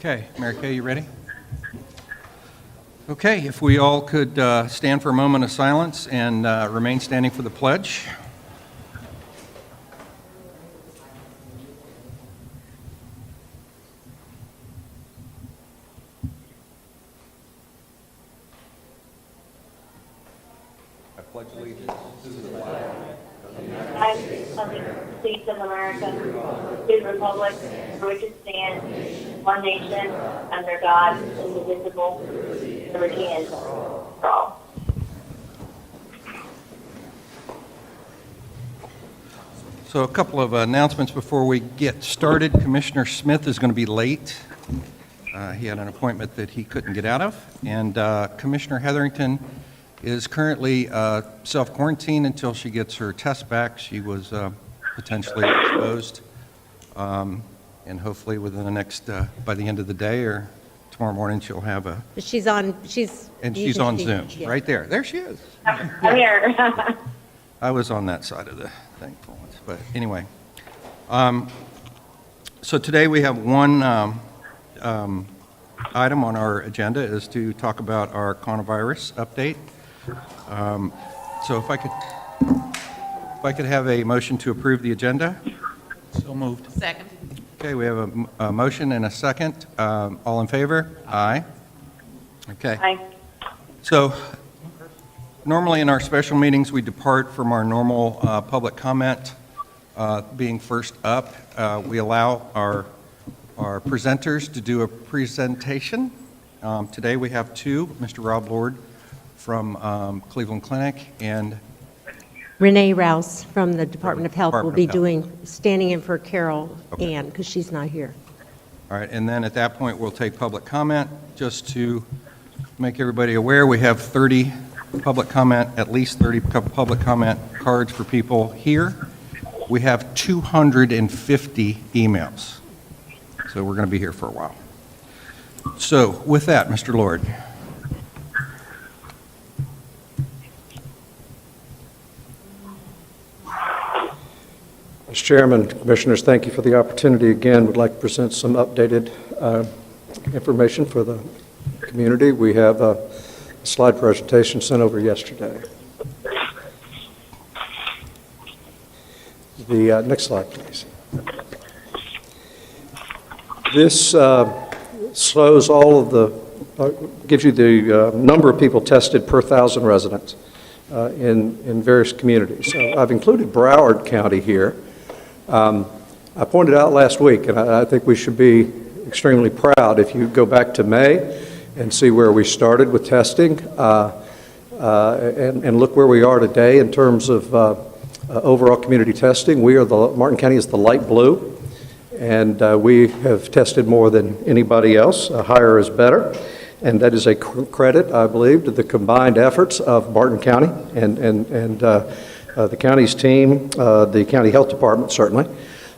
Okay, Mary Kay, you ready? Okay, if we all could stand for a moment of silence and remain standing for the pledge. I pledge allegiance to the flag of the United States of America, to the republic for which it stands, one nation, under God, indivisible, with liberty and justice for all. So a couple of announcements before we get started. Commissioner Smith is going to be late. He had an appointment that he couldn't get out of. And Commissioner Hetherington is currently self-quarantined until she gets her test back. She was potentially exposed. And hopefully within the next, by the end of the day or tomorrow morning, she'll have a... She's on Zoom, yeah. right there. There she is. I'm here. I was on that side of the thing for once, but anyway. So today we have one item on our agenda is to talk about our coronavirus update. So if I could have a motion to approve the agenda. So moved. Second. Okay, we have a motion and a second. All in favor? Aye. Okay. Hi. So normally in our special meetings, we depart from our normal public comment being first up. We allow our presenters to do a presentation. Today we have two, Mr. Rob Lord from Cleveland Clinic and Renee Rouse from the Department of Health will be Department of standing in for Carol Okay. Ann, because she's not here. all right, and then at that point, we'll take public comment. Just to make everybody aware, we have 30 public comment, at least 30 public comment cards for people here. We have 250 emails, so we're going to be here for a while. So with that, Mr. Lord. Mr. Chairman, Commissioners, thank you for the opportunity again. Would like to present some updated information for the community. We have a slide presentation sent over yesterday. The next slide, please. This shows all of the, gives you the number of people tested per 1,000 residents in various communities. So I've included Broward County here. I pointed out last week, and I think we should be extremely proud if you go back to May and see where we started with testing and look where we are today in terms of overall community testing. Martin County is the light blue, and we have tested more than anybody else. Higher is better, and that is a credit, I believe, to the combined efforts of Martin County and the county's team, the county health department certainly,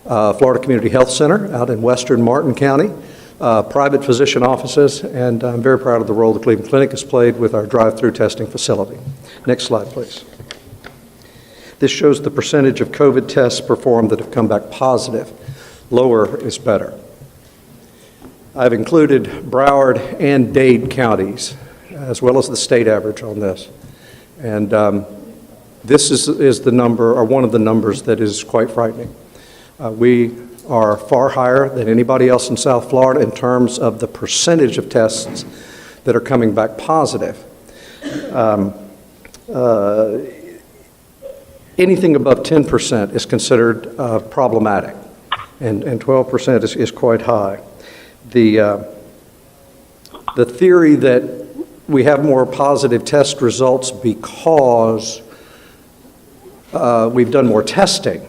Florida Community Health Center out in western Martin County, private physician offices, and I'm very proud of the role the Cleveland Clinic has played with our drive-through testing facility. Next slide, please. This shows the percentage of COVID tests performed that have come back positive. Lower is better. I've included Broward and Dade counties, as well as the state average on this. And this is the number, or one of the numbers that is quite frightening. We are far higher than anybody else in South Florida in terms of the percentage of tests that are coming back positive. Anything above 10% is considered problematic, and 12% is quite high. The theory that we have more positive test results because we've done more testing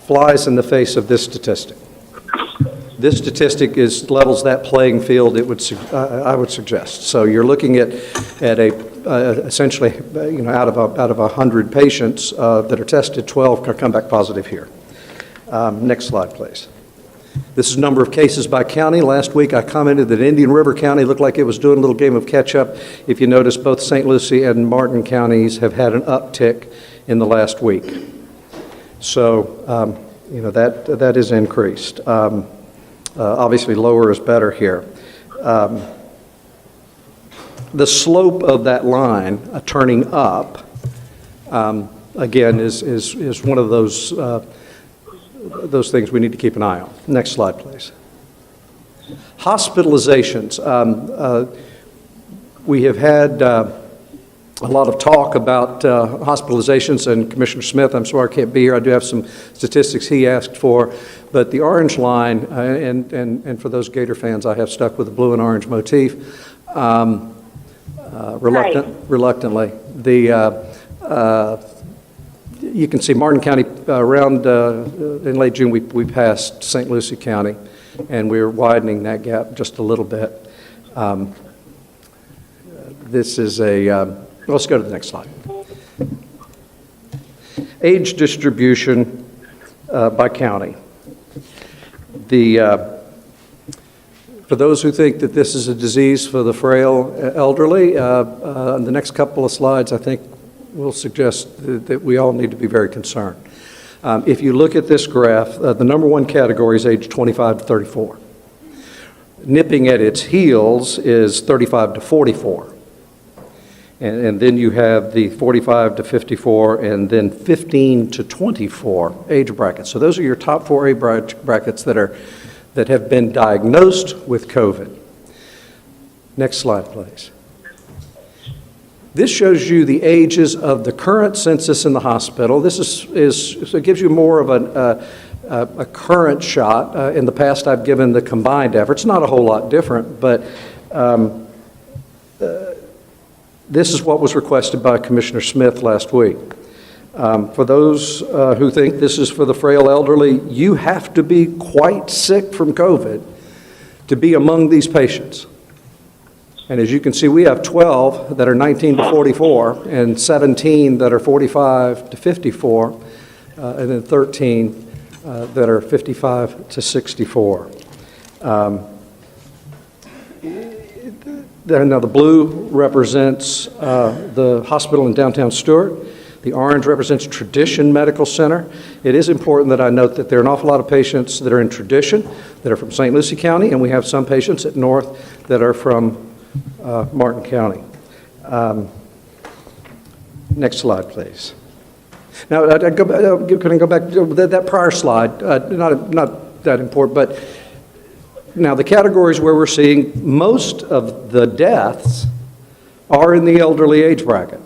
flies in the face of this statistic. This statistic levels that playing field. I would suggest. So you're looking at essentially, out of 100 patients that are tested, 12 come back positive here. Next slide, please. This is number of cases by county. Last week I commented that Indian River County looked like it was doing a little game of catch-up. If you notice, both St. Lucie and Martin counties have had an uptick in the last week. So, that is increased. Obviously, lower is better here. The slope of that line turning up, again, is one of those things we need to keep an eye on. Next slide, please. Hospitalizations. We have had a lot of talk about hospitalizations, and Commissioner Smith, I'm sorry I can't be here. I do have some statistics he asked for, but the orange line, and for those Gator fans, I have stuck with the blue and orange motif. Reluctantly, you can see Martin County around in late June. We passed St. Lucie County, and we're widening that gap just a little bit. This is let's go to the next slide. Age distribution by county. For those who think that this is a disease for the frail elderly, the next couple of slides, I think, will suggest that we all need to be very concerned. If you look at this graph, the number one category is age 25 to 34. Nipping at its heels is 35 to 44. And then you have the 45 to 54 and then 15 to 24 age brackets. So those are your top four age brackets that have been diagnosed with COVID. Next slide, please. This shows you the ages of the current census in the hospital. This so it gives you more of a current shot. In the past, I've given the combined efforts. Not a whole lot different, but this is what was requested by Commissioner Smith last week. For those who think this is for the frail elderly, you have to be quite sick from COVID to be among these patients. And as you can see, we have 12 that are 19 to 44 and 17 that are 45 to 54, and then 13 that are 55 to 64. Now the blue represents the hospital in downtown Stewart. The orange represents Tradition Medical Center. It is important that I note that there are an awful lot of patients that are in Tradition that are from St. Lucie County, and we have some patients at North that are from Martin County. Next slide, please. Now, can I go back to that prior slide? Not that important, but now the categories where we're seeing most of the deaths are in the elderly age bracket.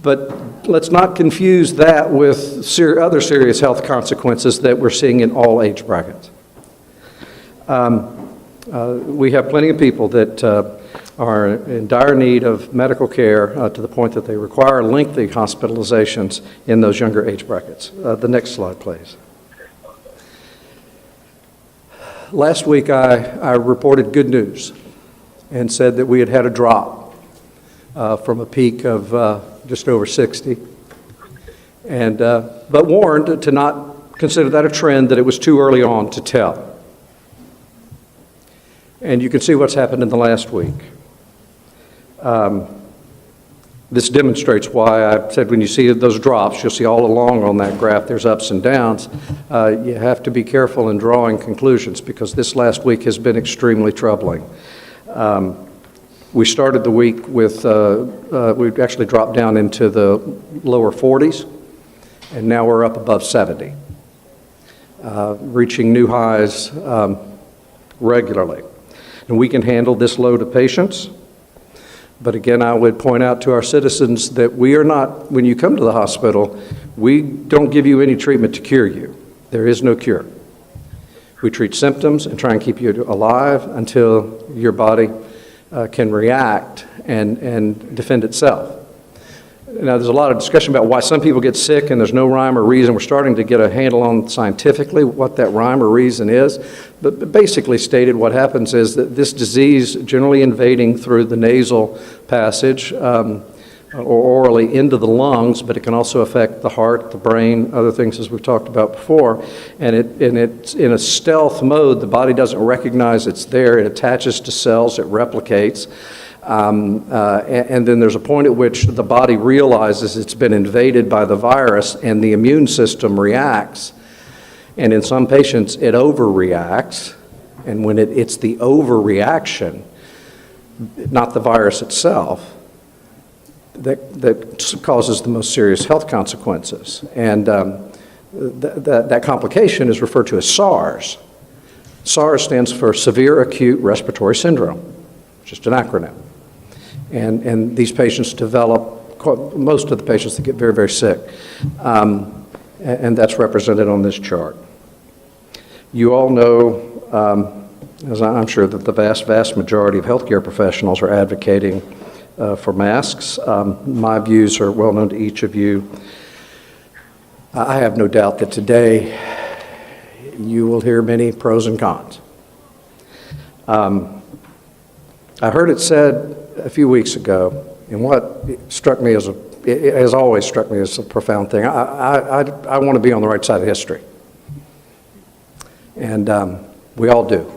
But let's not confuse that with other serious health consequences that we're seeing in all age brackets. We have plenty of people that are in dire need of medical care to the point that they require lengthy hospitalizations in those younger age brackets. The next slide, please. Last week I reported good news and said that we had had a drop from a peak of just over 60, but warned to not consider that a trend, that it was too early on to tell. And you can see what's happened in the last week. This demonstrates why I said when you see those drops, you'll see all along on that graph there's ups and downs. You have to be careful in drawing conclusions because this last week has been extremely troubling. We started the week with, we actually dropped down into the lower 40s, and now we're up above 70, reaching new highs regularly. And we can handle this load of patients. But again, I would point out to our citizens that we are not, when you come to the hospital, we don't give you any treatment to cure you. There is no cure. We treat symptoms and try and keep you alive until your body can react and defend itself. Now, there's a lot of discussion about why some people get sick and there's no rhyme or reason. We're starting to get a handle on scientifically what that rhyme or reason is. But basically stated, what happens is that this disease, generally invading through the nasal passage or orally into the lungs, but it can also affect the heart, the brain, other things as we've talked about before. And it's in a stealth mode. The body doesn't recognize it's there. It attaches to cells. It replicates. And then there's a point at which the body realizes it's been invaded by the virus and the immune system reacts. And in some patients, it overreacts, and when it's the overreaction, not the virus itself, that causes the most serious health consequences. And that complication is referred to as SARS. SARS stands for Severe Acute Respiratory Syndrome, just an acronym. And these patients develop, most of the patients that get very, very sick, and that's represented on this chart. You all know, as I'm sure, that the vast majority of healthcare professionals are advocating for masks. My views are well known to each of you. I have no doubt that today you will hear many pros and cons. I heard it said a few weeks ago, and what struck me as it has always struck me as a profound thing. I want to be on the right side of history, and we all do.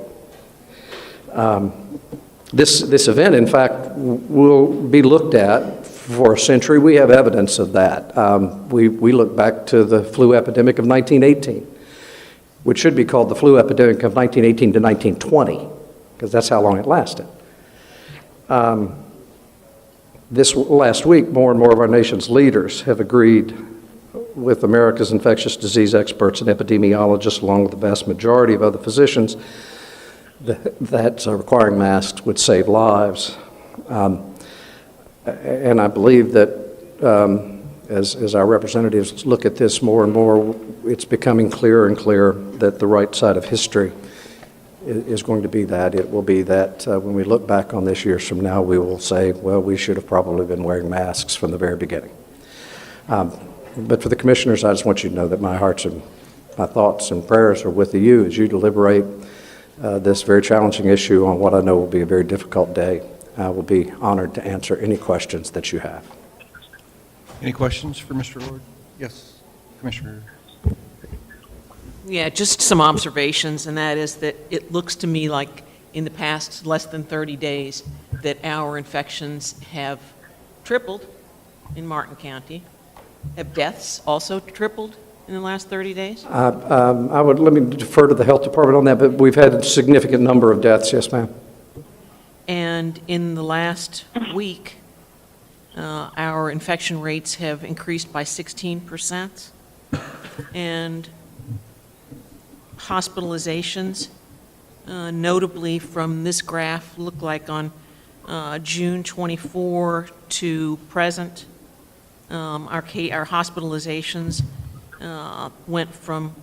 This event, in fact, will be looked at for a century. We have evidence of that. We look back to the flu epidemic of 1918, which should be called the flu epidemic of 1918 to 1920, because that's how long it lasted. This last week, more and more of our nation's leaders have agreed with America's infectious disease experts and epidemiologists, along with the vast majority of other physicians, that requiring masks would save lives. And I believe that as our representatives look at this more and more, it's becoming clearer and clearer that the right side of history is going to be that. It will be that when we look back on this years from now, we will say, well, we should have probably been wearing masks from the very beginning. But for the commissioners, I just want you to know that my hearts and my thoughts and prayers are with you as you deliberate this very challenging issue on what I know will be a very difficult day. I will be honored to answer any questions that you have. Any questions for Mr. Lord? Yes, Commissioner. Yeah, just some observations, and that is that it looks to me like in the past less than 30 days that our infections have tripled in Martin County. Have deaths also tripled in the last 30 days? Let me defer to the health department on that, but we've had a significant number of deaths, yes, ma'am. And in the last week, our infection rates have increased by 16%, and hospitalizations, notably from this graph, look like on June 24 to present, our hospitalizations went from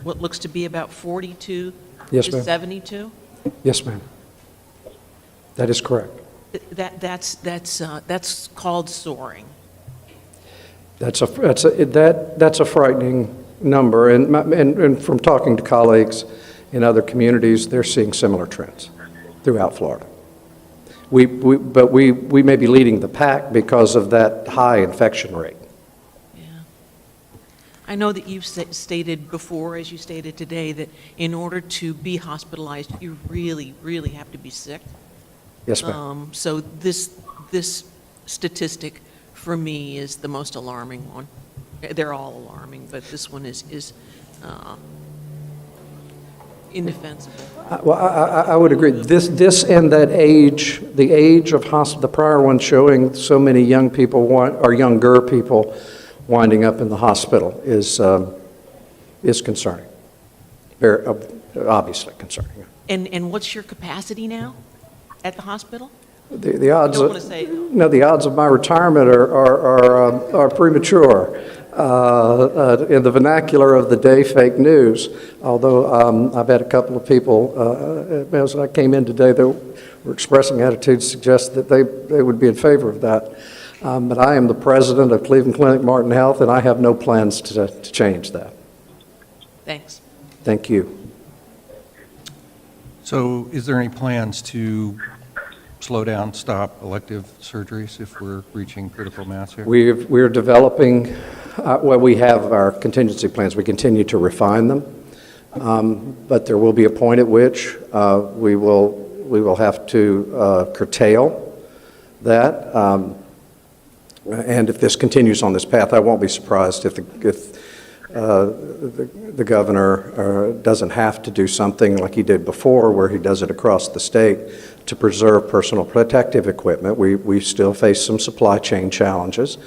what looks to be about 42 Yes, to ma'am. 72. Yes, ma'am. That is correct. That's called soaring. That's a frightening number, and from talking to colleagues in other communities, they're seeing similar trends throughout Florida. But we may be leading the pack because of that high infection rate. Yeah. I know that you've stated before, as you stated today, that in order to be hospitalized, you really, really have to be sick. Yes, ma'am. So this statistic for me is the most alarming one. They're all alarming, but this one is indefensible. Well, I would agree. This and that age, the age of the prior one showing so many young people or younger people winding up in the hospital is concerning. Very obviously concerning. And what's your capacity now at the hospital? The odds. You don't want to say. No, the odds of my retirement are premature. In the vernacular of the day, fake news. Although I've had a couple of people, as I came in today, that were expressing attitudes suggest that they would be in favor of that. But I am the president of Cleveland Clinic Martin Health, and I have no plans to change that. Thanks. Thank you. So is there any plans to slow down, stop elective surgeries if we're reaching critical mass here? We're developing, we have our contingency plans. We continue to refine them, but there will be a point at which we will have to curtail that. And if this continues on this path, I won't be surprised if the governor doesn't have to do something like he did before, where he does it across the state to preserve personal protective equipment. We still face some supply chain challenges.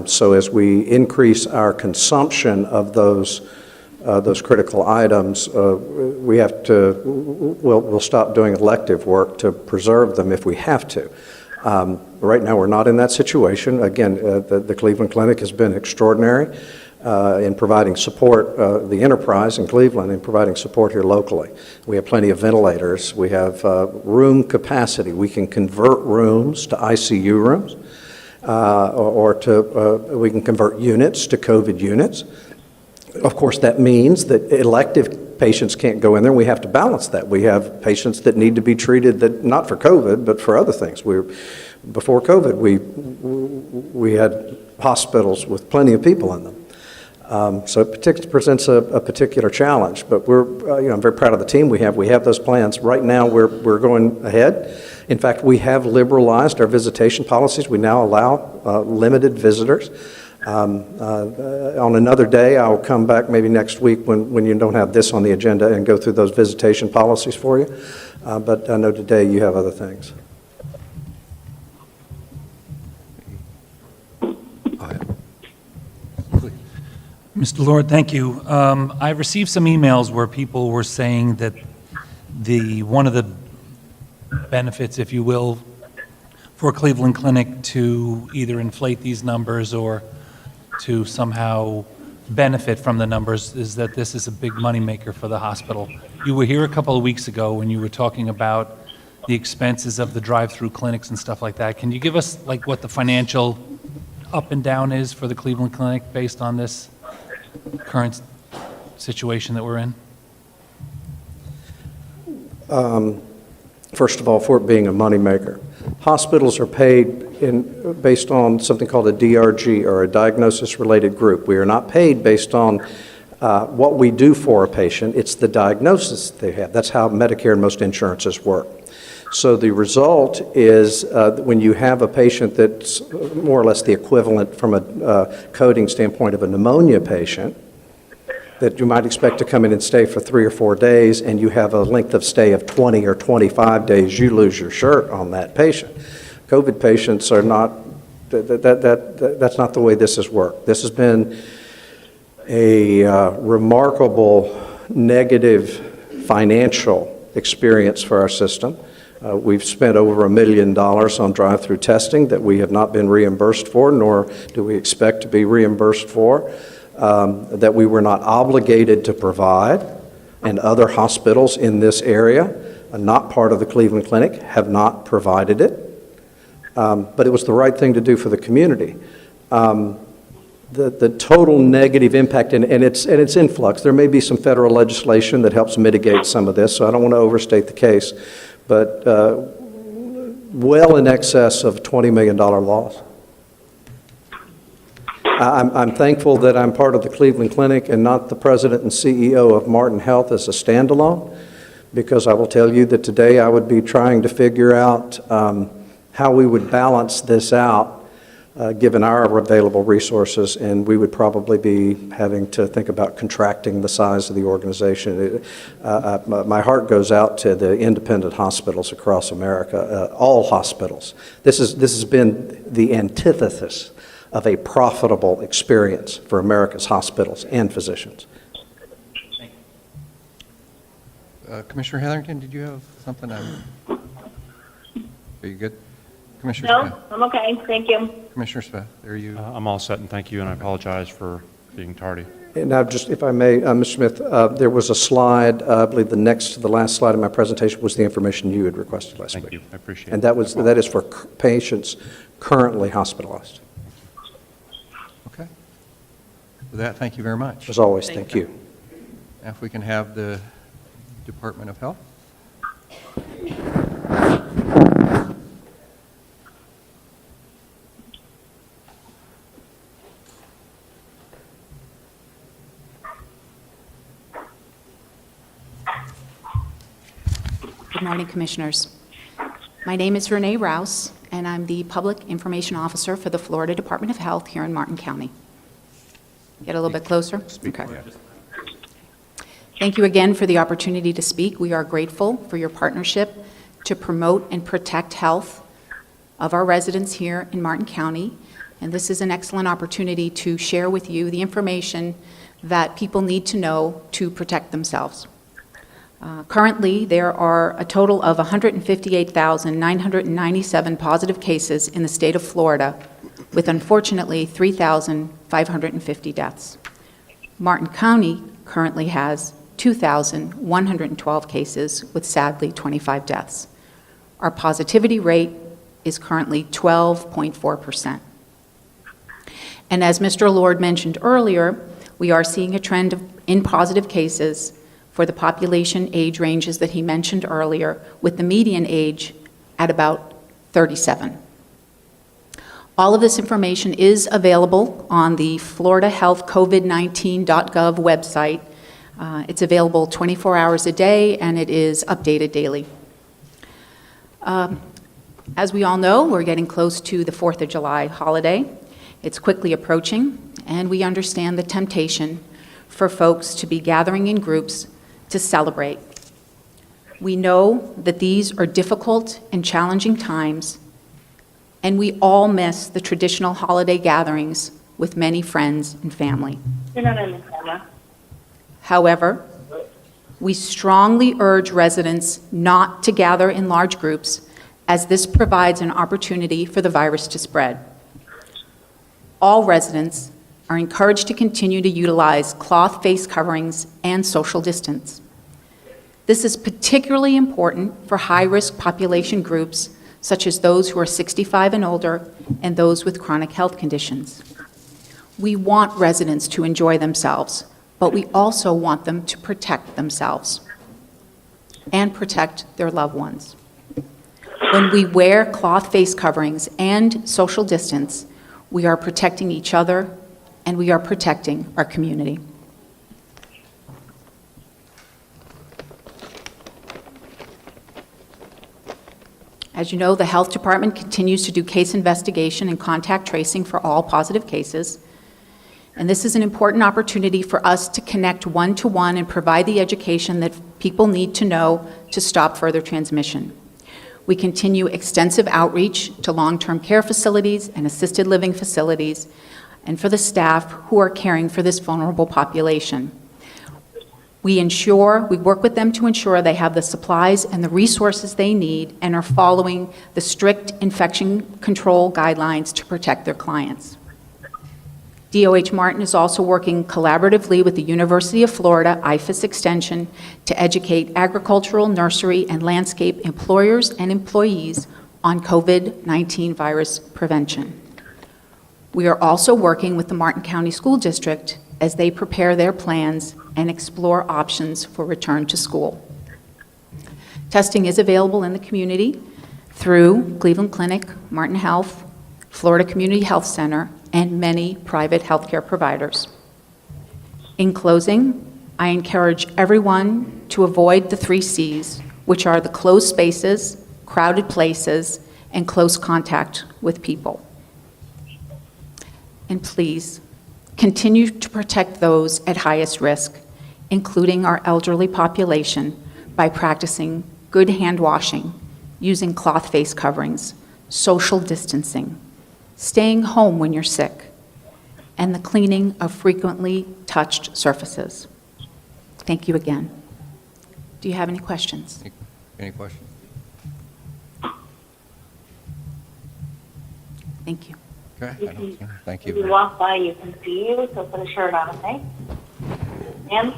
So as we increase our consumption of those critical items, we'll stop doing elective work to preserve them if we have to. Right now, we're not in that situation. Again, the Cleveland Clinic has been extraordinary in providing support, the enterprise in Cleveland in providing support here locally. We have plenty of ventilators. We have room capacity. We can convert rooms to ICU rooms, we can convert units to COVID units. Of course, that means that elective patients can't go in there, and we have to balance that. We have patients that need to be treated, that not for COVID, but for other things. Before COVID, we had hospitals with plenty of people in them. So it presents a particular challenge, but I'm very proud of the team we have. We have those plans. Right now, we're going ahead. In fact, we have liberalized our visitation policies. We now allow limited visitors. On another day, I'll come back maybe next week when you don't have this on the agenda and go through those visitation policies for you. But I know today you have other things. Mr. Lord, thank you. I received some emails where people were saying that one of the benefits, if you will, for Cleveland Clinic to either inflate these numbers or to somehow benefit from the numbers is that this is a big moneymaker for the hospital. You were here a couple of weeks ago when you were talking about the expenses of the drive-through clinics and stuff like that. Can you give us what the financial up and down is for the Cleveland Clinic based on this current situation that we're in? First of all, for it being a moneymaker, hospitals are paid based on something called a DRG, or a diagnosis-related group. We are not paid based on what we do for a patient. It's the diagnosis they have. That's how Medicare and most insurances work. So the result is when you have a patient that's more or less the equivalent from a coding standpoint of a pneumonia patient, that you might expect to come in and stay for 3 or 4 days, and you have a length of stay of 20 or 25 days, you lose your shirt on that patient. COVID patients are not, that's not the way this has worked. This has been a remarkable negative financial experience for our system. We've spent over $1 million on drive-through testing that we have not been reimbursed for, nor do we expect to be reimbursed for, that we were not obligated to provide, and other hospitals in this area, not part of the Cleveland Clinic, have not provided it. But it was the right thing to do for the community. The total negative impact, and it's in flux. There may be some federal legislation that helps mitigate some of this, so I don't want to overstate the case, but well in excess of $20 million loss. I'm thankful that I'm part of the Cleveland Clinic and not the president and CEO of Martin Health as a standalone, because I will tell you that today I would be trying to figure out how we would balance this out given our available resources, and we would probably be having to think about contracting the size of the organization. My heart goes out to the independent hospitals across America, all hospitals. This has been the antithesis of a profitable experience for America's hospitals and physicians. Commissioner Hetherington, did you have something? Are you good? Commissioner No, Smith? I'm okay, thank you. Commissioner Smith, are you? I'm all set, and thank you, and I apologize for being tardy. And now, just if I may, Mr. Smith, there was a slide, I believe the next to the last slide in my presentation was the information you had requested last week. Thank you, I appreciate And it. that is for patients currently hospitalized. Okay. With that, thank you very much. As always, thank you. Now, if we can have the Department of Health. Good morning, Commissioners. My name is Renee Rouse, and I'm the Public Information Officer for the Florida Department of Health here in Martin County. Get a little bit closer? Okay. Thank you again for the opportunity to speak. We are grateful for your partnership to promote and protect health of our residents here in Martin County. And this is an excellent opportunity to share with you the information that people need to know to protect themselves. Currently, there are a total of 158,997 positive cases in the state of Florida, with unfortunately 3,550 deaths. Martin County currently has 2,112 cases, with sadly 25 deaths. Our positivity rate is currently 12.4%. And as Mr. Lord mentioned earlier, we are seeing a trend in positive cases for the population age ranges that he mentioned earlier, with the median age at about 37. All of this information is available on the floridahealthcovid19.gov website. It's available 24 hours a day, and it is updated daily. As we all know, we're getting close to the 4th of July holiday. It's quickly approaching, and we understand the temptation for folks to be gathering in groups to celebrate. We know that these are difficult and challenging times, and we all miss the traditional holiday gatherings with many friends and family. You're not in the camera. However, we strongly urge residents not to gather in large groups, as this provides an opportunity for the virus to spread. All residents are encouraged to continue to utilize cloth face coverings and social distance. This is particularly important for high-risk population groups, such as those who are 65 and older and those with chronic health conditions. We want residents to enjoy themselves, but we also want them to protect themselves and protect their loved ones. When we wear cloth face coverings and social distance, we are protecting each other, and we are protecting our community. As you know, the health department continues to do case investigation and contact tracing for all positive cases. And this is an important opportunity for us to connect one-to-one and provide the education that people need to know to stop further transmission. We continue extensive outreach to long-term care facilities and assisted living facilities, and for the staff who are caring for this vulnerable population. We work with them to ensure they have the supplies and the resources they need and are following the strict infection control guidelines to protect their clients. DOH Martin is also working collaboratively with the University of Florida IFAS Extension to educate agricultural, nursery, and landscape employers and employees on COVID-19 virus prevention. We are also working with the Martin County School District as they prepare their plans and explore options for return to school. Testing is available in the community through Cleveland Clinic, Martin Health, Florida Community Health Center, and many private healthcare providers. In closing, I encourage everyone to avoid the 3 C's, which are the closed spaces, crowded places, and close contact with people. And please, continue to protect those at highest risk, including our elderly population, by practicing good hand washing, using cloth face coverings, social distancing, staying home when you're sick, and the cleaning of frequently touched surfaces. Thank you again. Do you have any questions? Any questions? Thank you. Okay, I don't see any. Thank If you you. walk by, you can see you, so put a shirt on, okay? Ma'am?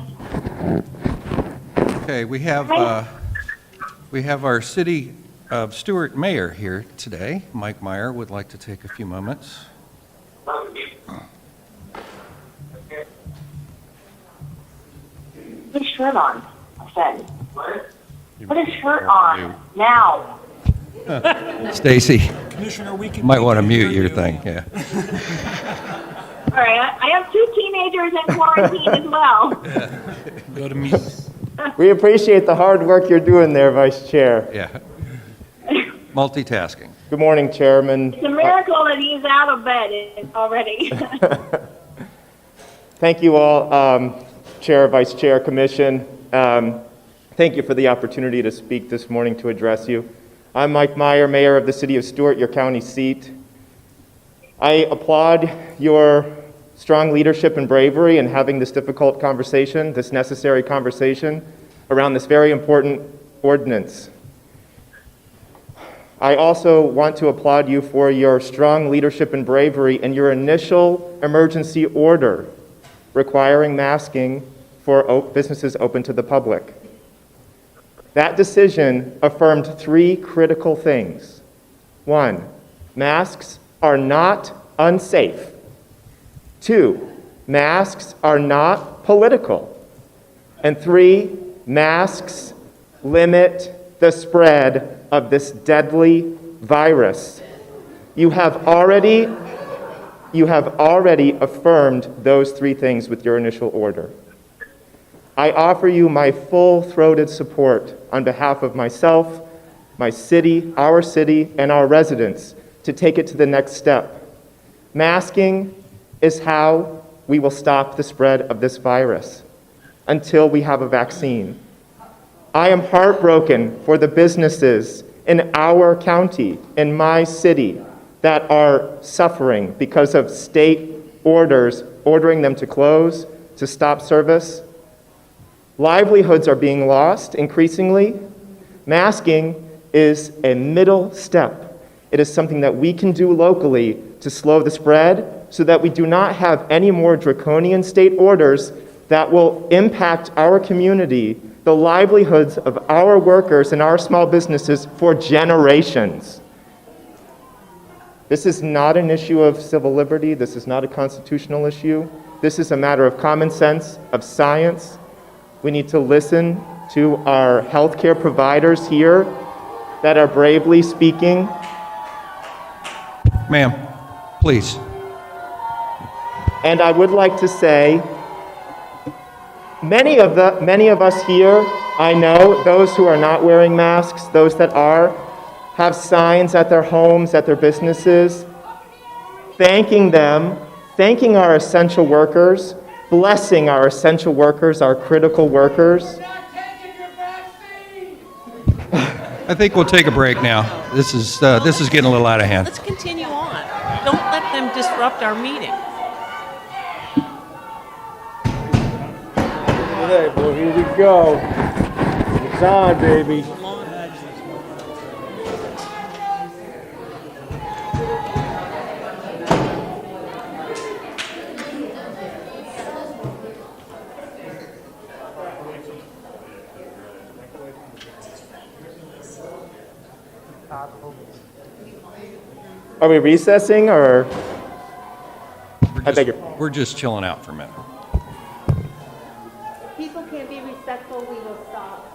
Okay, we have our City of Stewart Mayor here today. Mike Meyer would like to take a few moments. Put a shirt on, I said. Put a shirt on, now. Stacy, Commissioner, we can. might want to mute your thing, yeah. All right, I have 2 teenagers in quarantine as well. Go to mute. We appreciate the hard work you're doing there, Vice Chair. Yeah. Multitasking. Good morning, Chairman. It's a miracle that he's out of bed already. Thank you all, Chair, Vice Chair, Commission. Thank you for the opportunity to speak this morning to address you. I'm Mike Meyer, Mayor of the City of Stuart, your county seat. I applaud your strong leadership and bravery in having this difficult conversation, this necessary conversation around this very important ordinance. I also want to applaud you for your strong leadership and bravery in your initial emergency order requiring masking for businesses open to the public. That decision affirmed three critical things. One, masks are not unsafe. Two, masks are not political. And three, masks limit the spread of this deadly virus. You have already affirmed those three things with your initial order. I offer you my full-throated support on behalf of myself, my city, and our residents to take it to the next step. Masking is how we will stop the spread of this virus until we have a vaccine. I am heartbroken for the businesses in our county, in my city, that are suffering because of state orders ordering them to close, to stop service. Livelihoods are being lost increasingly. Masking is a middle step. It is something that we can do locally to slow the spread so that we do not have any more draconian state orders that will impact our community, the livelihoods of our workers and our small businesses for generations. This is not an issue of civil liberty. This is not a constitutional issue. This is a matter of common sense, of science. We need to listen to our healthcare providers here that are bravely speaking. Ma'am, please. And I would like to say, many of us here, I know, those who are not wearing masks, those that are, have signs at their homes, at their businesses, thanking them, thanking our essential workers, blessing our essential workers, our critical workers. I think we'll take a break now. This is getting a little out of hand. Let's continue on. Don't let them disrupt our meeting. Okay, well, here we go. It's on, baby. Are we recessing or? I beg your. We're just chilling out for a minute. People can't be respectful, we will stop.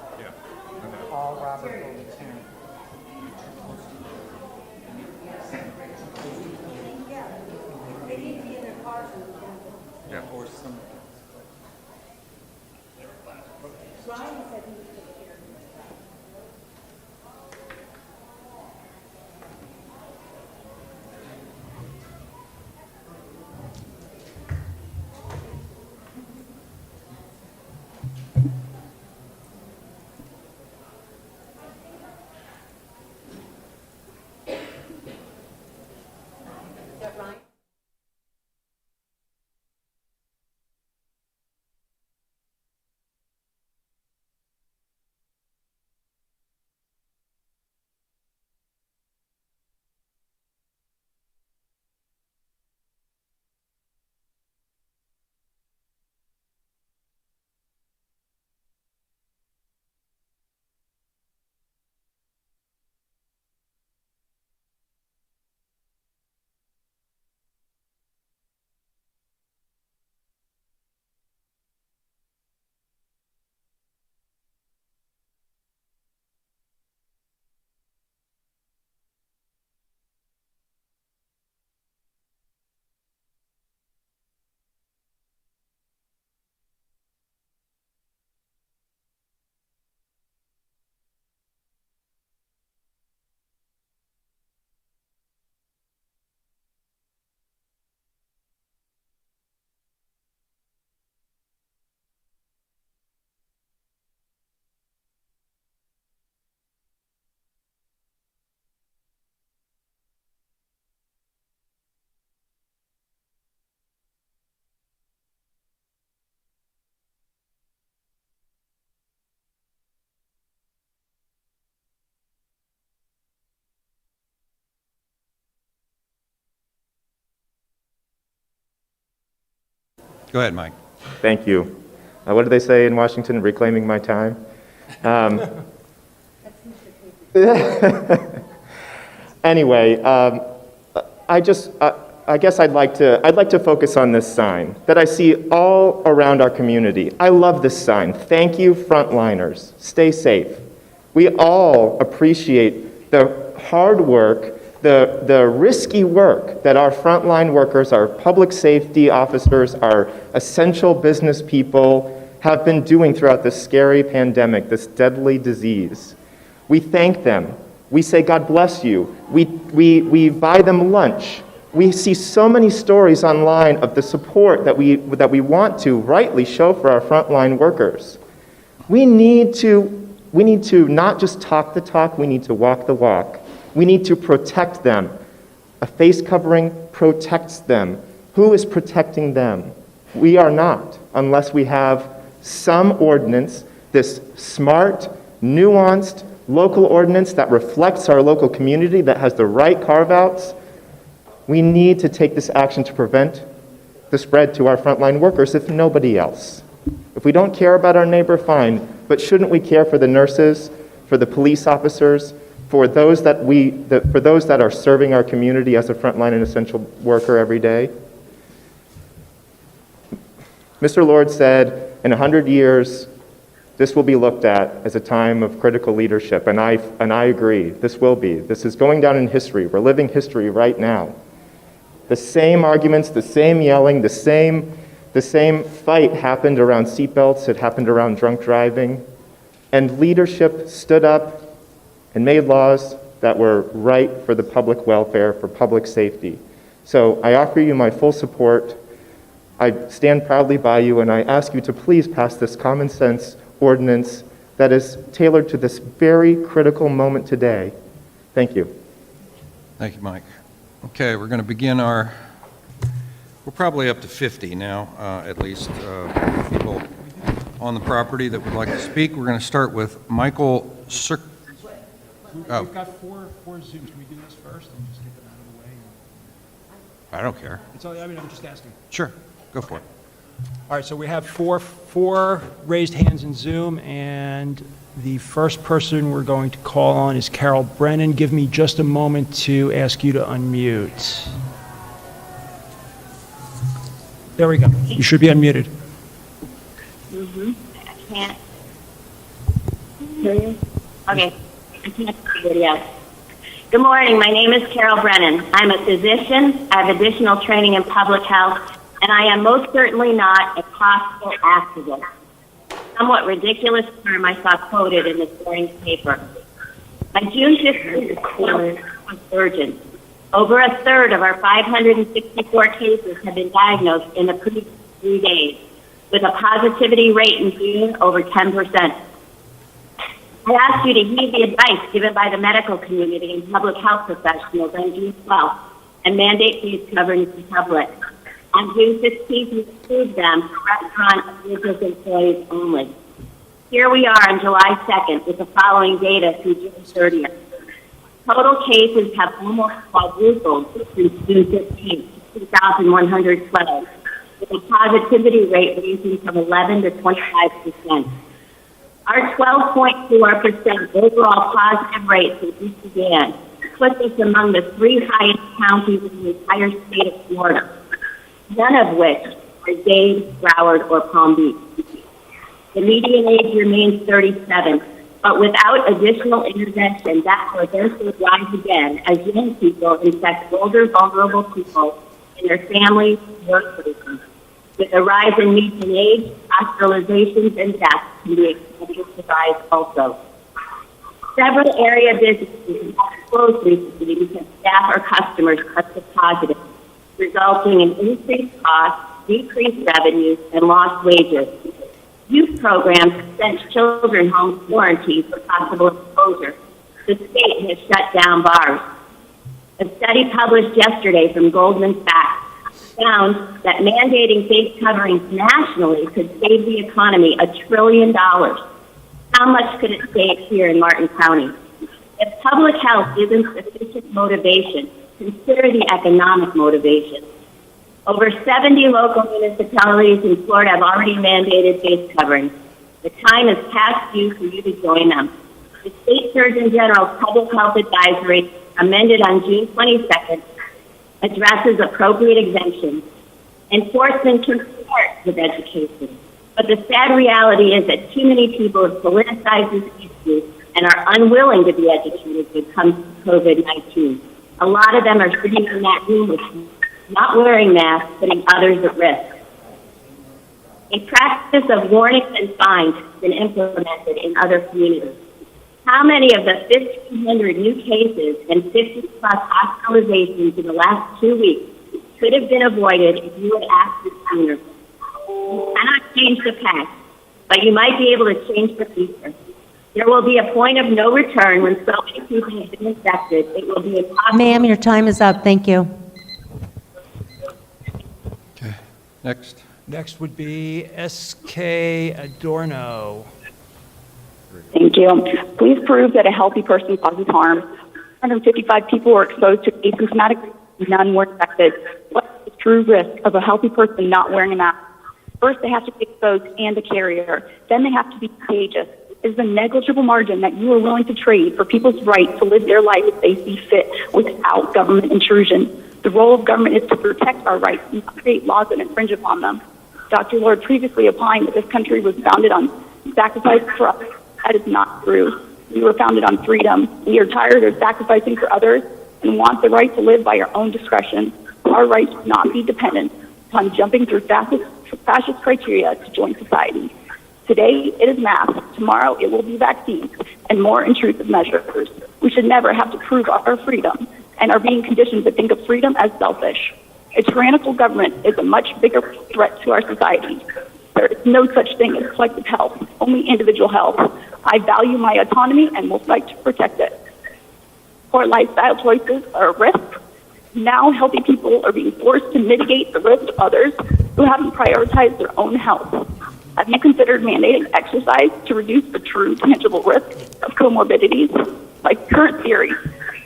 Go ahead, Mike. Thank you. What do they say in Washington? Reclaiming my time. Anyway, I guess I'd like to focus on this sign that I see all around our community. I love this sign. Thank you, frontliners. Stay safe. We all appreciate the hard work, the risky work that our frontline workers, our public safety officers, our essential business people have been doing throughout this scary pandemic, this deadly disease. We thank them. We say, God bless you. We buy them lunch. We see so many stories online of the support that we want to rightly show for our frontline workers. We need to not just talk the talk, we need to walk the walk. We need to protect them. A face covering protects them. Who is protecting them? We are not, unless we have some ordinance, this smart, nuanced, local ordinance that reflects our local community, that has the right carve-outs. We need to take this action to prevent the spread to our frontline workers, if nobody else. If we don't care about our neighbor, fine, but shouldn't we care for the nurses, for the police officers, for those that are serving our community as a frontline and essential worker every day? Mr. Lord said, in 100 years, this will be looked at as a time of critical leadership, and I agree. This will be. This is going down in history. We're living history right now. The same arguments, the same yelling, the same fight happened around seatbelts. It happened around drunk driving, and leadership stood up and made laws that were right for the public welfare, for public safety. So I offer you my full support. I stand proudly by you, and I ask you to please pass this common sense ordinance that is tailored to this very critical moment today. Thank you. Thank you, Mike. Okay, we're going to begin we're probably up to 50 now, at least, people on the property that would like to speak. We're going to start with Michael We've got four Zooms. Can we do this first and just get them out of the way? I don't care. I'm just asking. Sure, go for it. All right, so we have four raised hands in Zoom, and the first person we're going to call on is Carol Brennan. Give me just a moment to ask you to unmute. There we go. You should be unmuted. I can't hear you. Okay. I can't see video. Good morning. My name is Carol Brennan. I'm a physician. I have additional training in public health, and I am most certainly not a hospital activist. Somewhat ridiculous term I saw quoted in this morning's paper. By June 15th, was urgent. Over a third of our 564 cases have been diagnosed in the previous 3 days, with a positivity rate in June over 10%. I ask you to heed the advice given by the medical community and public health professionals on June 12th and mandate these coverings in public. On June 16th, we approved them for restaurant and business employees only. Here we are on July 2nd with the following data through June 30th. Total cases have almost quadrupled since June 15th to 2,112, with a positivity rate ranging from 11 to 25%. Our 12.4% overall positive rate since we began puts us among the 3 highest counties in the entire state of Florida, none of which are Dade, Broward, or Palm Beach. The median age remains 37, but without additional intervention, that will eventually rise again as young people infect older, vulnerable people in their families and workplaces. With a rise in median age, hospitalizations and deaths can be expected to rise also. Several area businesses have closed recently because staff or customers tested positive, resulting in increased costs, decreased revenues, and lost wages. Youth programs have sent children home with warranties for possible exposure. The state has shut down bars. A study published yesterday from Goldman Sachs found that mandating face coverings nationally could save the economy $1 trillion. How much could it save here in Martin County? If public health isn't sufficient motivation, consider the economic motivation. Over 70 local municipalities in Florida have already mandated face coverings. The time is past due for you to join them. The State Surgeon General's Public Health Advisory, amended on June 22nd, addresses appropriate exemptions. Enforcement can start with education. But the sad reality is that too many people have politicized this issue and are unwilling to be educated when it comes to COVID-19. A lot of them are sitting in that room with you, not wearing masks, putting others at risk. A practice of warnings and fines has been implemented in other communities. How many of the 1,500 new cases and 50-plus hospitalizations in the last 2 weeks could have been avoided if you had acted sooner? You cannot change the past, but you might be able to change the future. There will be a point of no return when so many people have been infected. It will be impossible. Ma'am, your time is up. Thank you. Okay, next. Next would be S.K. Adorno. Thank you. Please prove that a healthy person causes harm. 155 people were exposed to asymptomatic, none were infected. What is the true risk of a healthy person not wearing a mask? First, they have to be exposed and a carrier. Then they have to be contagious. It is a negligible margin that you are willing to trade for people's right to live their life as they see fit without government intrusion. The role of government is to protect our rights, not create laws that infringe upon them. Dr. Lord previously opined that this country was founded on sacrifice for us. That is not true. We were founded on freedom. We are tired of sacrificing for others and want the right to live by our own discretion. Our rights should not be dependent upon jumping through fascist criteria to join society. Today, it is masks. Tomorrow, it will be vaccines and more intrusive measures. We should never have to prove our freedom and are being conditioned to think of freedom as selfish. A tyrannical government is a much bigger threat to our society. There is no such thing as collective health, only individual health. I value my autonomy and will fight to protect it. Poor lifestyle choices are a risk. Now healthy people are being forced to mitigate the risk of others who haven't prioritized their own health. Have you considered mandating exercise to reduce the true tangible risk of comorbidities? Like current theory,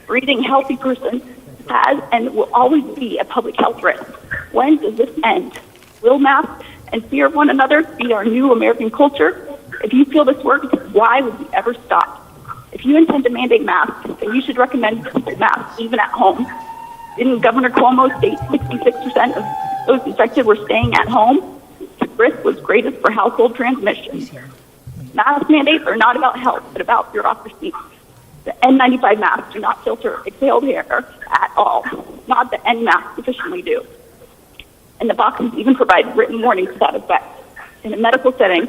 breathing healthy person has and will always be a public health risk. When does this end? Will masks and fear of one another be our new American culture? If you feel this works, why would we ever stop? If you intend to mandate masks, then you should recommend masks even at home. Didn't Governor Cuomo state 66% of those infected were staying at home? The risk was greatest for household transmission. Mask mandates are not about health, but about bureaucracy. The N95 masks do not filter exhaled air at all, not the N masks sufficiently do. And the boxes even provide written warnings to that effect. In a medical setting,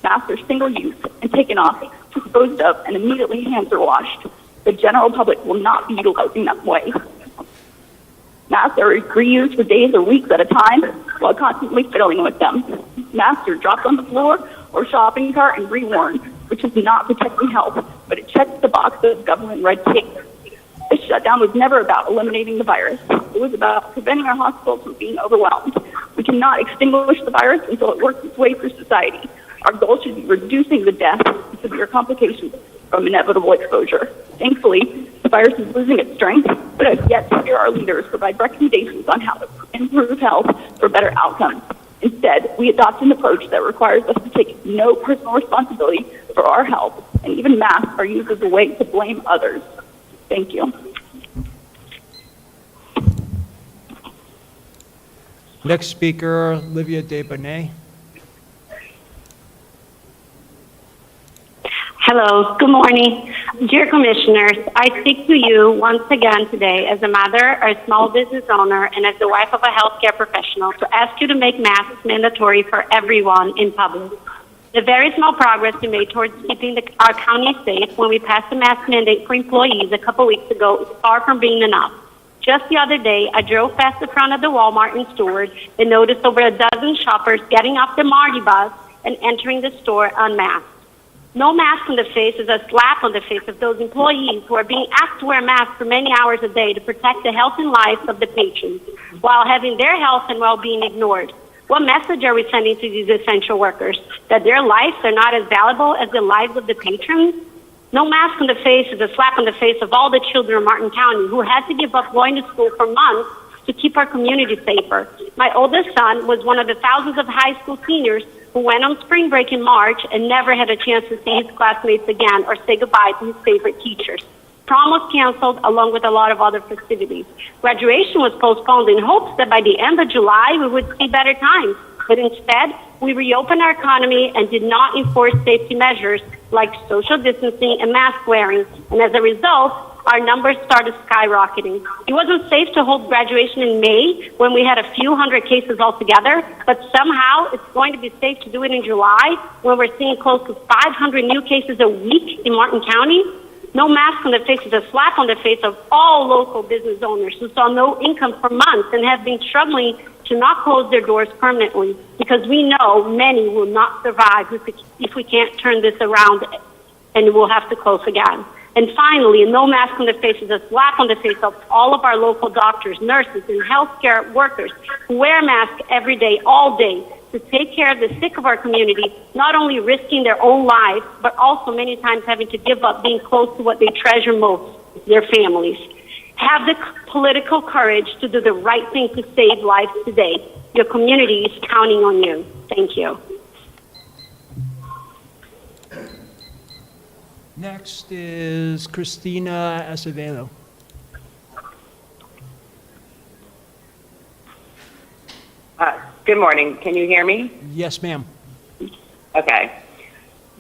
masks are single-use and taken off, disposed of, and immediately hands are washed. The general public will not be utilizing that way. Masks are reused for days or weeks at a time while constantly fiddling with them. Masks are dropped on the floor or shopping cart and reworn, which is not protecting health, but it checks the box of government red tape. This shutdown was never about eliminating the virus. It was about preventing our hospitals from being overwhelmed. We cannot extinguish the virus until it works its way through society. Our goal should be reducing the death and severe complications from inevitable exposure. Thankfully, the virus is losing its strength, but I've yet to hear our leaders provide recommendations on how to improve health for better outcomes. Instead, we adopt an approach that requires us to take no personal responsibility for our health, and even masks are used as a way to blame others. Thank you. Next speaker, Livia DeBonet. Hello, good morning. Dear Commissioners, I speak to you once again today as a mother, a small business owner, and as the wife of a healthcare professional to ask you to make masks mandatory for everyone in public. The very small progress we made towards keeping our county safe when we passed the mask mandate for employees a couple weeks ago is far from being enough. Just the other day, I drove past the front of the Walmart in Stewart and noticed over a dozen shoppers getting off the Marty bus and entering the store unmasked. No mask on the face is a slap on the face of those employees who are being asked to wear masks for many hours a day to protect the health and lives of the patrons, while having their health and well-being ignored. What message are we sending to these essential workers? That their lives are not as valuable as the lives of the patrons? No mask on the face is a slap on the face of all the children of Martin County who had to give up going to school for months to keep our community safer. My oldest son was one of the thousands of high school seniors who went on spring break in March and never had a chance to see his classmates again or say goodbye to his favorite teachers. Prom was canceled along with a lot of other festivities. Graduation was postponed in hopes that by the end of July we would see better times. But instead, we reopened our economy and did not enforce safety measures like social distancing and mask wearing. And as a result, our numbers started skyrocketing. It wasn't safe to hold graduation in May when we had a few hundred cases altogether, but somehow it's going to be safe to do it in July when we're seeing close to 500 new cases a week in Martin County. No mask on the face is a slap on the face of all local business owners who saw no income for months and have been struggling to not close their doors permanently, because we know many will not survive if we can't turn this around and we'll have to close again. And finally, no mask on the face is a slap on the face of all of our local doctors, nurses, and healthcare workers who wear masks every day, all day, to take care of the sick of our community, not only risking their own lives, but also many times having to give up being close to what they treasure most, their families. Have the political courage to do the right thing to save lives today. Your community is counting on you. Thank you. Next is Christina Acevedo. Good morning. Can you hear me? Yes, ma'am. Okay.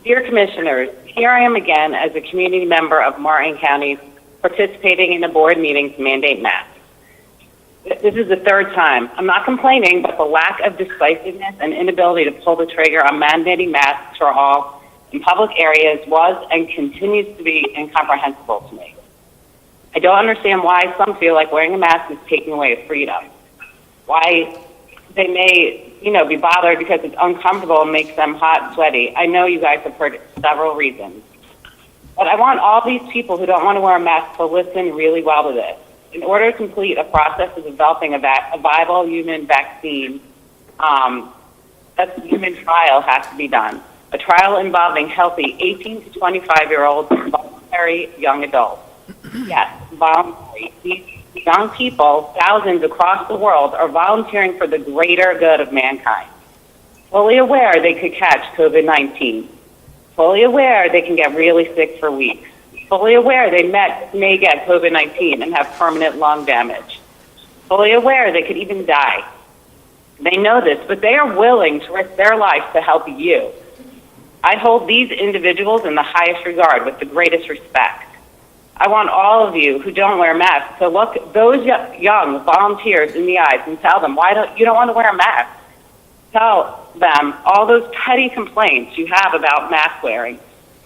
Dear Commissioners, here I am again as a community member of Martin County participating in the board meeting to mandate masks. This is the third time. I'm not complaining, but the lack of decisiveness and inability to pull the trigger on mandating masks for all in public areas was and continues to be incomprehensible to me. I don't understand why some feel like wearing a mask is taking away a freedom. Why they may, be bothered because it's uncomfortable and makes them hot and sweaty. I know you guys have heard several reasons. But I want all these people who don't want to wear a mask to listen really well to this. In order to complete a process of developing a viable human vaccine, a human trial has to be done. A trial involving healthy 18 to 25-year-old voluntary young adults. Yes, voluntary. These young people, thousands across the world, are volunteering for the greater good of mankind. Fully aware they could catch COVID-19. Fully aware they can get really sick for weeks. Fully aware they may get COVID-19 and have permanent lung damage. Fully aware they could even die. They know this, but they are willing to risk their lives to help you. I hold these individuals in the highest regard with the greatest respect. I want all of you who don't wear masks to look those young volunteers in the eyes and tell them, you don't want to wear a mask? Tell them all those petty complaints you have about mask wearing.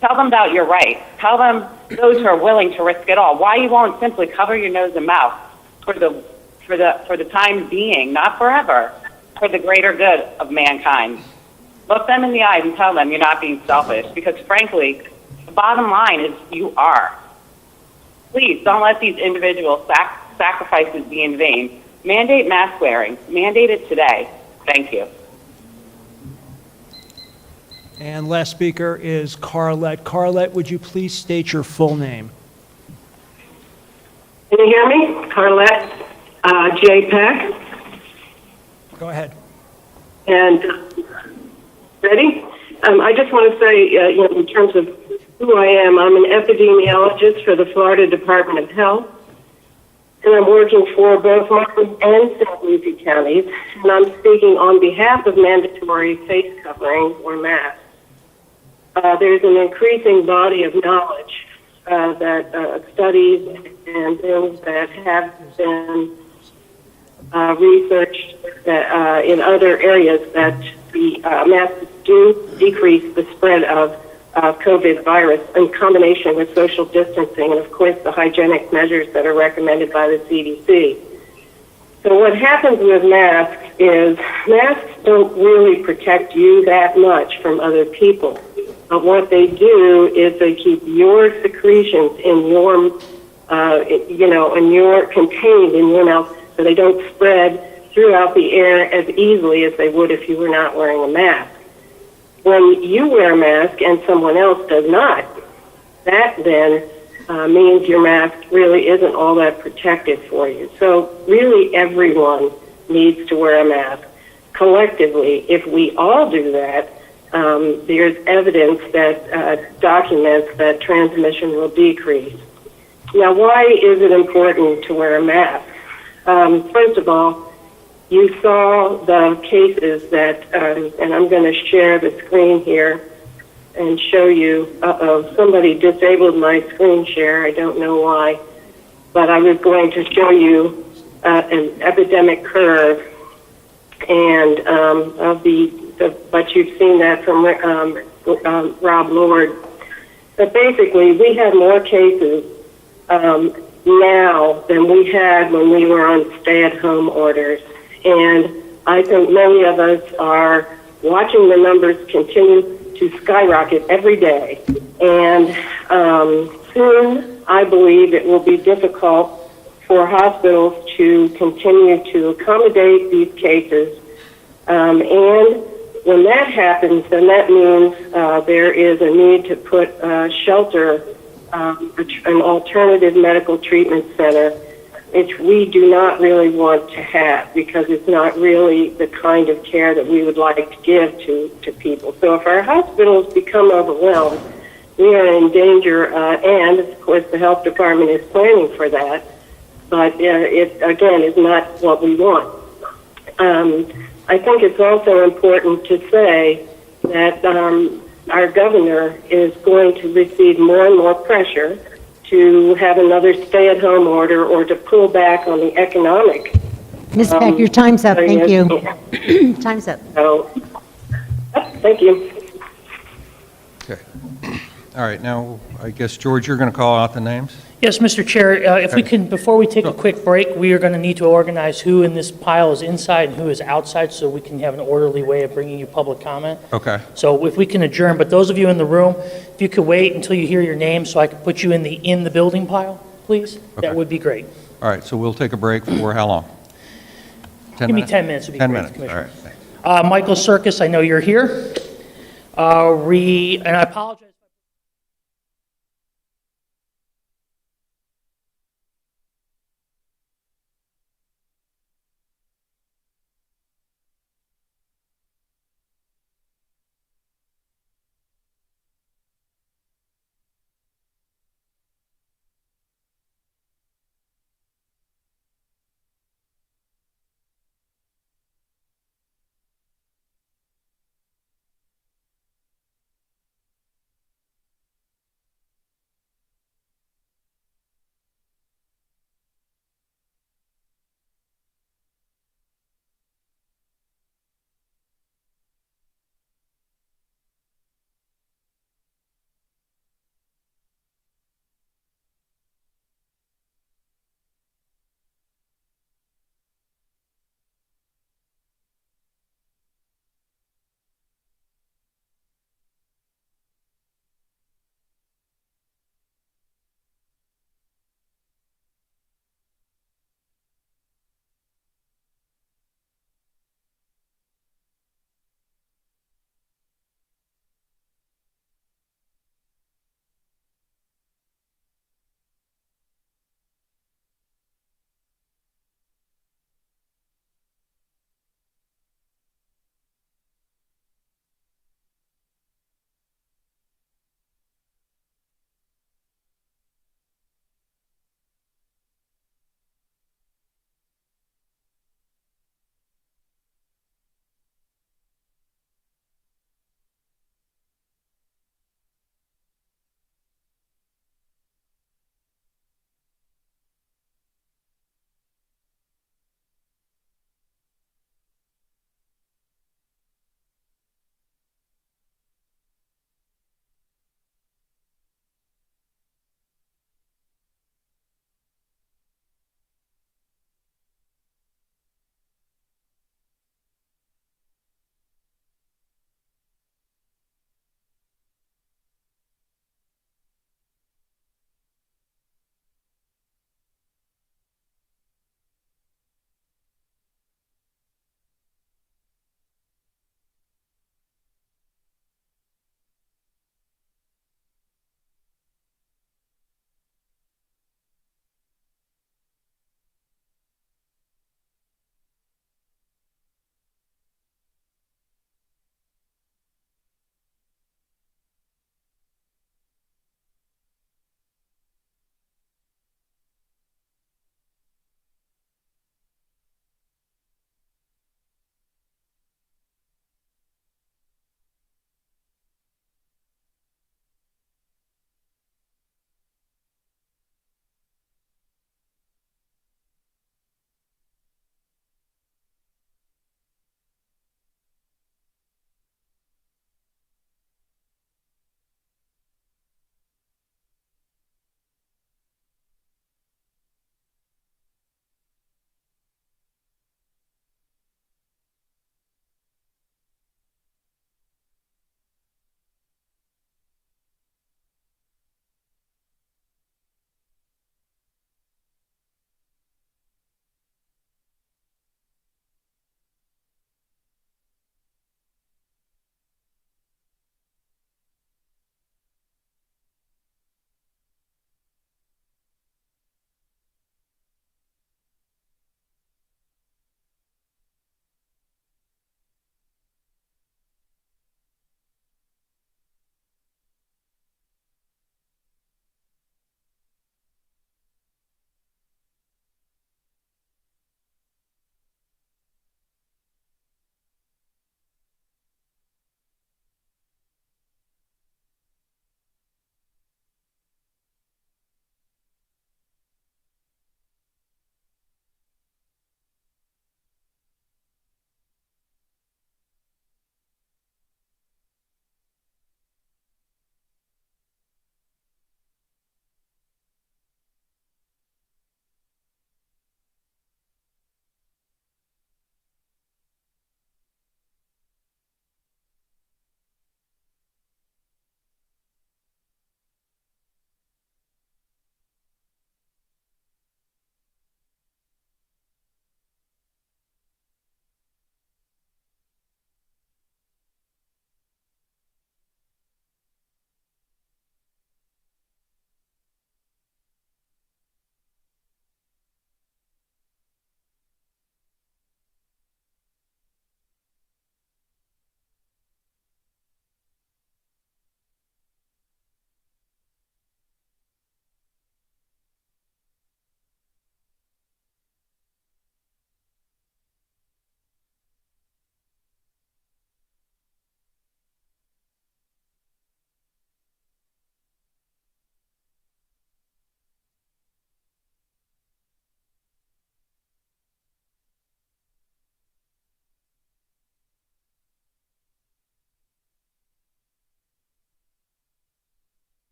Tell them about your rights. Tell them, those who are willing to risk it all, why you won't simply cover your nose and mouth for the time being, not forever, for the greater good of mankind. Look them in the eyes and tell them you're not being selfish, because frankly, the bottom line is you are. Please don't let these individual sacrifices be in vain. Mandate mask wearing. Mandate it today. Thank you. And last speaker is Carlette. Carlette, would you please state your full name? Can you hear me? Carlette J. Peck. Go ahead. And ready? I just want to say, in terms of who I am, I'm an epidemiologist for the Florida Department of Health, and I'm working for both Martin and St. Lucie counties, and I'm speaking on behalf of mandatory face covering or masks. There's an increasing body of knowledge that studies and things that have been researched in other areas that the masks do decrease the spread of COVID virus in combination with social distancing and, of course, the hygienic measures that are recommended by the CDC. So what happens with masks is masks don't really protect you that much from other people. But what they do is they keep your secretions in your, contained in your mouth, so they don't spread throughout the air as easily as they would if you were not wearing a mask. When you wear a mask and someone else does not, that then means your mask really isn't all that protective for you. So really everyone needs to wear a mask. Collectively, if we all do that, there's evidence that documents that transmission will decrease. Now, why is it important to wear a mask? First of all, you saw the cases that, and I'm going to share the screen here and show you, somebody disabled my screen share, I don't know why, but I was going to show you an epidemic curve, and but you've seen that from Rob Lord. But basically, we have more cases now than we had when we were on stay-at-home orders. And I think many of us are watching the numbers continue to skyrocket every day. And soon, I believe it will be difficult for hospitals to continue to accommodate these cases. And when that happens, then that means there is a need to put shelter, an alternative medical treatment center, which we do not really want to have because it's not really the kind of care that we would like to give to people. So if our hospitals become overwhelmed, we are in danger, and of course the health department is planning for that, but it, again, is not what we want. I think it's also important to say that our governor is going to receive more and more pressure to have another stay-at-home order or to pull back on the economic. Ms. Peck, your time's up. Thank you. Time's up. So, thank you. Okay. All right, now, I guess, George, you're going to call out the names? Yes, Mr. Chair, if we can, before we take a quick break, we are going to need to organize who in this pile is inside and who is outside so we can have an orderly way of bringing you public comment. Okay. So if we can adjourn, but those of you in the room, if you could wait until you hear your name so I can put you in the building pile, please, Okay. that would be great. All right, so we'll take a break for how long? 10 Give me minutes? 10 minutes would be 10 great, minutes, all Commissioner. right. Thanks. Michael Circus, I know you're here. And I apologize.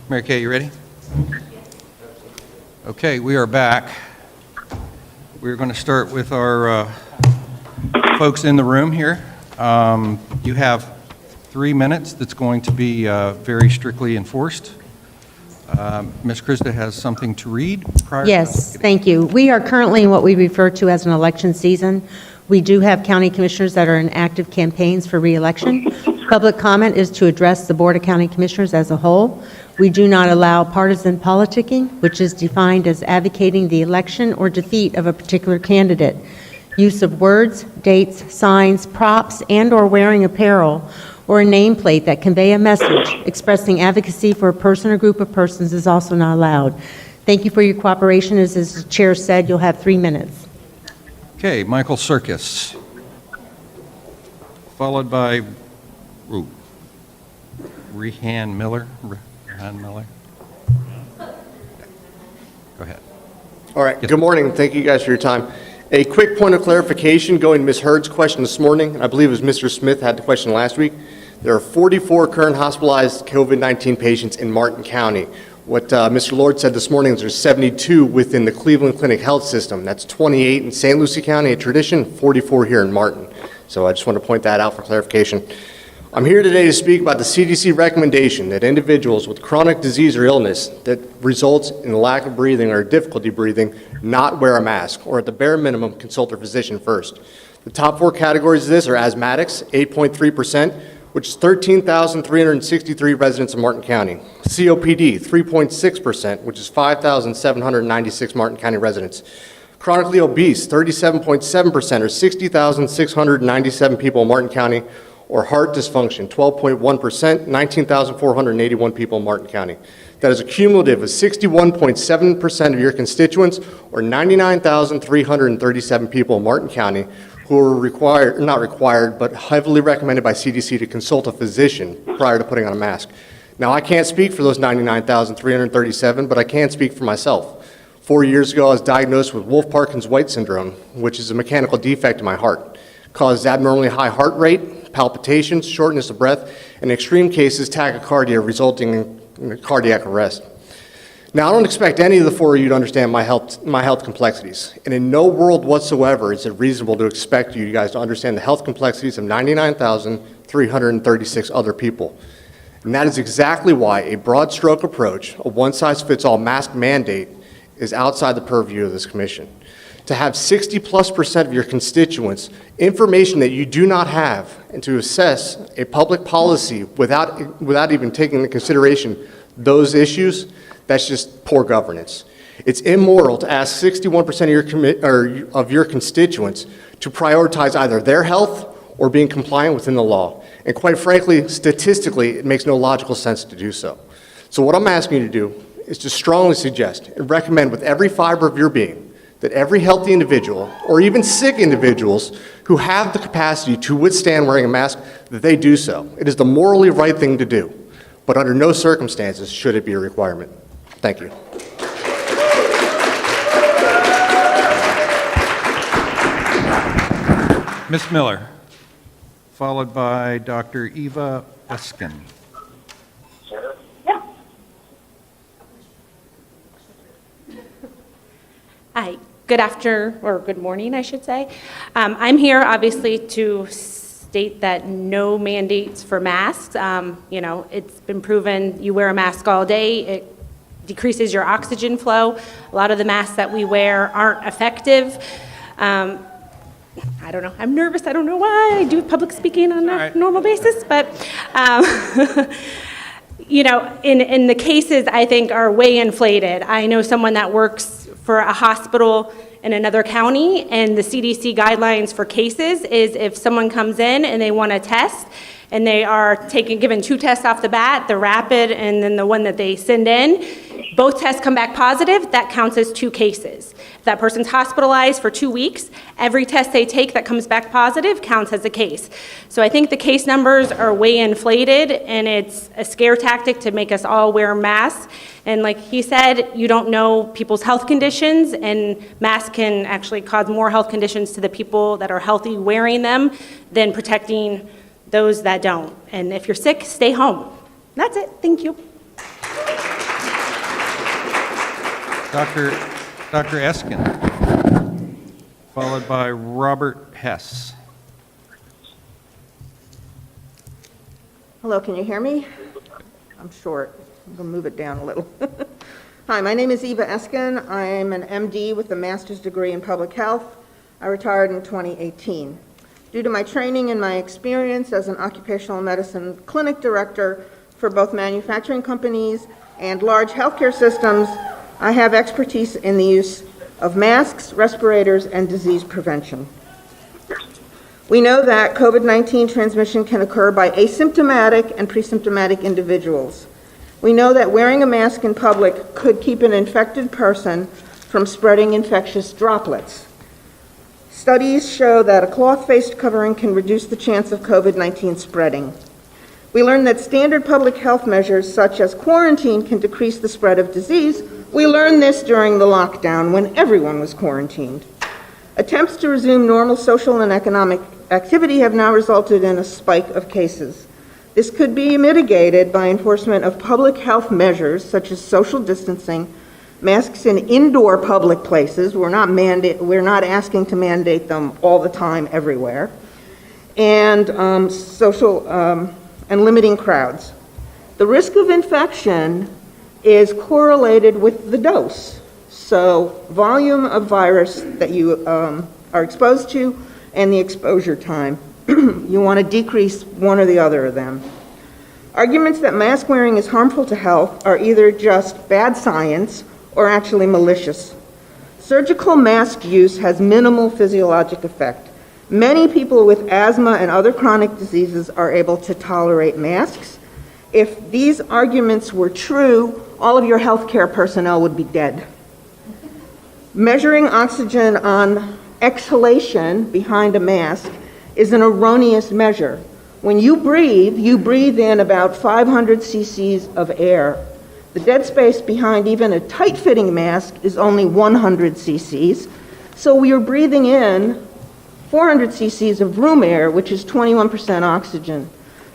Mary Kay, you ready? Okay, we are back. We're going to start with our folks in the room here. You have 3 minutes that's going to be very strictly enforced. Ms. Krista has something to read prior to Yes, thank you. We are currently in what we refer to as an election season. We do have county commissioners that are in active campaigns for re-election. Public comment is to address the Board of County Commissioners as a whole. We do not allow partisan politicking, which is defined as advocating the election or defeat of a particular candidate. Use of words, dates, signs, props, and/or wearing apparel or a nameplate that convey a message expressing advocacy for a person or group of persons is also not allowed. Thank you for your cooperation. As the chair said, you'll have 3 minutes. Okay, Michael Circus, followed by Rehan Miller. Rehan Miller. Go ahead. All right. Good morning. Thank you guys for your time. A quick point of clarification going to Ms. Hurd's question this morning. I believe it was Mr. Smith had the question last week. There are 44 current hospitalized COVID-19 patients in Martin County. What Mr. Lord said this morning is there's 72 within the Cleveland Clinic Health System. That's 28 in St. Lucie County, a tradition, 44 here in Martin. So I just want to point that out for clarification. I'm here today to speak about the CDC recommendation that individuals with chronic disease or illness that results in lack of breathing or difficulty breathing not wear a mask, or at the bare minimum, consult their physician first. The top 4 categories of this are asthmatics, 8.3%, which is 13,363 residents of Martin County. COPD, 3.6%, which is 5,796 Martin County residents. Chronically obese, 37.7%, or 60,697 people in Martin County. Or heart dysfunction, 12.1%, 19,481 people in Martin County. That is a cumulative of 61.7% of your constituents, or 99,337 people in Martin County, who are not required, but heavily recommended by CDC to consult a physician prior to putting on a mask. Now, I can't speak for those 99,337, but I can speak for myself. 4 years ago, I was diagnosed with Wolff-Parkinson-White syndrome, which is a mechanical defect in my heart. Causes abnormally high heart rate, palpitations, shortness of breath, and in extreme cases, tachycardia, resulting in cardiac arrest. Now, I don't expect any of the 4 of you to understand my health complexities, and in no world whatsoever is it reasonable to expect you guys to understand the health complexities of 99,336 other people. And that is exactly why a broad stroke approach, a one-size-fits-all mask mandate, is outside the purview of this commission. To have 60+% of your constituents information that you do not have, and to assess a public policy without even taking into consideration those issues, that's just poor governance. It's immoral to ask 61% of your constituents to prioritize either their health or being compliant within the law. And quite frankly, statistically, it makes no logical sense to do so. So what I'm asking you to do is to strongly suggest and recommend with every fiber of your being that every healthy individual, or even sick individuals who have the capacity to withstand wearing a mask, that they do so. It is the morally right thing to do, but under no circumstances should it be a requirement. Thank you. Ms. Miller, followed by Dr. Eva Eskin. Hi, good morning, I should say. I'm here obviously to state that no mandates for masks. It's been proven you wear a mask all day, it decreases your oxygen flow. A lot of the masks that we wear aren't effective. I don't know, I'm nervous, I don't know why. I do public speaking on a normal basis, but in the cases I think are way inflated. I know someone that works for a hospital in another county, and the CDC guidelines for cases is if someone comes in and they want a test and they are given 2 tests off the bat, the rapid and then the one that they send in, both tests come back positive, that counts as 2 cases. If that person's hospitalized for 2 weeks, every test they take that comes back positive counts as a case. So I think the case numbers are way inflated, and it's a scare tactic to make us all wear masks. And like he said, you don't know people's health conditions, and masks can actually cause more health conditions to the people that are healthy wearing them than protecting those that don't. And if you're sick, stay home. That's it. Thank you. Dr. Eskin, followed by Robert Hess. Hello, can you hear me? I'm short. I'm going to move it down a little. Hi, my name is Eva Eskin. I'm an MD with a master's degree in public health. I retired in 2018. Due to my training and my experience as an occupational medicine clinic director for both manufacturing companies and large healthcare systems, I have expertise in the use of masks, respirators, and disease prevention. We know that COVID-19 transmission can occur by asymptomatic and pre-symptomatic individuals. We know that wearing a mask in public could keep an infected person from spreading infectious droplets. Studies show that a cloth-faced covering can reduce the chance of COVID-19 spreading. We learned that standard public health measures such as quarantine can decrease the spread of disease. We learned this during the lockdown when everyone was quarantined. Attempts to resume normal social and economic activity have now resulted in a spike of cases. This could be mitigated by enforcement of public health measures such as social distancing, masks in indoor public places. We're not asking to mandate them all the time everywhere, and and limiting crowds. The risk of infection is correlated with the dose. So volume of virus that you are exposed to and the exposure time. You want to decrease one or the other of them. Arguments that mask wearing is harmful to health are either just bad science or actually malicious. Surgical mask use has minimal physiologic effect. Many people with asthma and other chronic diseases are able to tolerate masks. If these arguments were true, all of your healthcare personnel would be dead. Measuring oxygen on exhalation behind a mask is an erroneous measure. When you breathe in about 500 cc's of air. The dead space behind even a tight-fitting mask is only 100 cc's. So we are breathing in 400 cc's of room air, which is 21% oxygen.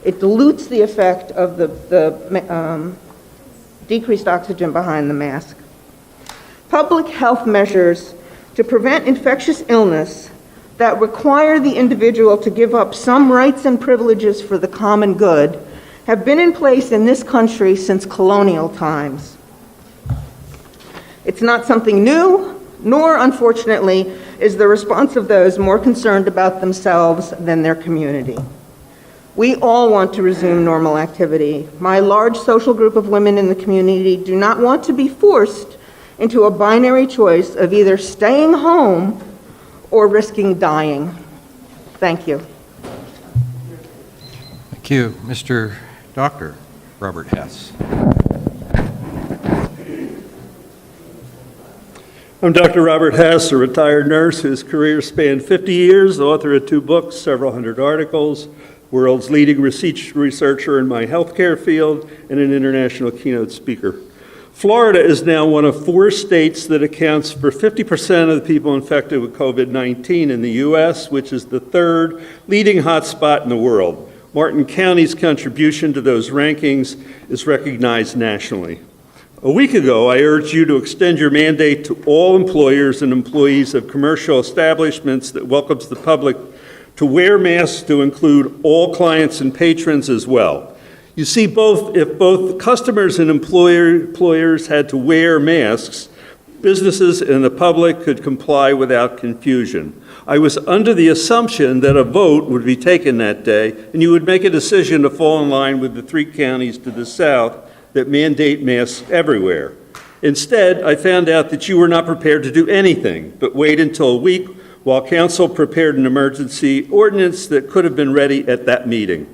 It dilutes the effect of the decreased oxygen behind the mask. Public health measures to prevent infectious illness that require the individual to give up some rights and privileges for the common good have been in place in this country since colonial times. It's not something new, nor, unfortunately, is the response of those more concerned about themselves than their community. We all want to resume normal activity. My large social group of women in the community do not want to be forced into a binary choice of either staying home or risking dying. Thank you. Thank you. Mr. Dr. Robert Hess. I'm Dr. Robert Hess, a retired nurse whose career spanned 50 years, author of 2 books, several hundred articles, world's leading researcher in my healthcare field, and an international keynote speaker. Florida is now one of 4 states that accounts for 50% of the people infected with COVID-19 in the U.S., which is the 3rd leading hotspot in the world. Martin County's contribution to those rankings is recognized nationally. A week ago, I urged you to extend your mandate to all employers and employees of commercial establishments that welcomes the public to wear masks to include all clients and patrons as well. You see, if both customers and employers had to wear masks, businesses and the public could comply without confusion. I was under the assumption that a vote would be taken that day, and you would make a decision to fall in line with the 3 counties to the south that mandate masks everywhere. Instead, I found out that you were not prepared to do anything, but wait until a week while council prepared an emergency ordinance that could have been ready at that meeting.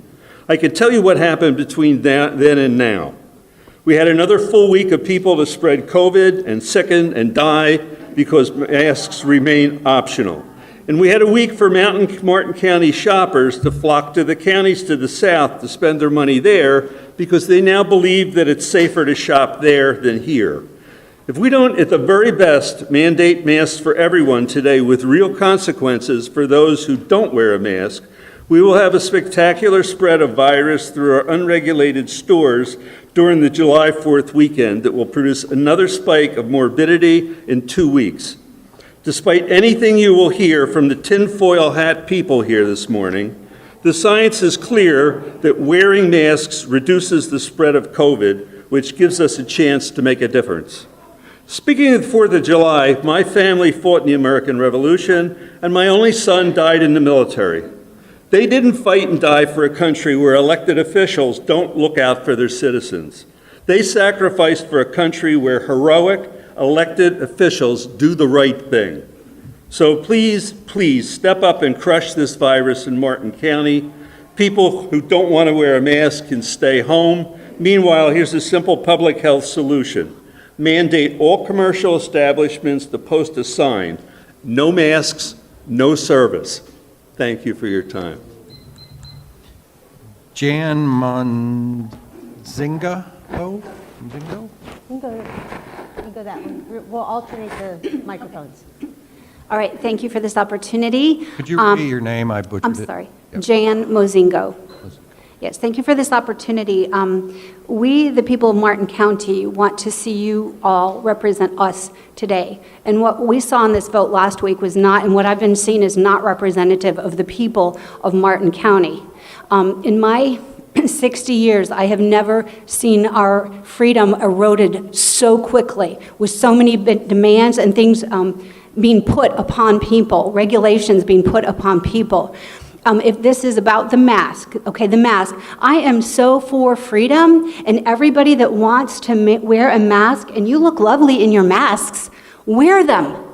I can tell you what happened between then and now. We had another full week of people to spread COVID and sicken and die because masks remain optional. And we had a week for Martin County shoppers to flock to the counties to the south to spend their money there because they now believe that it's safer to shop there than here. If we don't, at the very best, mandate masks for everyone today with real consequences for those who don't wear a mask, we will have a spectacular spread of virus through our unregulated stores during the July 4th weekend that will produce another spike of morbidity in 2 weeks. Despite anything you will hear from the tinfoil hat people here this morning, the science is clear that wearing masks reduces the spread of COVID, which gives us a chance to make a difference. Speaking of the 4th of July, my family fought in the American Revolution, and my only son died in the military. They didn't fight and die for a country where elected officials don't look out for their citizens. They sacrificed for a country where heroic elected officials do the right thing. So please, please step up and crush this virus in Martin County. People who don't want to wear a mask can stay home. Meanwhile, here's a simple public health solution. Mandate all commercial establishments to post a sign, no masks, no service. Thank you for your time. Jan Monzingo? Monzingo? You can go that one. We'll alternate the microphones. All right, thank you for this opportunity. Could you repeat your name? I butchered it. I'm sorry, Yep. Jan Mozingo. Yes, thank you for this opportunity. We, the people of Martin County, want to see you all represent us today. And what we saw in this vote last week was not, and what I've been seeing is not representative of the people of Martin County. In my 60 years, I have never seen our freedom eroded so quickly, with so many demands and things being put upon people, regulations being put upon people. If this is about the mask, okay, the mask, I am so for freedom, and everybody that wants to wear a mask, and you look lovely in your masks, wear them.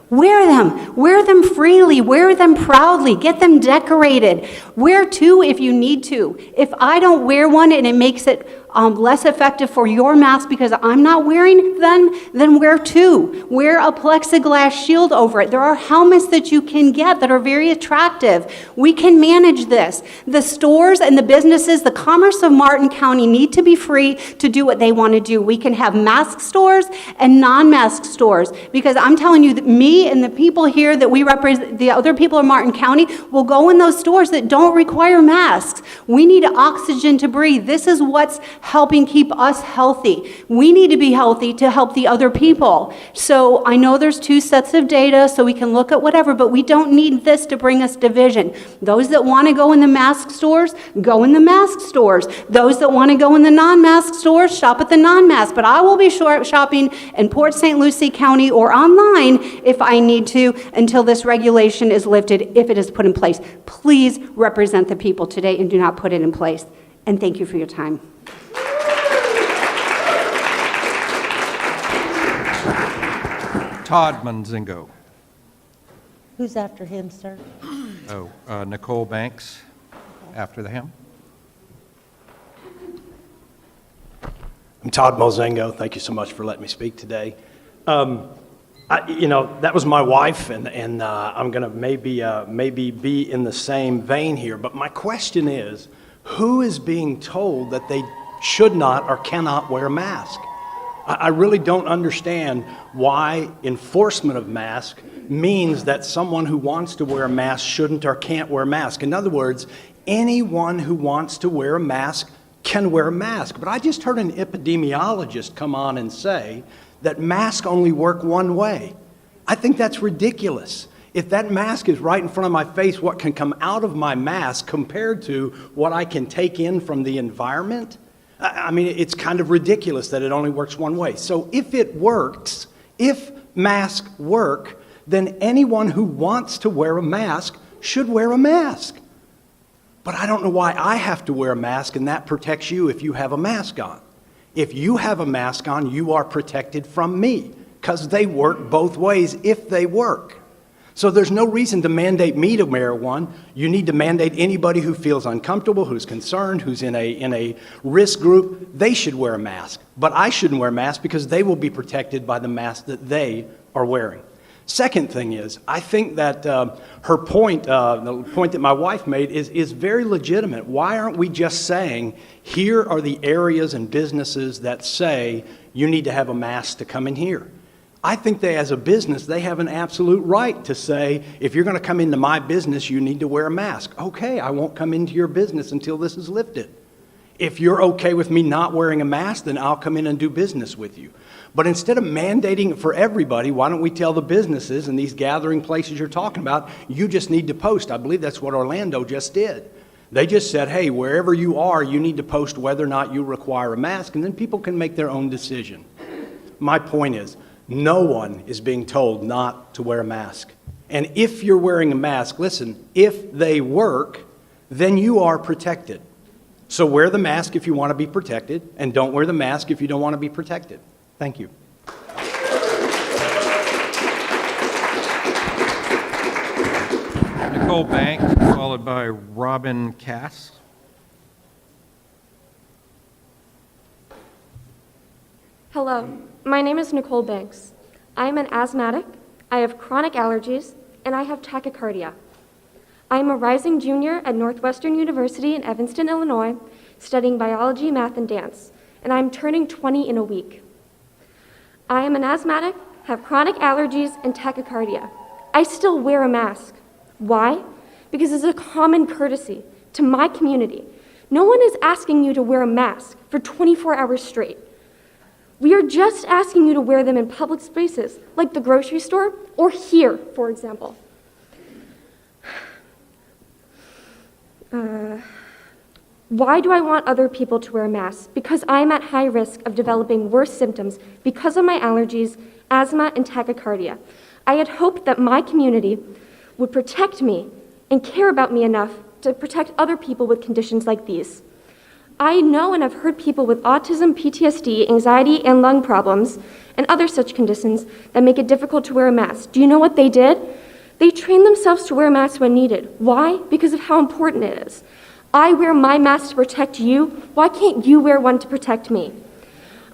Wear them. Wear them freely. Wear them proudly. Get them decorated. Wear two if you need to. If I don't wear one and it makes it less effective for your mask because I'm not wearing them, then wear two. Wear a plexiglass shield over it. There are helmets that you can get that are very attractive. We can manage this. The stores and the businesses, the commerce of Martin County need to be free to do what they want to do. We can have mask stores and non-mask stores, because I'm telling you that me and the people here that we represent, the other people of Martin County, will go in those stores that don't require masks. We need oxygen to breathe. This is what's helping keep us healthy. We need to be healthy to help the other people. So I know there's two sets of data, so we can look at whatever, but we don't need this to bring us division. Those that want to go in the mask stores, go in the mask stores. Those that want to go in the non-mask stores, shop at the non-mask. But I will be shopping in Port St. Lucie County or online if I need to, until this regulation is lifted, if it is put in place. Please represent the people today and do not put it in place. And thank you for your time. Todd Monzingo. Who's after him, sir? Oh, Nicole Banks after him. I'm Todd Mozingo. Thank you so much for letting me speak today. That was my wife, and I'm going to maybe be in the same vein here. But my question is, who is being told that they should not or cannot wear a mask? I really don't understand why enforcement of masks means that someone who wants to wear a mask shouldn't or can't wear a mask. In other words, anyone who wants to wear a mask can wear a mask. But I just heard an epidemiologist come on and say that masks only work one way. I think that's ridiculous. If that mask is right in front of my face, what can come out of my mask compared to what I can take in from the environment? I mean, it's kind of ridiculous that it only works one way. So if it works, if masks work, then anyone who wants to wear a mask should wear a mask. But I don't know why I have to wear a mask, and that protects you if you have a mask on. If you have a mask on, you are protected from me, because they work both ways if they work. So there's no reason to mandate me to wear one. You need to mandate anybody who feels uncomfortable, who's concerned, who's in a risk group. They should wear a mask. But I shouldn't wear a mask because they will be protected by the mask that they are wearing. Second thing is, I think that her point, the point that my wife made, is very legitimate. Why aren't we just saying, here are the areas and businesses that say you need to have a mask to come in here? I think they, as a business, they have an absolute right to say, if you're going to come into my business, you need to wear a mask. Okay, I won't come into your business until this is lifted. If you're okay with me not wearing a mask, then I'll come in and do business with you. But instead of mandating it for everybody, why don't we tell the businesses in these gathering places you're talking about, you just need to post. I believe that's what Orlando just did. They just said, hey, wherever you are, you need to post whether or not you require a mask, and then people can make their own decision. My point is, no one is being told not to wear a mask. And if you're wearing a mask, listen, if they work, then you are protected. So wear the mask if you want to be protected, and don't wear the mask if you don't want to be protected. Thank you. Nicole Banks, followed by Robin Cass. Hello, my name is Nicole Banks. I am an asthmatic, I have chronic allergies, and I have tachycardia. I am a rising junior at Northwestern University in Evanston, Illinois, studying biology, math, and dance, and I'm turning 20 in a week. I am an asthmatic, have chronic allergies, and tachycardia. I still wear a mask. Why? Because it's a common courtesy to my community. No one is asking you to wear a mask for 24 hours straight. We are just asking you to wear them in public spaces, like the grocery store or here, for example. Why do I want other people to wear masks? Because I am at high risk of developing worse symptoms because of my allergies, asthma, and tachycardia. I had hoped that my community would protect me and care about me enough to protect other people with conditions like these. I know and have heard people with autism, PTSD, anxiety, and lung problems, and other such conditions that make it difficult to wear a mask. Do you know what they did? They trained themselves to wear masks when needed. Why? Because of how important it is. I wear my mask to protect you. Why can't you wear one to protect me?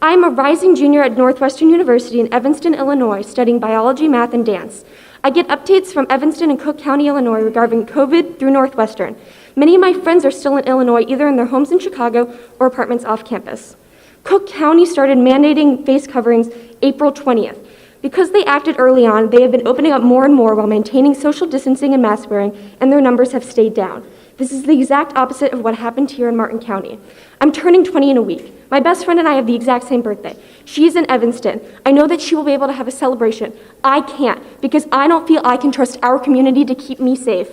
I am a rising junior at Northwestern University in Evanston, Illinois, studying biology, math, and dance. I get updates from Evanston and Cook County, Illinois regarding COVID through Northwestern. Many of my friends are still in Illinois, either in their homes in Chicago or apartments off campus. Cook County started mandating face coverings April 20th. Because they acted early on, they have been opening up more and more while maintaining social distancing and mask wearing, and their numbers have stayed down. This is the exact opposite of what happened here in Martin County. I'm turning 20 in a week. My best friend and I have the exact same birthday. She's in Evanston. I know that she will be able to have a celebration. I can't, because I don't feel I can trust our community to keep me safe.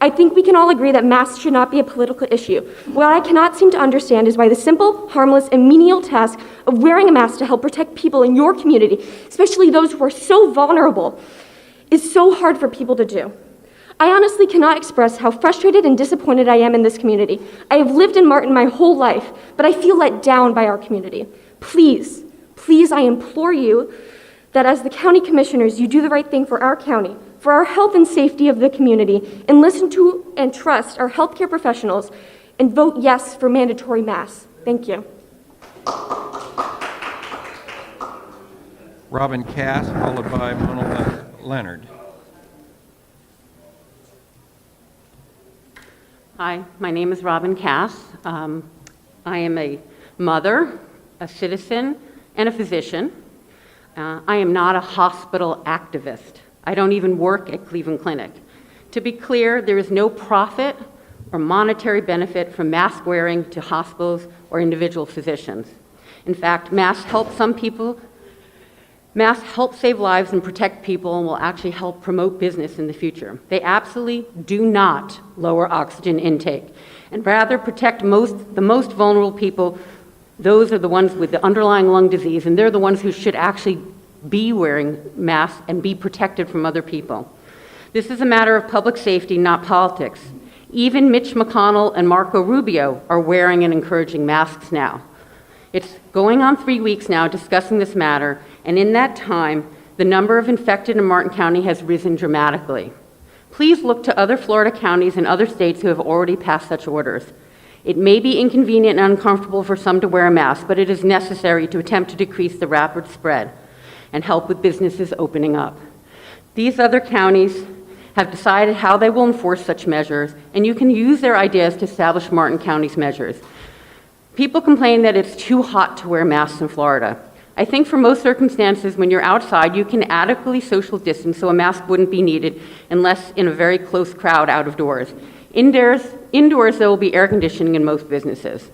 I think we can all agree that masks should not be a political issue. What I cannot seem to understand is why the simple, harmless, and menial task of wearing a mask to help protect people in your community, especially those who are so vulnerable, is so hard for people to do. I honestly cannot express how frustrated and disappointed I am in this community. I have lived in Martin my whole life, but I feel let down by our community. Please, please, I implore you that as the county commissioners, you do the right thing for our county, for our health and safety of the community, and listen to and trust our healthcare professionals, and vote yes for mandatory masks. Thank you. Robin Cass, followed by Mona Leonard. Hi, my name is Robin Cass. I am a mother, a citizen, and a physician. I am not a hospital activist. I don't even work at Cleveland Clinic. To be clear, there is no profit or monetary benefit from mask wearing to hospitals or individual physicians. In fact, masks help some people. Masks help save lives and protect people and will actually help promote business in the future. They absolutely do not lower oxygen intake and rather protect the most vulnerable people. Those are the ones with the underlying lung disease, and they're the ones who should actually be wearing masks and be protected from other people. This is a matter of public safety, not politics. Even Mitch McConnell and Marco Rubio are wearing and encouraging masks now. It's going on 3 weeks now discussing this matter, and in that time, the number of infected in Martin County has risen dramatically. Please look to other Florida counties and other states who have already passed such orders. It may be inconvenient and uncomfortable for some to wear a mask, but it is necessary to attempt to decrease the rapid spread and help with businesses opening up. These other counties have decided how they will enforce such measures, and you can use their ideas to establish Martin County's measures. People complain that it's too hot to wear masks in Florida. I think for most circumstances, when you're outside, you can adequately social distance so a mask wouldn't be needed unless in a very close crowd out of doors. Indoors, there will be air conditioning in most businesses.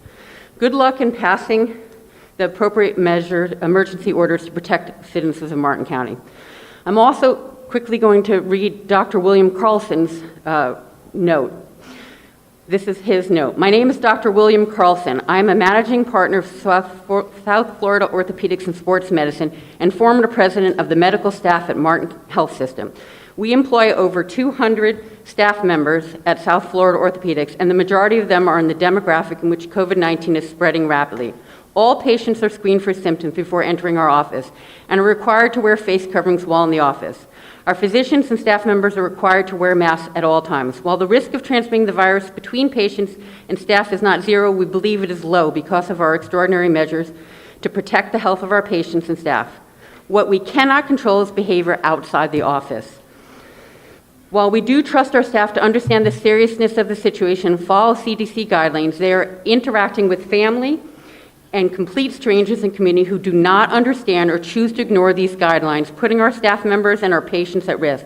Good luck in passing the appropriate emergency orders to protect citizens of Martin County. I'm also quickly going to read Dr. William Carlson's note. This is his note. My name is Dr. William Carlson. I'm a managing partner of South Florida Orthopedics and Sports Medicine and former president of the medical staff at Martin Health System. We employ over 200 staff members at South Florida Orthopedics, and the majority of them are in the demographic in which COVID-19 is spreading rapidly. All patients are screened for symptoms before entering our office and are required to wear face coverings while in the office. Our physicians and staff members are required to wear masks at all times. While the risk of transmitting the virus between patients and staff is not zero, we believe it is low because of our extraordinary measures to protect the health of our patients and staff. What we cannot control is behavior outside the office. While we do trust our staff to understand the seriousness of the situation and follow CDC guidelines, they are interacting with family and complete strangers in community who do not understand or choose to ignore these guidelines, putting our staff members and our patients at risk.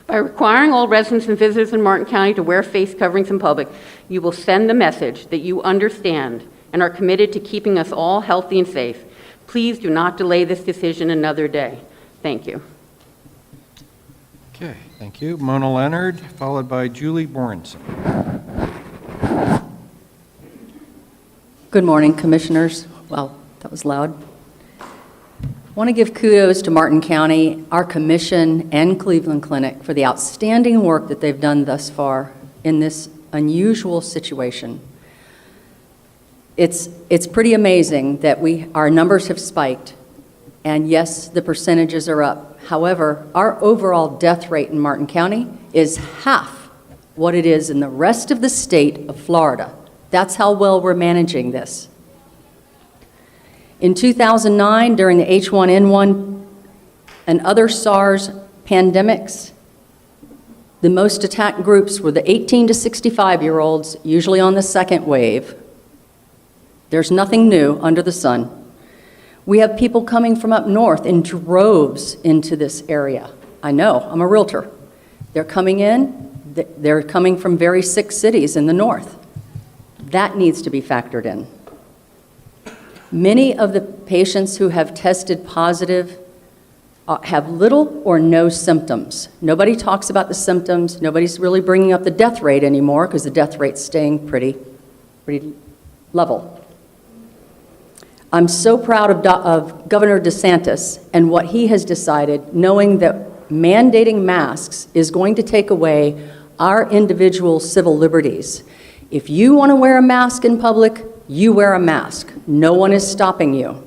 By requiring all residents and visitors in Martin County to wear face coverings in public, you will send the message that you understand and are committed to keeping us all healthy and safe. Please do not delay this decision another day. Thank you. Okay, thank you. Mona Leonard, followed by Julie Borenson. Good morning, Commissioners. Well, that was loud. I want to give kudos to Martin County, our Commission, and Cleveland Clinic for the outstanding work that they've done thus far in this unusual situation. It's pretty amazing that our numbers have spiked, and yes, the percentages are up. However, our overall death rate in Martin County is half what it is in the rest of the state of Florida. That's how well we're managing this. In 2009, during the H1N1 and other SARS pandemics, the most attacked groups were the 18 to 65-year-olds, usually on the second wave. There's nothing new under the sun. We have people coming from up north in droves into this area. I know, I'm a realtor. They're coming in, they're coming from very sick cities in the north. That needs to be factored in. Many of the patients who have tested positive have little or no symptoms. Nobody talks about the symptoms. Nobody's really bringing up the death rate anymore because the death rate's staying pretty level. I'm so proud of Governor DeSantis and what he has decided, knowing that mandating masks is going to take away our individual civil liberties. If you want to wear a mask in public, you wear a mask. No one is stopping you,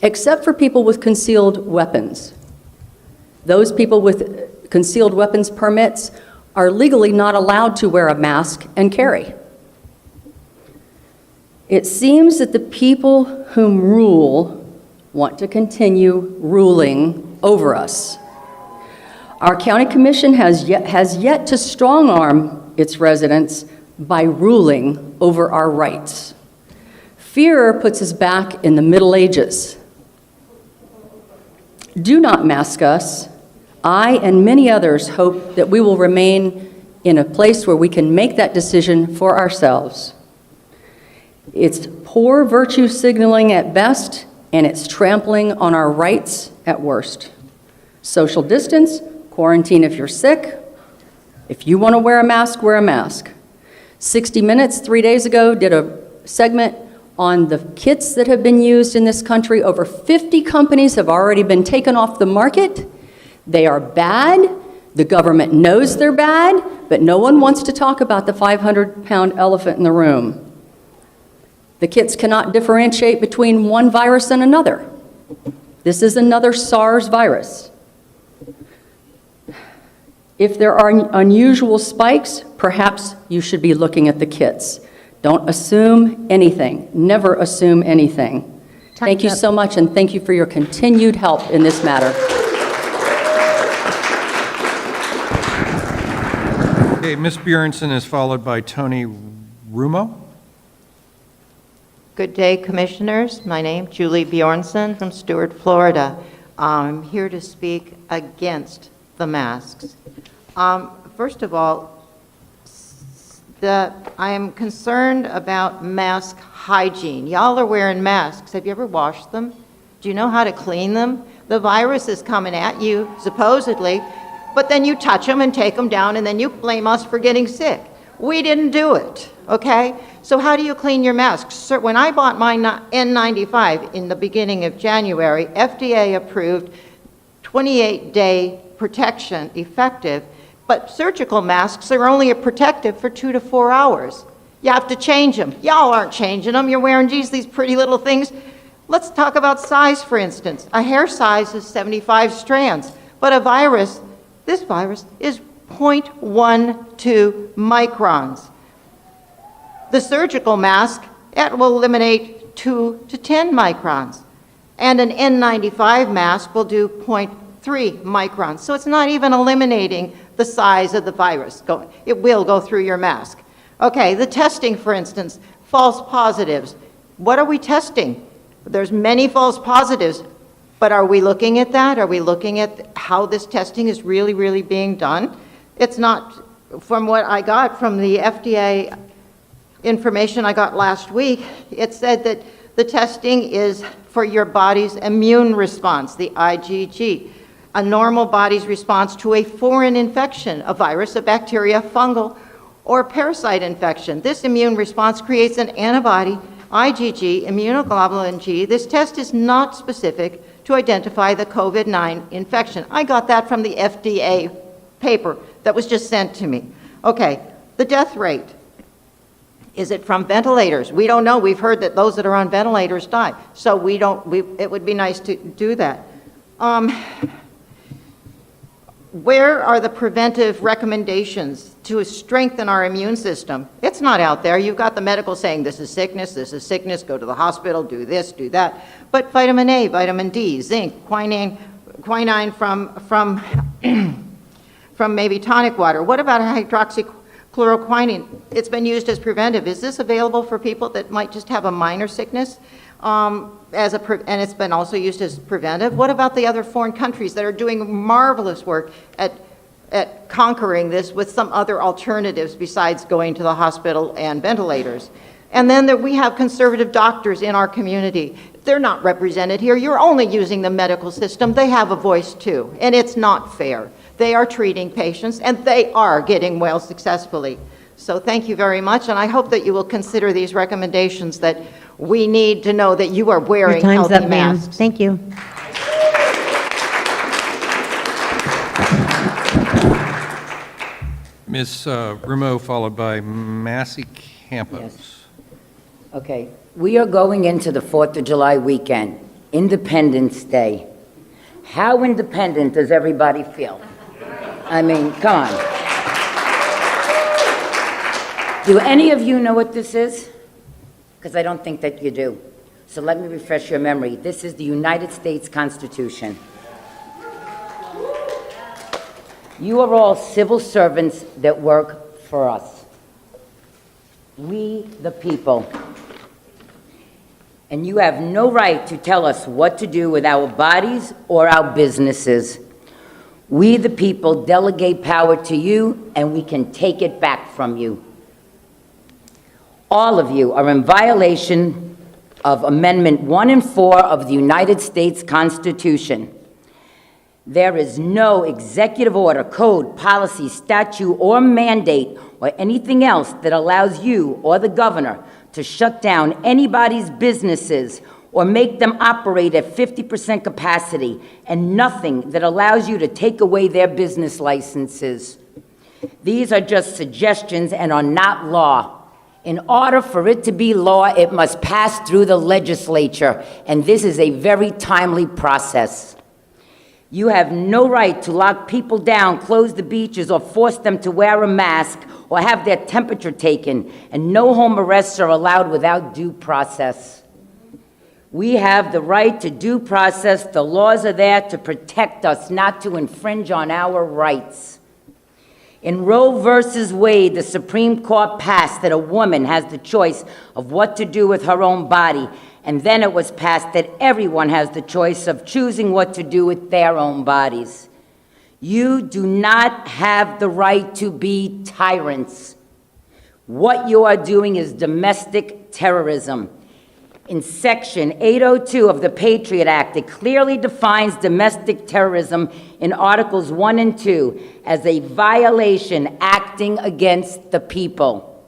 except for people with concealed weapons. Those people with concealed weapons permits are legally not allowed to wear a mask and carry. It seems that the people whom rule want to continue ruling over us. Our county commission has yet to strong-arm its residents by ruling over our rights. Fear puts us back in the Middle Ages. Do not mask us. I and many others hope that we will remain in a place where we can make that decision for ourselves. It's poor virtue signaling at best, and it's trampling on our rights at worst. Social distance, quarantine if you're sick. If you want to wear a mask, wear a mask. 60 Minutes 3 days ago did a segment on the kits that have been used in this country. Over 50 companies have already been taken off the market. They are bad. The government knows they're bad, but no one wants to talk about the 500-pound elephant in the room. The kits cannot differentiate between one virus and another. This is another SARS virus. If there are unusual spikes, perhaps you should be looking at the kits. Don't assume anything. Never assume anything. Thank you so much, and thank you for your continued help in this matter. Okay, Ms. Bjornson is followed by Tony Rumo. Good day, Commissioners. My name is Julie Bjornson from Stuart, Florida. I'm here to speak against the masks. First of all, I am concerned about mask hygiene. Y'all are wearing masks. Have you ever washed them? Do you know how to clean them? The virus is coming at you, supposedly, but then you touch them and take them down, and then you blame us for getting sick. We didn't do it, okay? So how do you clean your masks? So when I bought my N95 in the beginning of January, FDA approved 28-day protection effective, but surgical masks are only protective for 2 to 4 hours. You have to change them. Y'all aren't changing them. You're wearing, geez, these pretty little things. Let's talk about size, for instance. A hair size is 75 strands, but a virus, this virus, is 0.12 microns. The surgical mask, it will eliminate 2 to 10 microns. And an N95 mask will do 0.3 microns. So it's not even eliminating the size of the virus. It will go through your mask. Okay, the testing, for instance, false positives. What are we testing? There's many false positives, but are we looking at that? Are we looking at how this testing is really, really being done? It's not, from what I got from the FDA information I got last week, it said that the testing is for your body's immune response, the IgG, a normal body's response to a foreign infection, a virus, a bacteria, fungal, or parasite infection. This immune response creates an antibody, IgG, immunoglobulin G. This test is not specific to identify the COVID-19 infection. I got that from the FDA paper that was just sent to me. Okay, the death rate. Is it from ventilators? We don't know. We've heard that those that are on ventilators die. So it would be nice to do that. Where are the preventive recommendations to strengthen our immune system? It's not out there. You've got the medical saying this is sickness, go to the hospital, do this, do that. But vitamin A, vitamin D, zinc, quinine from maybe tonic water. What about hydroxychloroquine? It's been used as preventive. Is this available for people that might just have a minor sickness? And it's been also used as preventive. What about the other foreign countries that are doing marvelous work at conquering this with some other alternatives besides going to the hospital and ventilators? And then we have conservative doctors in our community. They're not represented here. You're only using the medical system. They have a voice too, and it's not fair. They are treating patients, and they are getting well successfully. So thank you very much, and I hope that you will consider these recommendations, that we need to know that you are wearing Your time's healthy up, ma'am. masks. Thank you. Ms. Rumo, followed by Massey Campos. Okay, we are going into the 4th of July weekend, Independence Day. How independent does everybody feel? I mean, come on. Do any of you know what this is? Because I don't think that you do. So let me refresh your memory. This is the United States Constitution. You are all civil servants that work for us. We, the people. And you have no right to tell us what to do with our bodies or our businesses. We, the people, delegate power to you, and we can take it back from you. All of you are in violation of Amendment 1 and 4 of the United States Constitution. There is no executive order, code, policy, statute, or mandate, or anything else that allows you or the governor to shut down anybody's businesses or make them operate at 50% capacity, and nothing that allows you to take away their business licenses. These are just suggestions and are not law. In order for it to be law, it must pass through the legislature, and this is a very timely process. You have no right to lock people down, close the beaches, or force them to wear a mask or have their temperature taken, and no home arrests are allowed without due process. We have the right to due process. The laws are there to protect us, not to infringe on our rights. In Roe versus Wade, the Supreme Court passed that a woman has the choice of what to do with her own body, and then it was passed that everyone has the choice of choosing what to do with their own bodies. You do not have the right to be tyrants. What you are doing is domestic terrorism. In Section 802 of the Patriot Act, it clearly defines domestic terrorism in Articles 1 and 2 as a violation acting against the people.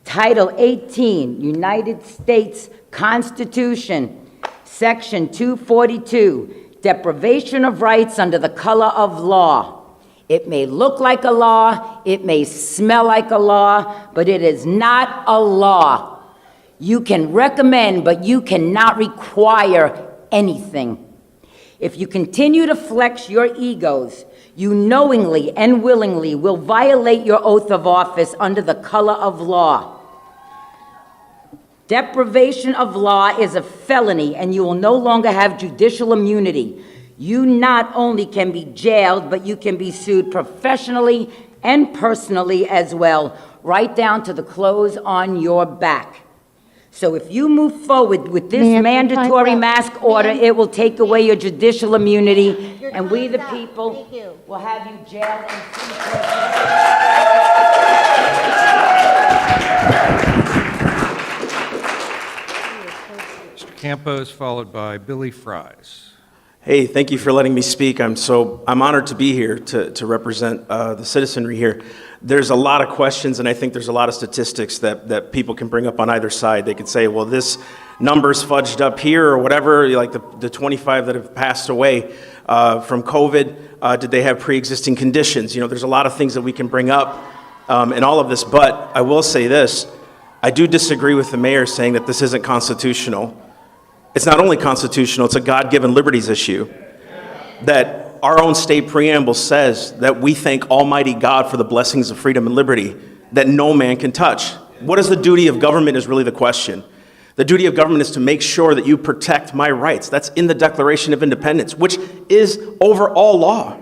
Title 18, United States Constitution, Section 242, deprivation of rights under the color of law. It may look like a law, it may smell like a law, but it is not a law. You can recommend, but you cannot require anything. If you continue to flex your egos, you knowingly and willingly will violate your oath of office under the color of law. Deprivation of law is a felony, and you will no longer have judicial immunity. You not only can be jailed, but you can be sued professionally and personally as well, right down to the clothes on your back. So if you move forward with this mandatory mask order, it will take away your judicial immunity, and we, the people, will have you jailed and Mr. Campos, followed by Billy Fries. Hey, thank you for letting me speak. I'm honored to be here to represent the citizenry here. There's a lot of questions, and I think there's a lot of statistics that people can bring up on either side. They could say, well, this number's fudged up here or whatever, like the 25 that have passed away from COVID. Did they have pre-existing conditions? You know, there's a lot of things that we can bring up in all of this, but I will say this. I do disagree with the mayor saying that this isn't constitutional. It's not only constitutional, it's a God-given liberties issue. That our own state preamble says that we thank Almighty God for the blessings of freedom and liberty that no man can touch. What is the duty of government is really the question. The duty of government is to make sure that you protect my rights. That's in the Declaration of Independence, which is over all law.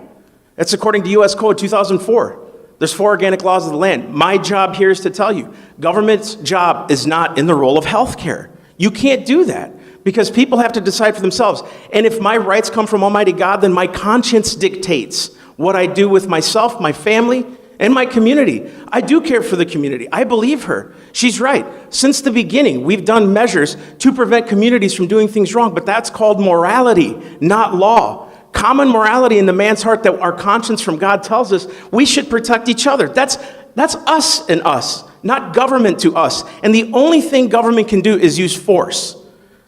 That's according to U.S. Code 2004. There's 4 organic laws of the land. My job here is to tell you, government's job is not in the role of healthcare. You can't do that, because people have to decide for themselves. And if my rights come from Almighty God, then my conscience dictates what I do with myself, my family, and my community. I do care for the community. I believe her. She's right. Since the beginning, we've done measures to prevent communities from doing things wrong, but that's called morality, not law. Common morality in the man's heart that our conscience from God tells us we should protect each other. That's us and us, not government to us. And the only thing government can do is use force.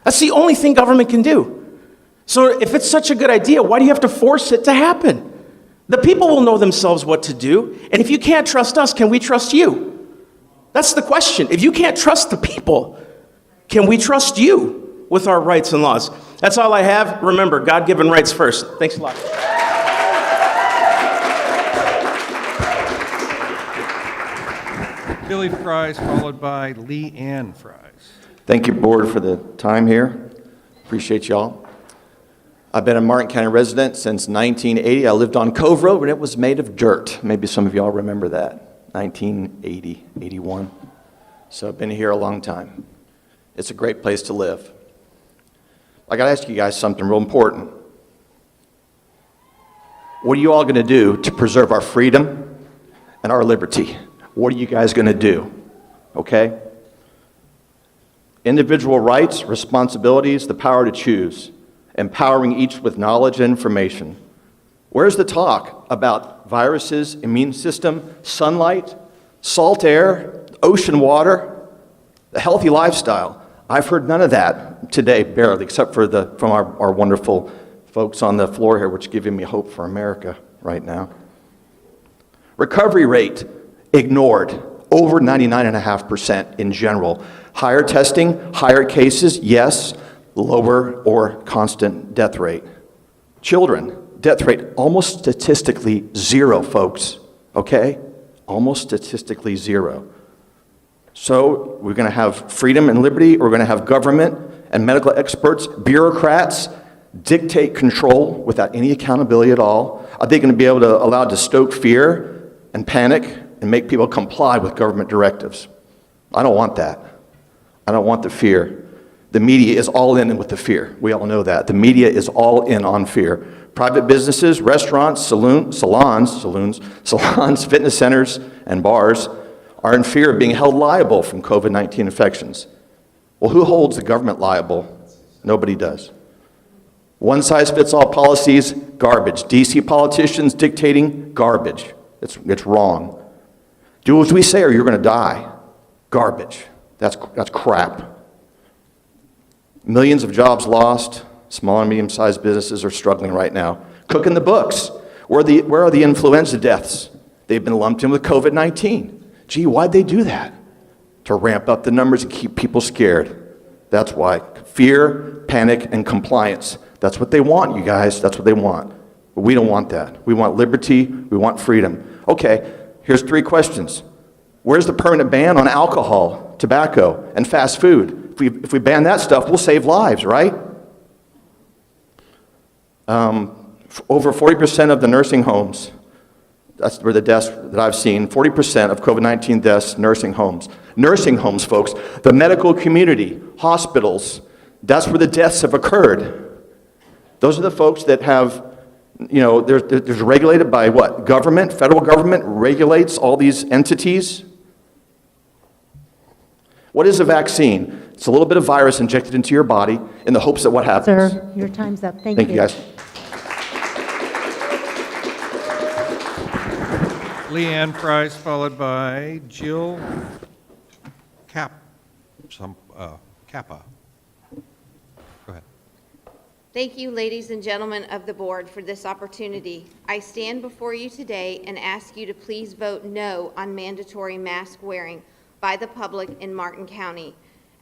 That's the only thing government can do. So if it's such a good idea, why do you have to force it to happen? The people will know themselves what to do. And if you can't trust us, can we trust you? That's the question. If you can't trust the people, can we trust you with our rights and laws? That's all I have. Remember, God-given rights first. Thanks a lot. Billy Fries, followed by Lee Ann Fries. Thank you, board, for the time here. Appreciate y'all. I've been a Martin County resident since 1980. I lived on Cove Road when it was made of dirt. Maybe some of y'all remember that. 1980, 81. So I've been here a long time. It's a great place to live. I got to ask you guys something real important. What are you all going to do to preserve our freedom and our liberty? What are you guys going to do? Okay? Individual rights, responsibilities, the power to choose, empowering each with knowledge and information. Where's the talk about viruses, immune system, sunlight, salt air, ocean water, the healthy lifestyle? I've heard none of that today, barely, except for from our wonderful folks on the floor here, which are giving me hope for America right now. Recovery rate, ignored, over 99.5% in general. Higher testing, higher cases, yes, lower or constant death rate. Children, death rate almost statistically zero, folks, okay? Almost statistically zero. So we're going to have freedom and liberty, we're going to have government and medical experts, bureaucrats, dictate control without any accountability at all. Are they going to be able to allow to stoke fear and panic and make people comply with government directives? I don't want that. I don't want the fear. The media is all in with the fear. We all know that. The media is all in on fear. Private businesses, restaurants, salons, fitness centers, and bars are in fear of being held liable from COVID-19 infections. Well, who holds the government liable? Nobody does. One-size-fits-all policies, garbage. DC politicians dictating, garbage. It's wrong. Do as we say or you're going to die. Garbage. That's crap. Millions of jobs lost. Small and medium-sized businesses are struggling right now. Cooking the books. Where are the influenza deaths? They've been lumped in with COVID-19. Gee, why'd they do that? To ramp up the numbers and keep people scared. That's why. Fear, panic, and compliance. That's what they want, you guys. That's what they want. But we don't want that. We want liberty. We want freedom. Okay, here's 3 questions. Where's the permanent ban on alcohol, tobacco, and fast food? If we ban that stuff, we'll save lives, right? Over 40% of the nursing homes, that's where the deaths that I've seen, 40% of COVID-19 deaths, nursing homes. Nursing homes, folks. The medical community, hospitals, that's where the deaths have occurred. Those are the folks that have, there's regulated by what? Government, federal government regulates all these entities. What is a vaccine? It's a little bit of virus injected into your body in the hopes that what happens? Sir, your time's up. Thank you. Thank you, guys. Leanne Price, followed by Jill Kappa. Go ahead. Thank you, ladies and gentlemen of the board, for this opportunity. I stand before you today and ask you to please vote no on mandatory mask wearing by the public in Martin County.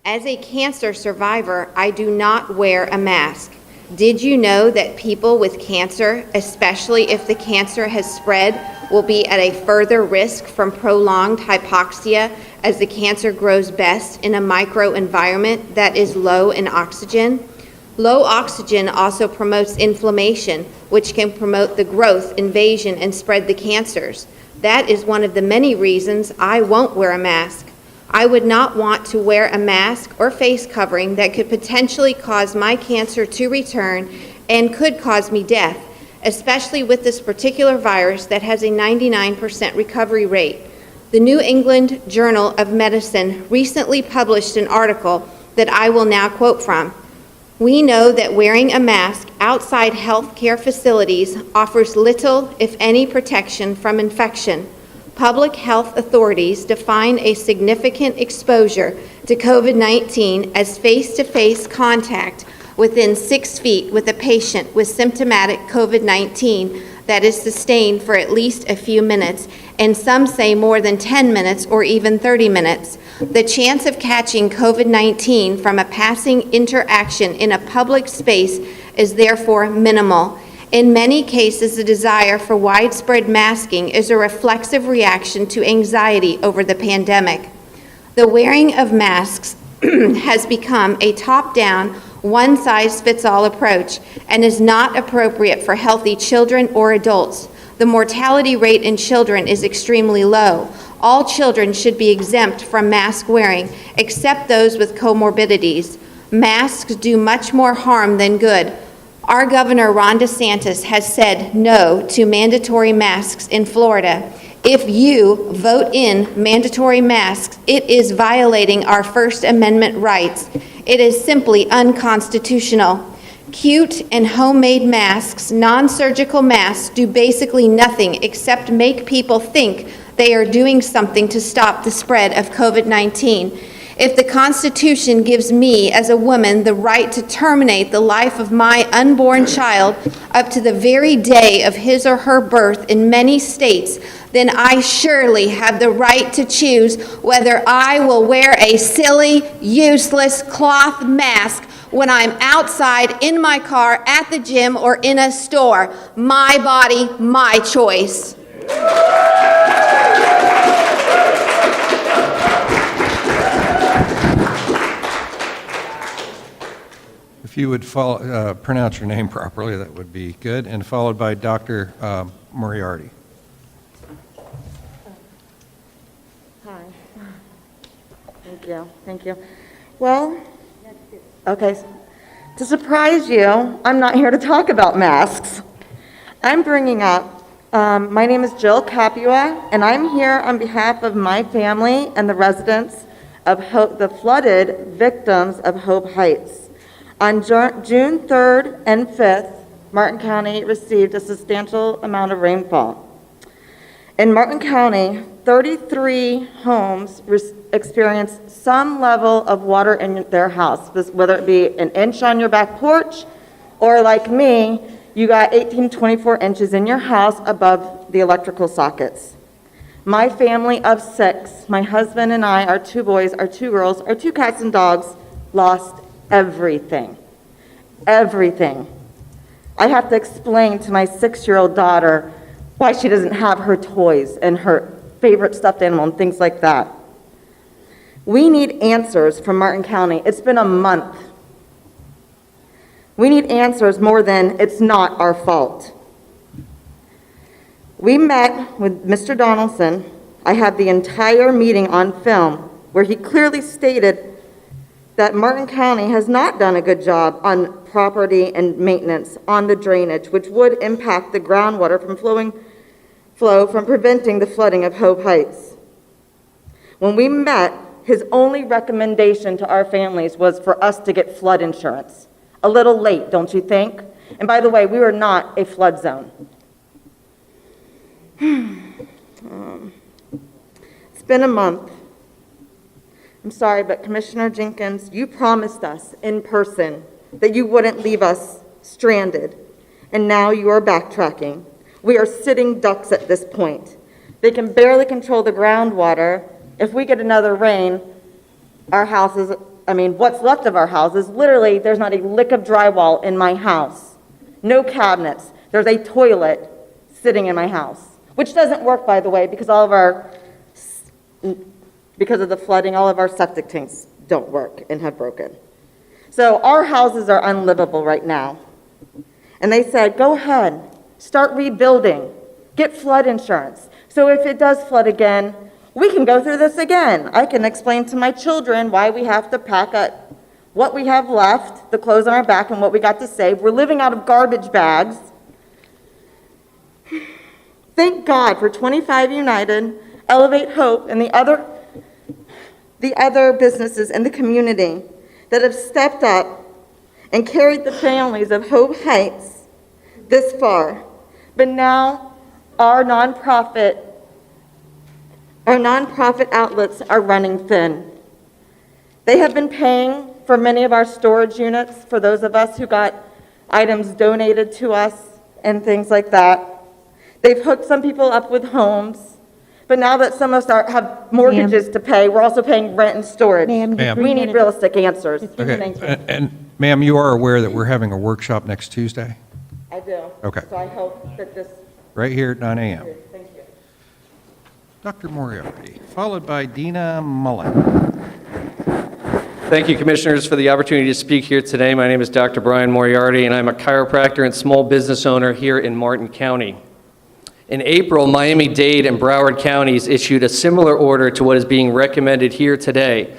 As a cancer survivor, I do not wear a mask. Did you know that people with cancer, especially if the cancer has spread, will be at a further risk from prolonged hypoxia as the cancer grows best in a microenvironment that is low in oxygen? Low oxygen also promotes inflammation, which can promote the growth, invasion, and spread the cancers. That is one of the many reasons I won't wear a mask. I would not want to wear a mask or face covering that could potentially cause my cancer to return and could cause me death, especially with this particular virus that has a 99% recovery rate. The New England Journal of Medicine recently published an article that I will now quote from. We know that wearing a mask outside healthcare facilities offers little, if any, protection from infection. Public health authorities define a significant exposure to COVID-19 as face-to-face contact within 6 feet with a patient with symptomatic COVID-19 that is sustained for at least a few minutes, and some say more than 10 minutes or even 30 minutes. The chance of catching COVID-19 from a passing interaction in a public space is therefore minimal. In many cases, the desire for widespread masking is a reflexive reaction to anxiety over the pandemic. The wearing of masks has become a top-down, one-size-fits-all approach and is not appropriate for healthy children or adults. The mortality rate in children is extremely low. All children should be exempt from mask wearing, except those with comorbidities. Masks do much more harm than good. Our Governor, Ron DeSantis, has said no to mandatory masks in Florida. If you vote in mandatory masks, it is violating our First Amendment rights. It is simply unconstitutional. Cute and homemade masks, non-surgical masks, do basically nothing except make people think they are doing something to stop the spread of COVID-19. If the Constitution gives me, as a woman, the right to terminate the life of my unborn child up to the very day of his or her birth in many states, then I surely have the right to choose whether I will wear a silly, useless cloth mask when I'm outside, in my car, at the gym, or in a store. My body, my choice. If you would pronounce your name properly, that would be good, and followed by Dr. Moriarty. Hi. Thank you. Well, okay, to surprise you, I'm not here to talk about masks. I'm bringing up My name is Jill Capua, and I'm here on behalf of my family and the residents of the flooded victims of Hope Heights. On June 3rd and 5th, Martin County received a substantial amount of rainfall. In Martin County, 33 homes experienced some level of water in their house, whether it be an inch on your back porch, or like me, you got 18, 24 inches in your house above the electrical sockets. My family of 6, my husband and I, our 2 boys, our 2 girls, our 2 cats and dogs, lost everything. Everything. I have to explain to my 6-year-old daughter why she doesn't have her toys and her favorite stuffed animal and things like that. We need answers from Martin County. It's been a month. We need answers more than it's not our fault. We met with Mr. Donaldson. I had the entire meeting on film where he clearly stated that Martin County has not done a good job on property and maintenance on the drainage, which would impact the groundwater from flow from preventing the flooding of Hope Heights. When we met, his only recommendation to our families was for us to get flood insurance. A little late, don't you think? And by the way, we were not a flood zone. It's been a month. I'm sorry, but Commissioner Jenkins, you promised us in person that you wouldn't leave us stranded, and now you are backtracking. We are sitting ducks at this point. They can barely control the groundwater. If we get another rain, our houses, what's left of our houses, literally, there's not a lick of drywall in my house. No cabinets. There's a toilet sitting in my house, which doesn't work, by the way, because because of the flooding, all of our septic tanks don't work and have broken. So our houses are unlivable right now. And they said, go ahead, start rebuilding, get flood insurance. So if it does flood again, we can go through this again. I can explain to my children why we have to pack up what we have left, the clothes on our back, and what we got to save. We're living out of garbage bags. Thank God for 25 United, Elevate Hope, and the other businesses in the community that have stepped up and carried the families of Hope Heights this far. But now our nonprofit outlets are running thin. They have been paying for many of our storage units for those of us who got items donated to us and things like that. They've hooked some people up with homes. But now that some of us have mortgages to pay, we're also paying rent and storage. Ma'am. We need realistic answers. Okay, Thank you. and ma'am, you are aware that we're having a workshop next Tuesday, I do. Okay. So I hope that this. right here at 9 a.m. Thank you. Dr. Moriarty, followed by Dina Mullen. Thank you, Commissioners, for the opportunity to speak here today. My name is Dr. Brian Moriarty, and I'm a chiropractor and small business owner here in Martin County. In April, Miami-Dade and Broward counties issued a similar order to what is being recommended here today.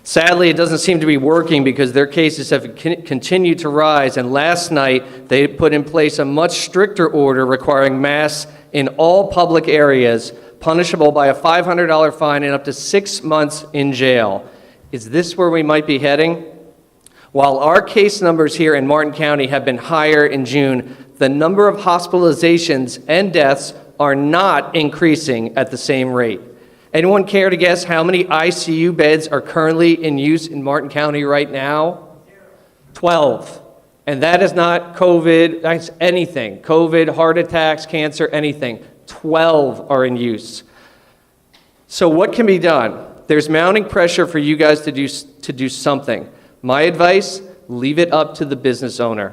Sadly, it doesn't seem to be working because their cases have continued to rise, and last night they put in place a much stricter order requiring masks in all public areas, punishable by a $500 fine and up to 6 months in jail. Is this where we might be heading? While our case numbers here in Martin County have been higher in June, the number of hospitalizations and deaths are not increasing at the same rate. Anyone care to guess how many ICU beds are currently in use in Martin County right now? 12. And that is not COVID, that's anything. COVID, heart attacks, cancer, anything. 12 are in use. So what can be done? There's mounting pressure for you guys to do something. My advice, leave it up to the business owner.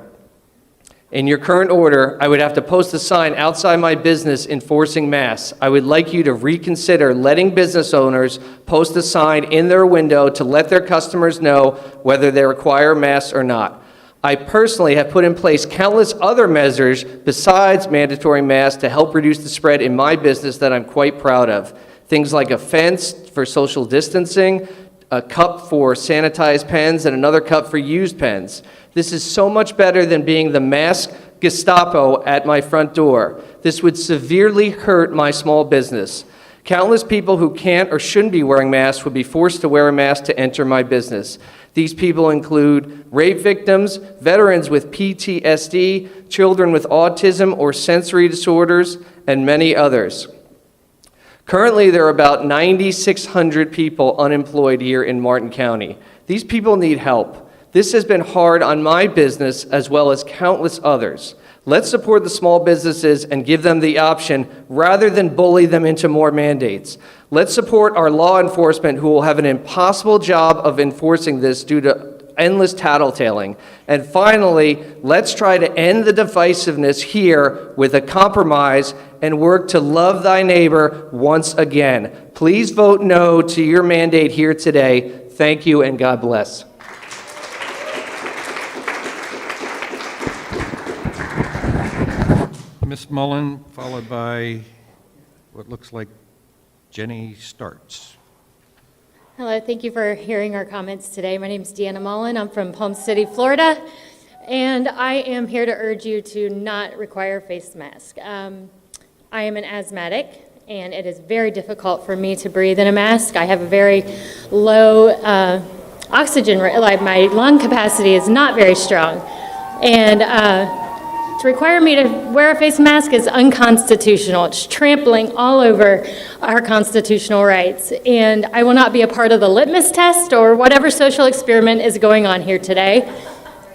In your current order, I would have to post a sign outside my business enforcing masks. I would like you to reconsider letting business owners post a sign in their window to let their customers know whether they require masks or not. I personally have put in place countless other measures besides mandatory masks to help reduce the spread in my business that I'm quite proud of. Things like a fence for social distancing, a cup for sanitized pens, and another cup for used pens. This is so much better than being the mask Gestapo at my front door. This would severely hurt my small business. Countless people who can't or shouldn't be wearing masks would be forced to wear a mask to enter my business. These people include rape victims, veterans with PTSD, children with autism or sensory disorders, and many others. Currently, there are about 9,600 people unemployed here in Martin County. These people need help. This has been hard on my business as well as countless others. Let's support the small businesses and give them the option rather than bully them into more mandates. Let's support our law enforcement who will have an impossible job of enforcing this due to endless tattletaling. And finally, let's try to end the divisiveness here with a compromise and work to love thy neighbor once again. Please vote no to your mandate here today. Thank you and God bless. Ms. Mullen, followed by what looks like Jenny Starts. Hello, thank you for hearing our comments today. My name is Deanna Mullen. I'm from Palm City, Florida, and I am here to urge you to not require a face mask. I am an asthmatic, and it is very difficult for me to breathe in a mask. I have a very low oxygen rate, like my lung capacity is not very strong, and to require me to wear a face mask is unconstitutional. It's trampling all over our constitutional rights. And I will not be a part of the litmus test or whatever social experiment is going on here today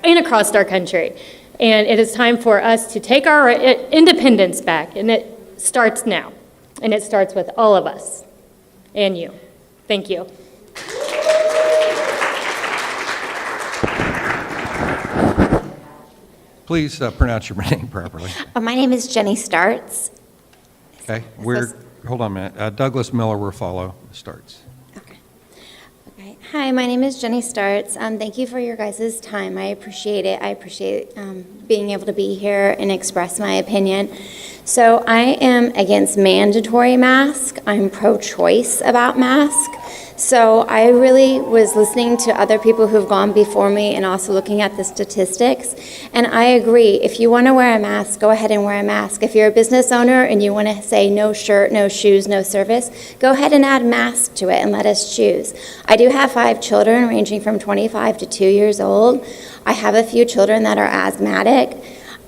and across our country. And it is time for us to take our independence back. And it starts now. And it starts with all of us and you. Thank you. Please pronounce your name properly. My name is Jenny Starts. Okay, hold on a minute. Douglas Miller will follow Starts. Okay. Hi, my name is Jenny Starts. Thank you for your guys' time. I appreciate it. I appreciate being able to be here and express my opinion. So I am against mandatory masks. I'm pro-choice about masks. So I really was listening to other people who've gone before me and also looking at the statistics. And I agree, if you want to wear a mask, go ahead and wear a mask. If you're a business owner and you want to say no shirt, no shoes, no service, go ahead and add mask to it and let us choose. I do have 5 children ranging from 25 to 2 years old. I have a few children that are asthmatic.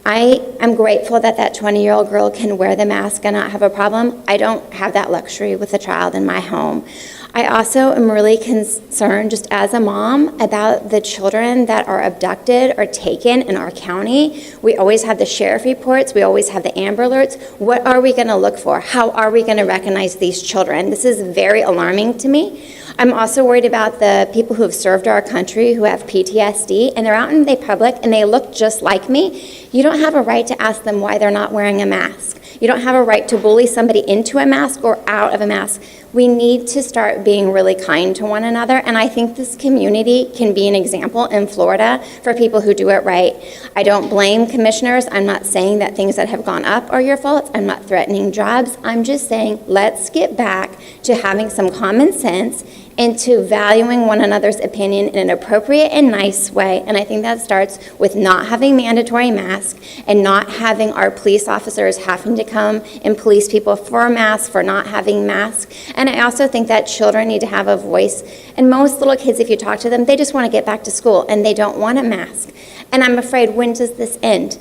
I am grateful that that 20-year-old girl can wear the mask and not have a problem. I don't have that luxury with a child in my home. I also am really concerned, just as a mom, about the children that are abducted or taken in our county. We always have the sheriff reports. We always have the Amber Alerts. What are we going to look for? How are we going to recognize these children? This is very alarming to me. I'm also worried about the people who have served our country who have PTSD, and they're out in the public, and they look just like me. You don't have a right to ask them why they're not wearing a mask. You don't have a right to bully somebody into a mask or out of a mask. We need to start being really kind to one another, and I think this community can be an example in Florida for people who do it right. I don't blame commissioners. I'm not saying that things that have gone up are your fault. I'm not threatening jobs. I'm just saying let's get back to having some common sense and to valuing one another's opinion in an appropriate and nice way. And I think that starts with not having mandatory masks and not having our police officers having to come and police people for masks, for not having masks. And I also think that children need to have a voice. And most little kids, if you talk to them, they just want to get back to school and they don't want a mask. And I'm afraid, when does this end?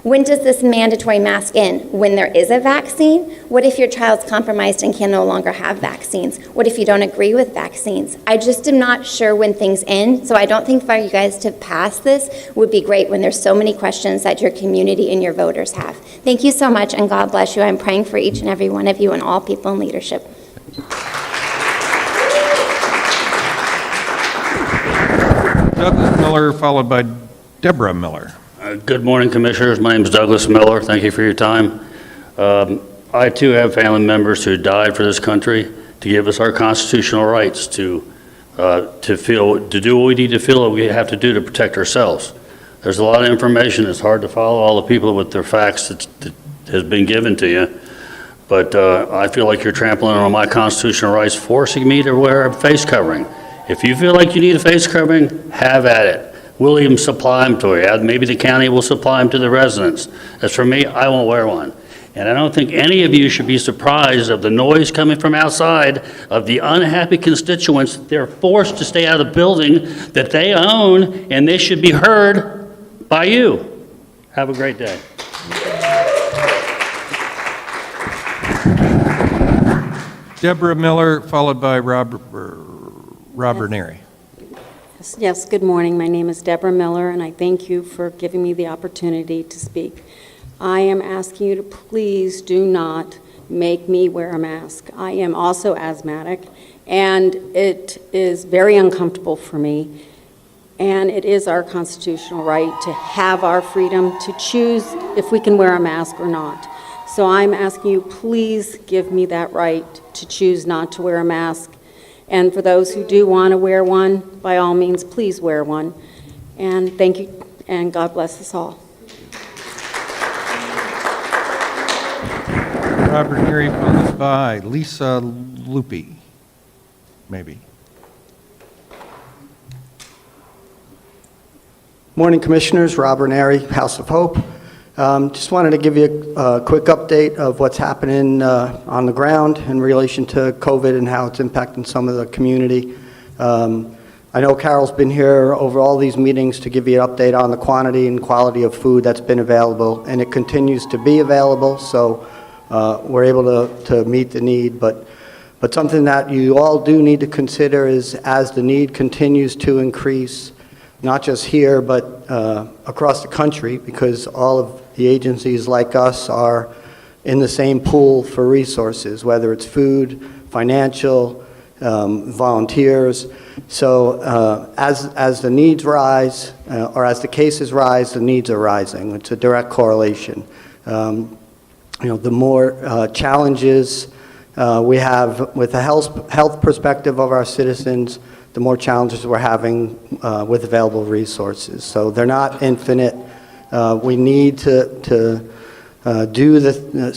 When does this mandatory mask end? When there is a vaccine? What if your child's compromised and can no longer have vaccines? What if you don't agree with vaccines? I just am not sure when things end, so I don't think for you guys to pass this would be great when there's so many questions that your community and your voters have. Thank you so much, and God bless you. I'm praying for each and every one of you and all people in leadership. Douglas Miller, followed by Deborah Miller. Good morning, Commissioners. My name is Douglas Miller. Thank you for your time. I, too, have family members who died for this country to give us our constitutional rights to do what we need to feel that we have to do to protect ourselves. There's a lot of information. It's hard to follow all the people with their facts that has been given to you. But I feel like you're trampling on my constitutional rights, forcing me to wear a face covering. If you feel like you need a face covering, have at it. We'll even supply them to you. Maybe the county will supply them to the residents. As for me, I won't wear one. And I don't think any of you should be surprised of the noise coming from outside of the unhappy constituents. They're forced to stay out of the building that they own, and they should be heard by you. Have a great day. Deborah Miller, followed by Rob Ranieri. Yes, good morning. My name is Deborah Miller, and I thank you for giving me the opportunity to speak. I am asking you to please do not make me wear a mask. I am also asthmatic, and it is very uncomfortable for me. And it is our constitutional right to have our freedom to choose if we can wear a mask or not. So I'm asking you, please give me that right to choose not to wear a mask. And for those who do want to wear one, by all means, please wear one. And thank you, and God bless us all. Robert Ranieri, followed by Lisa Lupi, maybe. Morning, Commissioners. Robert Ranieri, House of Hope. Just wanted to give you a quick update of what's happening on the ground in relation to COVID and how it's impacting some of the community. I know Carol's been here over all these meetings to give you an update on the quantity and quality of food that's been available, and it continues to be available, so we're able to meet the need. But something that you all do need to consider is as the need continues to increase, not just here, but across the country, because all of the agencies like us are in the same pool for resources, whether it's food, financial, volunteers. So as the needs rise, or as the cases rise, the needs are rising. It's a direct correlation. The more challenges we have with the health perspective of our citizens, the more challenges we're having with available resources. So they're not infinite. We need to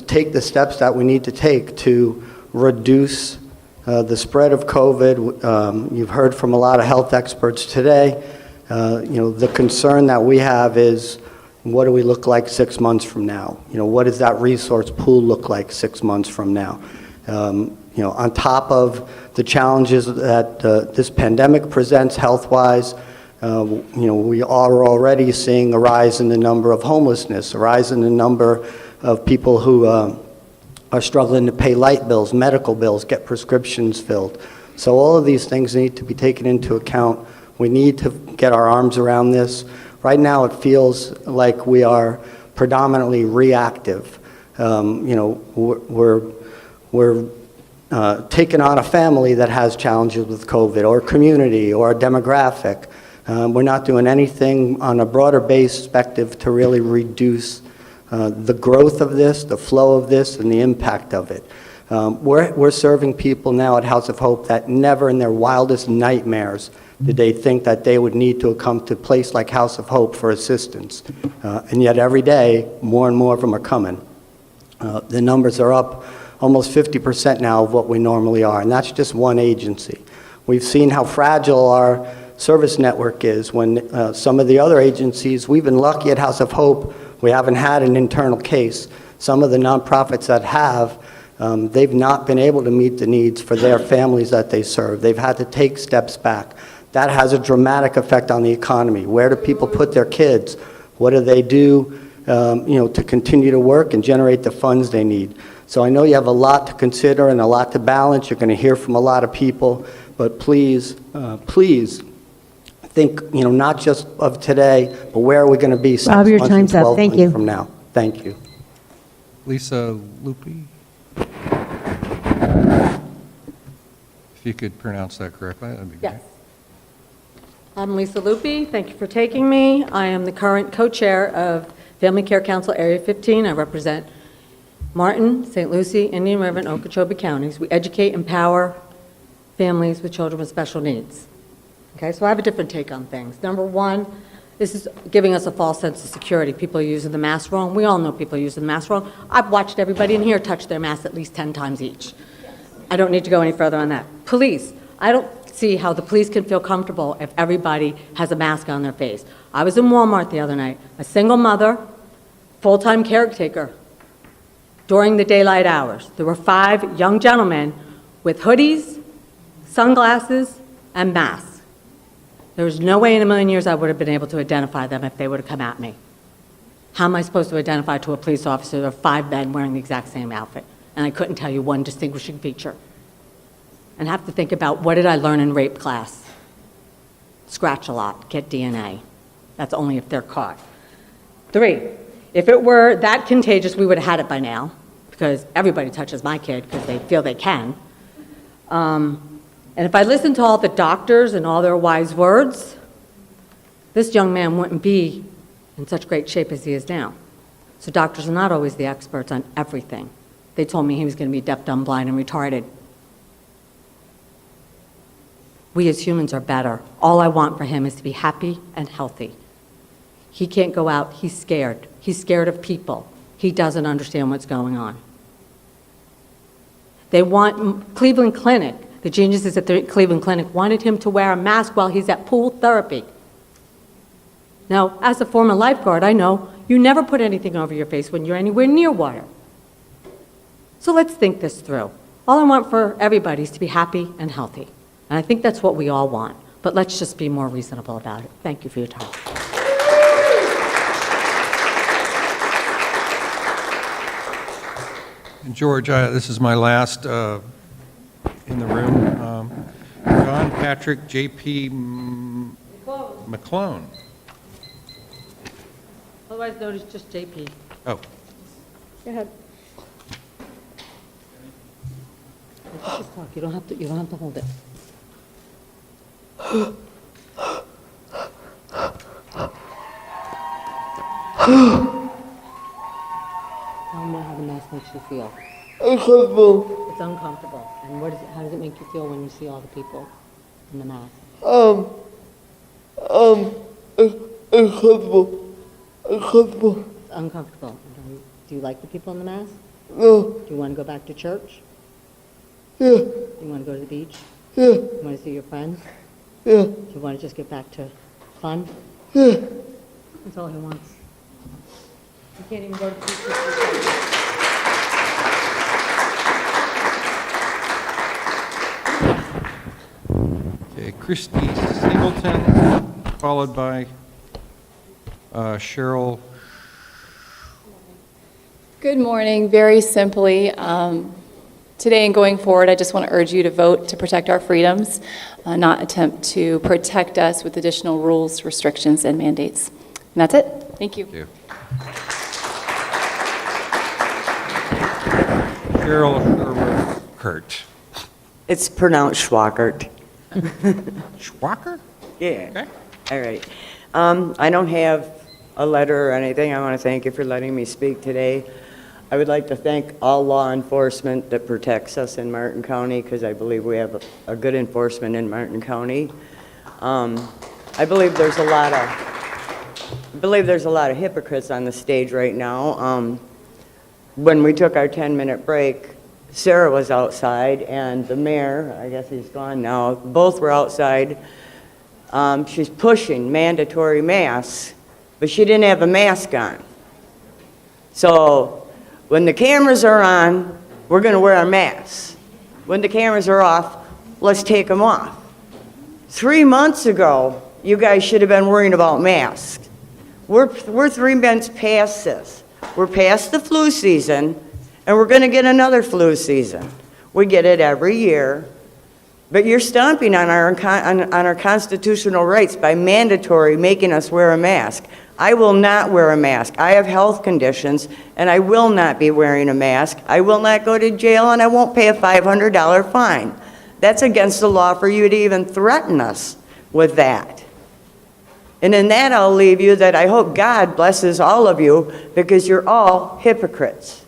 take the steps that we need to take to reduce the spread of COVID. You've heard from a lot of health experts today. The concern that we have is, what do we look like 6 months from now? What does that resource pool look like 6 months from now? On top of the challenges that this pandemic presents health-wise, we are already seeing a rise in the number of homelessness, a rise in the number of people who are struggling to pay light bills, medical bills, get prescriptions filled. So all of these things need to be taken into account. We need to get our arms around this. Right now it feels like we are predominantly reactive. We're taking on a family that has challenges with COVID, or community, or a demographic. We're not doing anything on a broader base perspective to really reduce the growth of this, the flow of this, and the impact of it. We're serving people now at House of Hope that never in their wildest nightmares did they think that they would need to come to a place like House of Hope for assistance. And yet every day, more and more of them are coming. The numbers are up almost 50% now of what we normally are, and that's just one agency. We've seen how fragile our service network is when some of the other agencies, we've been lucky at House of Hope, we haven't had an internal case. Some of the nonprofits that have, they've not been able to meet the needs for their families that they serve. They've had to take steps back. That has a dramatic effect on the economy. Where do people put their kids? What do they do to continue to work and generate the funds they need? So I know you have a lot to consider and a lot to balance. You're going to hear from a lot of people, but please, please think, not just of today, but where are we going to be 6 Rob, your months and time's up. 12 Thank months you. from now? Thank you. Lisa Lupi. If you could pronounce that correctly, that'd be great. Yes. I'm Lisa Lupi. Thank you for taking me. I am the current co-chair of Family Care Council Area 15. I represent Martin, St. Lucie, Indian River, and Okeechobee counties. We educate, empower families with children with special needs. Okay, so I have a different take on things. Number one, this is giving us a false sense of security. People are using the mask wrong. We all know people are using the mask wrong. I've watched everybody in here touch their mask at least 10 times each. I don't need to go any further on that. Police. I don't see how the police can feel comfortable if everybody has a mask on their face. I was in Walmart the other night, a single mother, full-time caretaker, during the daylight hours. There were 5 young gentlemen with hoodies, sunglasses, and masks. There was no way in a million years I would have been able to identify them if they would have come at me. How am I supposed to identify to a police officer there are 5 men wearing the exact same outfit? And I couldn't tell you one distinguishing feature. And have to think about, what did I learn in rape class? Scratch a lot, get DNA. That's only if they're caught. 3, if it were that contagious, we would have had it by now, because everybody touches my kid because they feel they can. And if I listened to all the doctors and all their wise words, this young man wouldn't be in such great shape as he is now. So doctors are not always the experts on everything. They told me he was going to be deaf, dumb, blind, and retarded. We as humans are better. All I want for him is to be happy and healthy. He can't go out. He's scared. He's scared of people. He doesn't understand what's going on. They want Cleveland Clinic, the geniuses at the Cleveland Clinic wanted him to wear a mask while he's at pool therapy. Now, as a former lifeguard, I know you never put anything over your face when you're anywhere near water. So let's think this through. All I want for everybody is to be happy and healthy. And I think that's what we all want. But let's just be more reasonable about it. Thank you for your time. And George, this is my last in the room. John Patrick J.P. McClone. Otherwise known as just JP. Oh. Go ahead. Just talk. You don't have to hold it. Tell me how the mask makes you feel. Uncomfortable. It's uncomfortable. And how does it make you feel when you see all the people in the mask? Uncomfortable. Uncomfortable. It's uncomfortable. Do you like the people in the mask? No. Do you want to go back to church? Yeah. Do you want to go to the beach? Yeah. Do you want to see your friends? Yeah. Do you want to just get back to fun? Yeah. That's all he wants. You can't even go to the beach. Okay, Christy Singleton, followed by Cheryl. Good morning. Very simply, today and going forward, I just want to urge you to vote to protect our freedoms, not attempt to protect us with additional rules, restrictions, and mandates. And that's it. Thank you. Thank you. Cheryl Kurt. It's pronounced Schwackert. Schwacker? Yeah. Okay. All right. I don't have a letter or anything. I want to thank you for letting me speak today. I would like to thank all law enforcement that protects us in Martin County, because I believe we have a good enforcement in Martin County. I believe there's a lot of hypocrites on the stage right now. When we took our 10-minute break, Sarah was outside, and the mayor, I guess he's gone now, both were outside. She's pushing mandatory masks, but she didn't have a mask on. So when the cameras are on, we're going to wear our masks. When the cameras are off, let's take them off. 3 months ago, you guys should have been worrying about masks. We're 3 months past this. We're past the flu season, and we're going to get another flu season. We get it every year. But you're stomping on our constitutional rights by mandatory making us wear a mask. I will not wear a mask. I have health conditions, and I will not be wearing a mask. I will not go to jail, and I won't pay a $500 fine. That's against the law for you to even threaten us with that. And in that, I'll leave you that I hope God blesses all of you, because you're all hypocrites.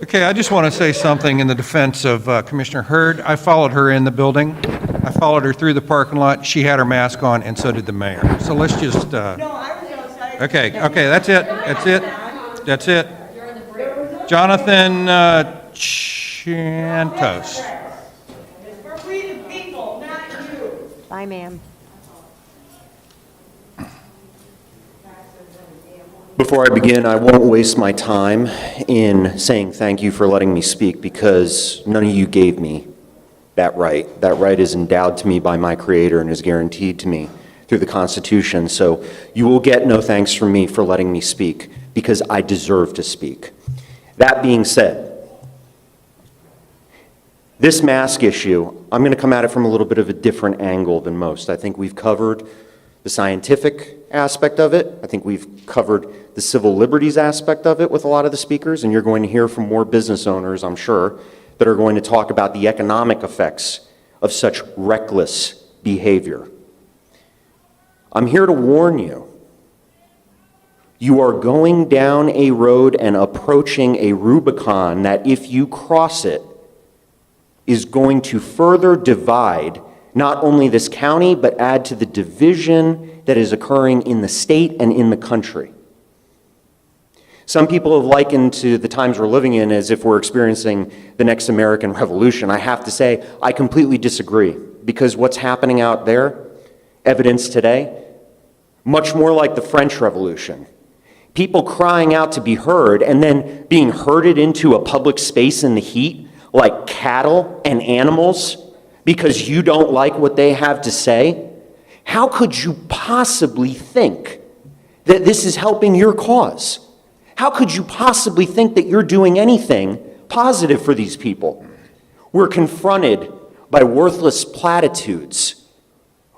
Okay, I just want to say something in the defense of Commissioner Hurd. I followed her in the building. I followed her through the parking lot. She had her mask on, and so did the mayor. So let's just... No, I was outside. Okay, that's it. That's it. Jonathan Chantos. It's for freedom people, not you. Bye, ma'am. Before I begin, I won't waste my time in saying thank you for letting me speak because none of you gave me that right. That right is endowed to me by my Creator and is guaranteed to me through the Constitution. So you will get no thanks from me for letting me speak because I deserve to speak. That being said, this mask issue, I'm going to come at it from a little bit of a different angle than most. I think we've covered the scientific aspect of it. I think we've covered the civil liberties aspect of it with a lot of the speakers, and you're going to hear from more business owners, I'm sure, that are going to talk about the economic effects of such reckless behavior. I'm here to warn you. You are going down a road and approaching a Rubicon that, if you cross it, is going to further divide not only this county, but add to the division that is occurring in the state and in the country. Some people have likened to the times we're living in as if we're experiencing the next American Revolution. I have to say, I completely disagree, because what's happening out there, evidence today, much more like the French Revolution. People crying out to be heard and then being herded into a public space in the heat like cattle and animals because you don't like what they have to say. How could you possibly think that this is helping your cause? How could you possibly think that you're doing anything positive for these people? We're confronted by worthless platitudes,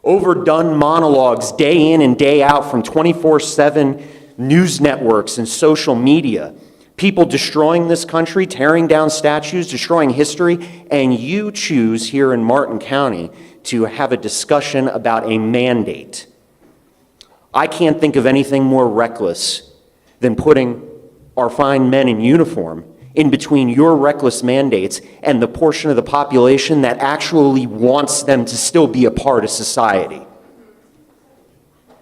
overdone monologues day in and day out from 24/7 news networks and social media, people destroying this country, tearing down statues, destroying history, and you choose here in Martin County to have a discussion about a mandate. I can't think of anything more reckless than putting our fine men in uniform in between your reckless mandates and the portion of the population that actually wants them to still be a part of society.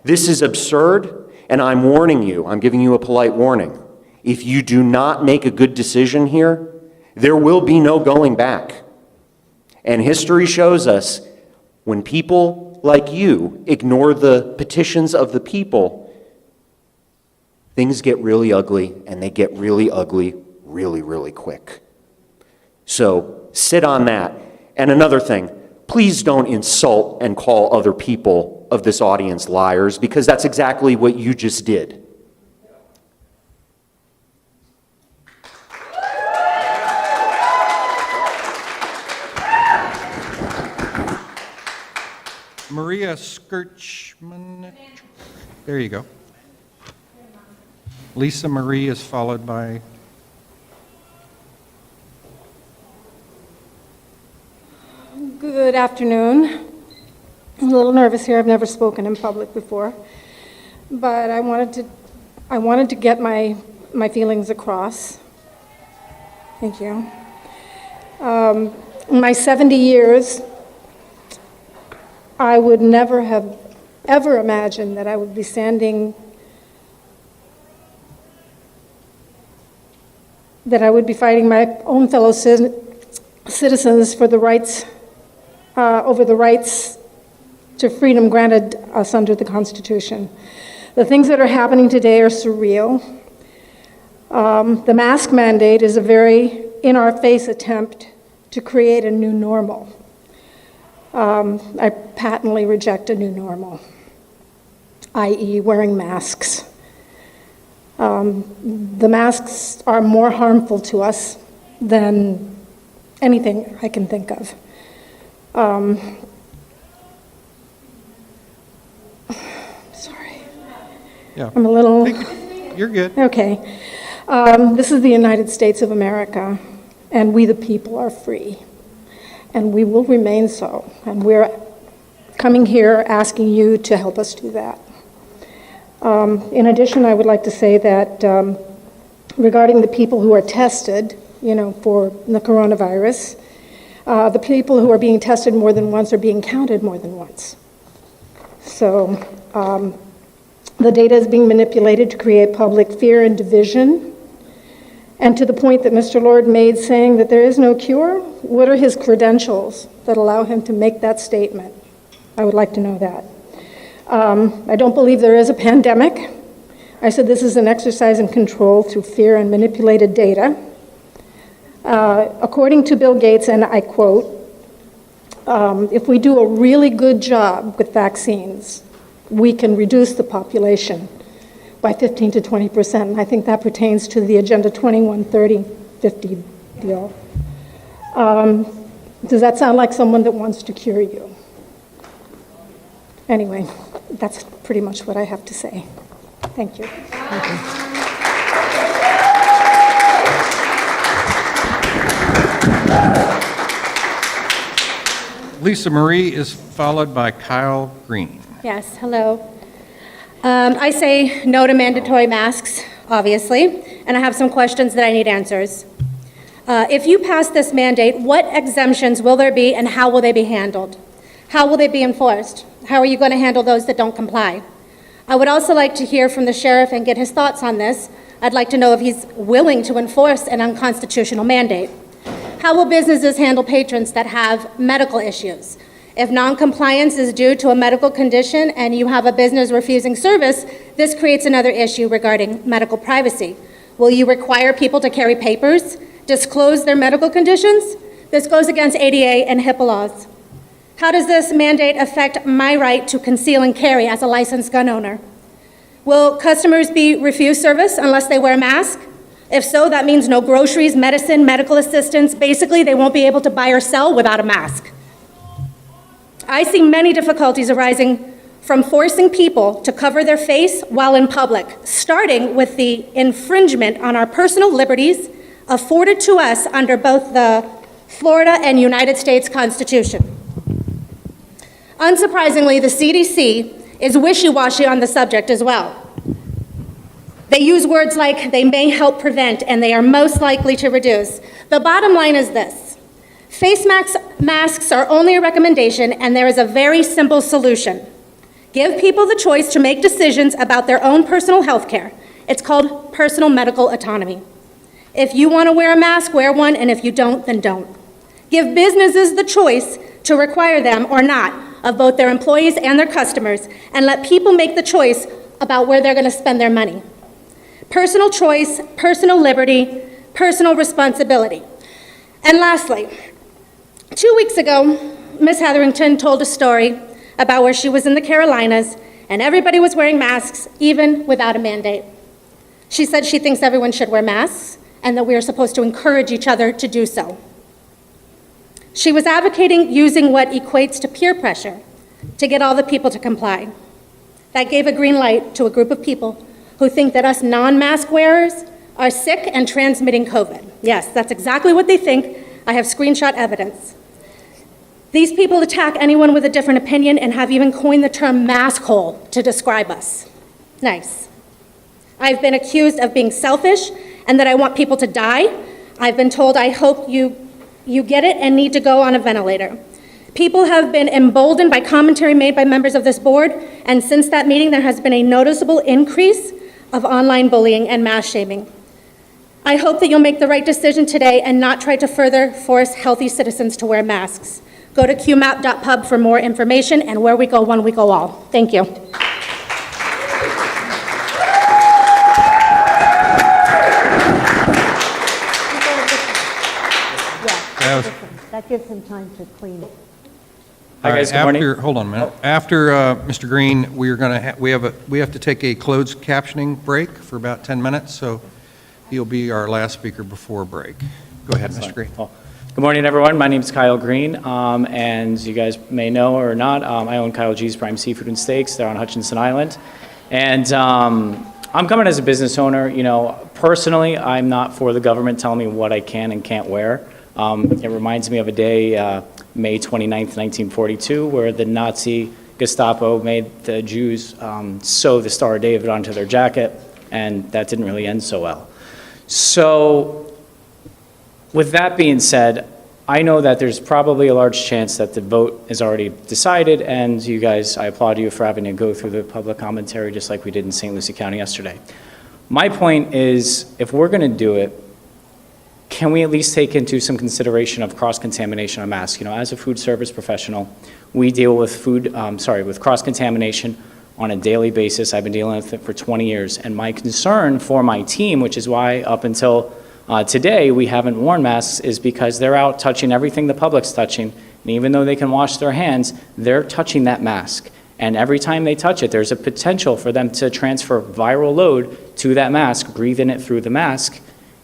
This is absurd, and I'm warning you, I'm giving you a polite warning. If you do not make a good decision here, there will be no going back. And history shows us when people like you ignore the petitions of the people, things get really ugly, and they get really ugly really, really quick. So sit on that. And another thing, please don't insult and call other people of this audience liars, because that's exactly what you just did. Maria Skirchman. There you go. Lisa Marie is followed by. Good afternoon. I'm a little nervous here. I've never spoken in public before, but I wanted to get my feelings across. Thank you. In my 70 years, I would never have ever imagined that I would be standing, that I would be fighting my own fellow citizens for the rights, over the rights to freedom granted us under the Constitution. The things that are happening today are surreal. The mask mandate is a very in-our-face attempt to create a new normal. I patently reject a new normal, i.e. wearing masks. The masks are more harmful to us than anything I can think of. Sorry. Yeah. I'm a little... You're good. Okay. This is the United States of America, and we the people are free. And we will remain so. And we're coming here asking you to help us do that. In addition, I would like to say that regarding the people who are tested, for the coronavirus, the people who are being tested more than once are being counted more than once. So the data is being manipulated to create public fear and division. And to the point that Mr. Lord made, saying that there is no cure, what are his credentials that allow him to make that statement? I would like to know that. I don't believe there is a pandemic. I said this is an exercise in control through fear and manipulated data. According to Bill Gates, and I quote, if we do a really good job with vaccines, we can reduce the population by 15 to 20%. And I think that pertains to the Agenda 21, 30, 50 deal. Does that sound like someone that wants to cure you? Anyway, that's pretty much what I have to say. Thank you. Lisa Marie is followed by Kyle Green. Yes, hello. I say no to mandatory masks, obviously, and I have some questions that I need answers. If you pass this mandate, what exemptions will there be and how will they be handled? How will they be enforced? How are you going to handle those that don't comply? I would also like to hear from the sheriff and get his thoughts on this. I'd like to know if he's willing to enforce an unconstitutional mandate. How will businesses handle patrons that have medical issues? If non-compliance is due to a medical condition and you have a business refusing service, this creates another issue regarding medical privacy. Will you require people to carry papers, disclose their medical conditions? This goes against ADA and HIPAA laws. How does this mandate affect my right to conceal and carry as a licensed gun owner? Will customers be refused service unless they wear a mask? If so, that means no groceries, medicine, medical assistance. Basically, they won't be able to buy or sell without a mask. I see many difficulties arising from forcing people to cover their face while in public, starting with the infringement on our personal liberties afforded to us under both the Florida and United States Constitution. Unsurprisingly, the CDC is wishy-washy on the subject as well. They use words like they may help prevent and they are most likely to reduce. The bottom line is this. Face masks are only a recommendation and there is a very simple solution. Give people the choice to make decisions about their own personal health care. It's called personal medical autonomy. If you want to wear a mask, wear one, and if you don't, then don't. Give businesses the choice to require them or not of both their employees and their customers, and let people make the choice about where they're going to spend their money. Personal choice, personal liberty, personal responsibility. And lastly, 2 weeks ago, Ms. Hetherington told a story about where she was in the Carolinas and everybody was wearing masks, even without a mandate. She said she thinks everyone should wear masks and that we are supposed to encourage each other to do so. She was advocating using what equates to peer pressure to get all the people to comply. That gave a green light to a group of people who think that us non-mask wearers are sick and transmitting COVID. Yes, that's exactly what they think. I have screenshot evidence. These people attack anyone with a different opinion and have even coined the term mask hole to describe us. Nice. I've been accused of being selfish and that I want people to die. I've been told I hope you get it and need to go on a ventilator. People have been emboldened by commentary made by members of this board, and since that meeting, there has been a noticeable increase of online bullying and mass shaming. I hope that you'll make the right decision today and not try to further force healthy citizens to wear masks. Go to qmap.pub for more information, and where we go one, we go all. Thank you. That gives him time to clean it. All right, guys, good morning. hold on a minute. After Mr. Green, we have to take a closed captioning break for about 10 minutes, so he'll be our last speaker before break. Go ahead, Mr. Green. Well, good morning, everyone. My name is Kyle Green, and you guys may know or not, I own Kyle G's Prime Seafood and Steaks. They're on Hutchinson Island, and I'm coming as a business owner. You know, personally, I'm not for the government telling me what I can and can't wear. It reminds me of a day, May 29th, 1942, where the Nazi Gestapo made the Jews sew the Star of David onto their jacket, and that didn't really end so well. So, with that being said, I know that there's probably a large chance that the vote is already decided, and you guys, I applaud you for having to go through the public commentary just like we did in St. Lucie County yesterday. My point is, if we're going to do it, can we at least take into some consideration of cross-contamination on masks? You know, as a food service professional, we deal with with cross-contamination on a daily basis. I've been dealing with it for 20 years. And my concern for my team, which is why up until today we haven't worn masks, is because they're out touching everything the public's touching. And even though they can wash their hands, they're touching that mask. And every time they touch it, there's a potential for them to transfer viral load to that mask, breathing it through the mask.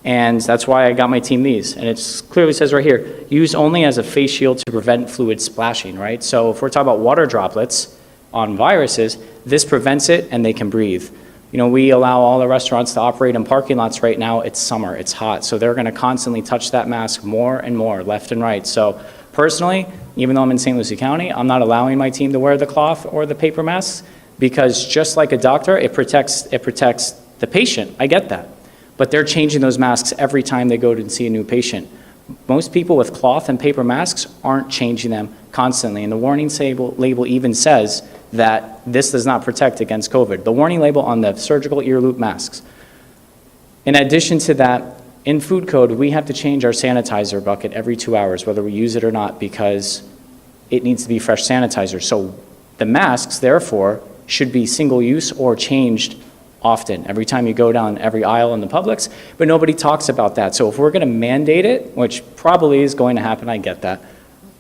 And that's why I got my team these. And it clearly says right here, use only as a face shield to prevent fluid splashing, right? So if we're talking about water droplets on viruses, this prevents it and they can breathe. You know, we allow all the restaurants to operate in parking lots right now. It's summer, it's hot. So they're gonna constantly touch that mask more and more, left and right. So personally, even though I'm in St. Lucie County, I'm not allowing my team to wear the cloth or the paper masks, because just like a doctor, it protects the patient. I get that. But they're changing those masks every time they go to see a new patient. Most people with cloth and paper masks aren't changing them constantly. And the warning label even says that this does not protect against COVID. The warning label on the surgical ear loop masks. In addition to that, in food code, we have to change our sanitizer bucket every 2 hours, whether we use it or not, because it needs to be fresh sanitizer. So the masks, therefore, should be single use or changed often, every time you go down every aisle in the Publix, but nobody talks about that. So if we're gonna mandate it, which probably is going to happen, I get that,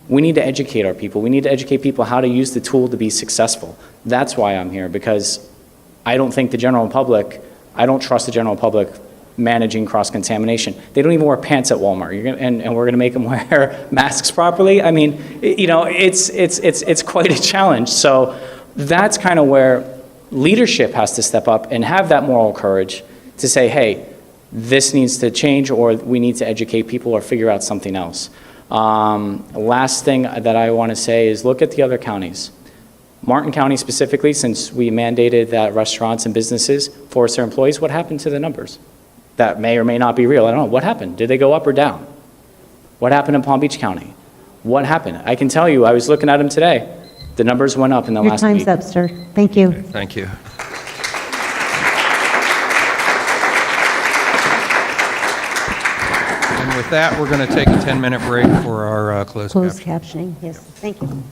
we need to educate our people. We need to educate people how to use the tool to be successful. That's why I'm here, because I don't think the general public, I don't trust the general public managing cross-contamination. They don't even wear pants at Walmart, and we're gonna make them wear masks properly? I mean, you know, it's quite a challenge. So that's kind of where leadership has to step up and have that moral courage to say, hey, this needs to change, or we need to educate people or figure out something else. Last thing that I want to say is look at the other counties. Martin County specifically, since we mandated that restaurants and businesses force their employees, what happened to the numbers? That may or may not be real. I don't know. What happened? Did they go up or down? What happened in Palm Beach County? What happened? I can tell you, I was looking at them today. The numbers went up in the Your last time's week. up, sir. Thank you. Thank you. And with that, we're going to take a 10-minute break for our closed Closed captioning. captioning, yes. Thank you.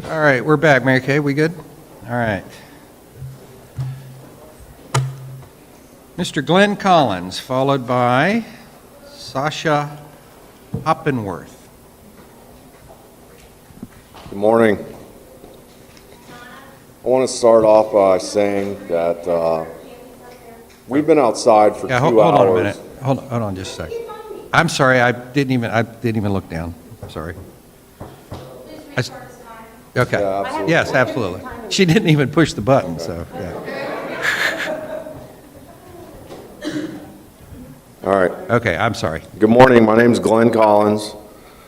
All right, we're back. Mary Kay, we good? All right. Mr. Glenn Collins, followed by Sasha Hoppenworth. Good morning. I want to start off by saying that we've been outside for 2 hours. Hold on a minute. Hold on just a second. I'm sorry, I didn't even look down. I'm sorry. Okay. Yeah, absolutely. Yes, absolutely. She didn't even push the button, so, yeah. All right. Okay, I'm sorry. Good morning. My name is Glenn Collins.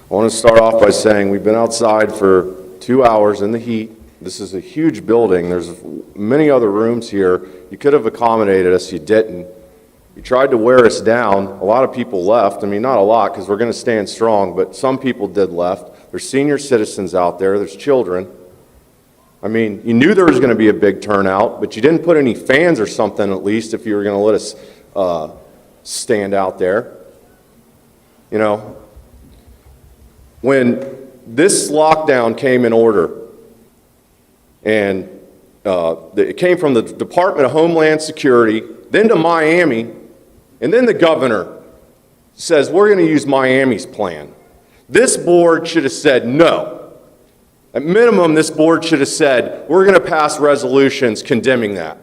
I want to start off by saying we've been outside for 2 hours in the heat. This is a huge building. There's many other rooms here. You could have accommodated us. You didn't. You tried to wear us down. A lot of people left. I mean, not a lot, because we're going to stand strong, but some people did left. There's senior citizens out there. There's children. I mean, you knew there was going to be a big turnout, but you didn't put any fans or something, at least, if you were going to let us stand out there. You know, when this lockdown came in order, and it came from the Department of Homeland Security, then to Miami, and then the governor says, we're going to use Miami's plan. This board should have said no. At minimum, this board should have said, we're going to pass resolutions condemning that.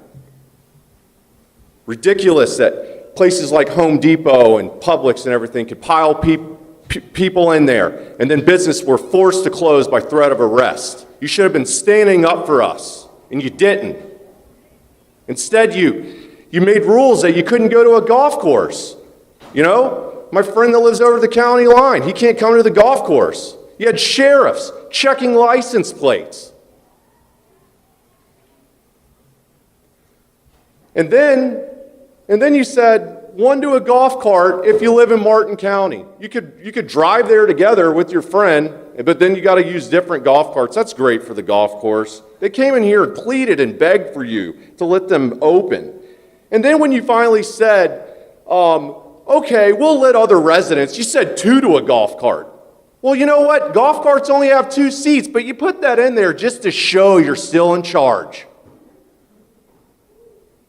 Ridiculous that places like Home Depot and Publix and everything could pile people in there, and then business were forced to close by threat of arrest. You should have been standing up for us, and you didn't. Instead, you made rules that you couldn't go to a golf course. You know, my friend that lives over the county line, he can't come to the golf course. You had sheriffs checking license plates. And then you said, one to a golf cart if you live in Martin County. You could drive there together with your friend, but then you got to use different golf carts. That's great for the golf course. They came in here and pleaded and begged for you to let them open. And then when you finally said, okay, we'll let other residents, you said 2 to a golf cart. Well, you know what? Golf carts only have 2 seats, but you put that in there just to show you're still in charge.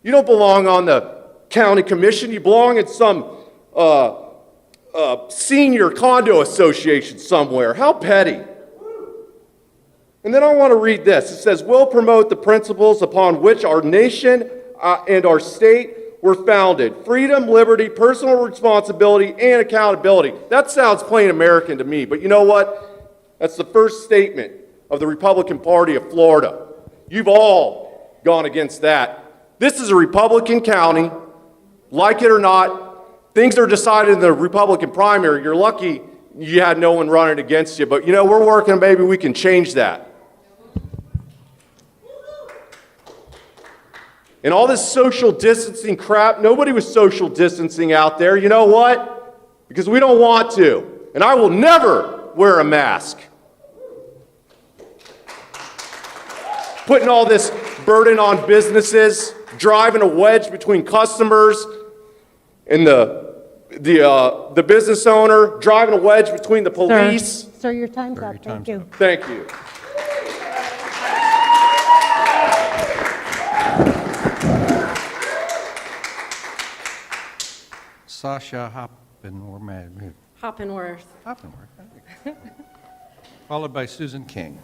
You don't belong on the county commission. You belong in some senior condo association somewhere. How petty. And then I want to read this. It says, we'll promote the principles upon which our nation and our state were founded. Freedom, liberty, personal responsibility, and accountability. That sounds plain American to me, but you know what? That's the first statement of the Republican Party of Florida. You've all gone against that. This is a Republican county. Like it or not, things are decided in the Republican primary. You're lucky you had no one running against you, but you know, we're working, maybe we can change that. And all this social distancing crap, nobody was social distancing out there. You know what? Because we don't want to. And I will never wear a mask. Putting all this burden on businesses, driving a wedge between customers and the business owner, driving a wedge between the police. Sir, your time's up. Thank you. Thank you. Sasha Hoppenworth. Hoppenworth. Followed by Susan King.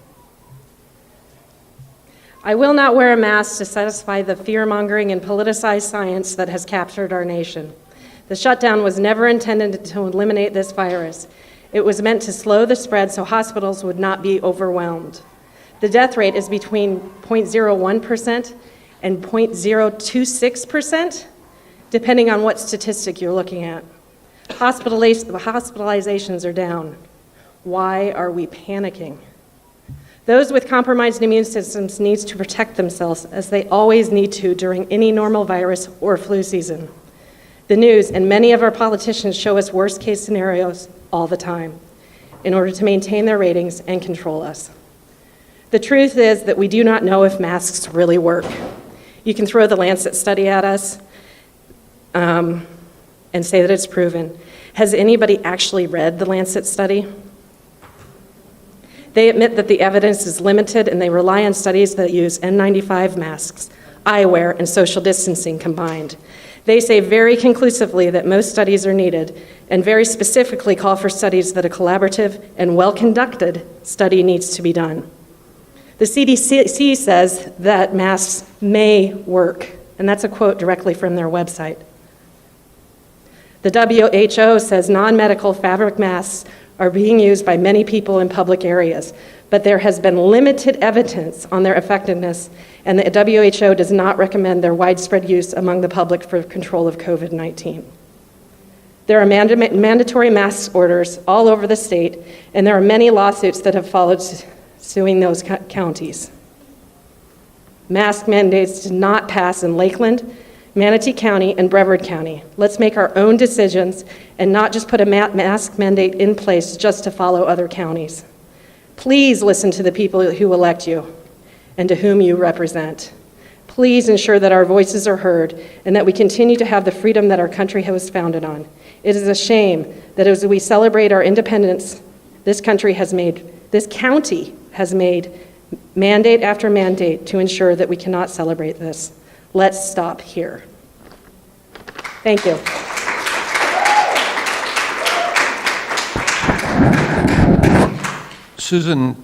I will not wear a mask to satisfy the fear-mongering and politicized science that has captured our nation. The shutdown was never intended to eliminate this virus. It was meant to slow the spread so hospitals would not be overwhelmed. The death rate is between 0.01% and 0.026%, depending on what statistic you're looking at. Hospitalizations are down. Why are we panicking? Those with compromised immune systems need to protect themselves, as they always need to during any normal virus or flu season. The news and many of our politicians show us worst-case scenarios all the time in order to maintain their ratings and control us. The truth is that we do not know if masks really work. You can throw the Lancet study at us and say that it's proven. Has anybody actually read the Lancet study? They admit that the evidence is limited, and they rely on studies that use N95 masks, eyewear, and social distancing combined. They say very conclusively that most studies are needed, and very specifically call for studies that a collaborative and well-conducted study needs to be done. The CDC says that masks may work, and that's a quote directly from their website. The WHO says non-medical fabric masks are being used by many people in public areas, but there has been limited evidence on their effectiveness, and the WHO does not recommend their widespread use among the public for control of COVID-19. There are mandatory mask orders all over the state, and there are many lawsuits that have followed suing those counties. Mask mandates did not pass in Lakeland, Manatee County, and Brevard County. Let's make our own decisions and not just put a mask mandate in place just to follow other counties. Please listen to the people who elect you and to whom you represent. Please ensure that our voices are heard and that we continue to have the freedom that our country was founded on. It is a shame that as we celebrate our independence, this county has made mandate after mandate to ensure that we cannot celebrate this. Let's stop here. Thank you. Susan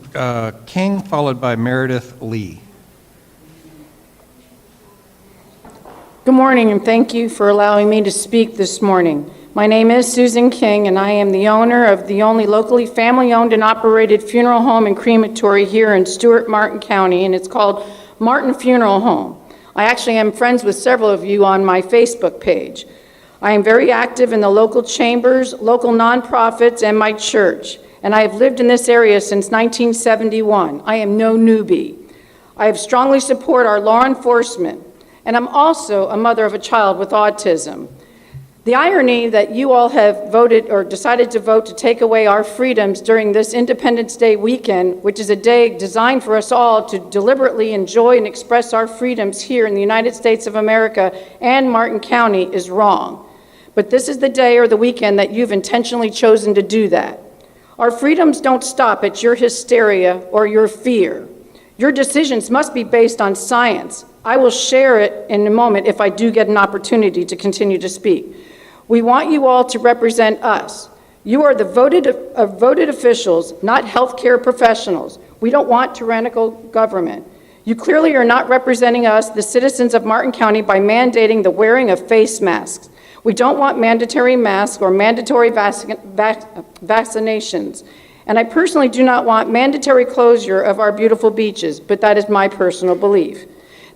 King, followed by Meredith Lee. Good morning, and thank you for allowing me to speak this morning. My name is Susan King, and I am the owner of the only locally family-owned and operated funeral home and crematory here in Stewart, Martin County, and it's called Martin Funeral Home. I actually am friends with several of you on my Facebook page. I am very active in the local chambers, local nonprofits, and my church, and I have lived in this area since 1971. I am no newbie. I have strongly support our law enforcement, and I'm also a mother of a child with autism. The irony that you all have voted or decided to vote to take away our freedoms during this Independence Day weekend, which is a day designed for us all to deliberately enjoy and express our freedoms here in the United States of America and Martin County, is wrong. But this is the day or the weekend that you've intentionally chosen to do that. Our freedoms don't stop at your hysteria or your fear. Your decisions must be based on science. I will share it in a moment if I do get an opportunity to continue to speak. We want you all to represent us. You are the voted officials, not healthcare professionals. We don't want tyrannical government. You clearly are not representing us, the citizens of Martin County, by mandating the wearing of face masks. We don't want mandatory masks or mandatory vaccinations. And I personally do not want mandatory closure of our beautiful beaches, but that is my personal belief.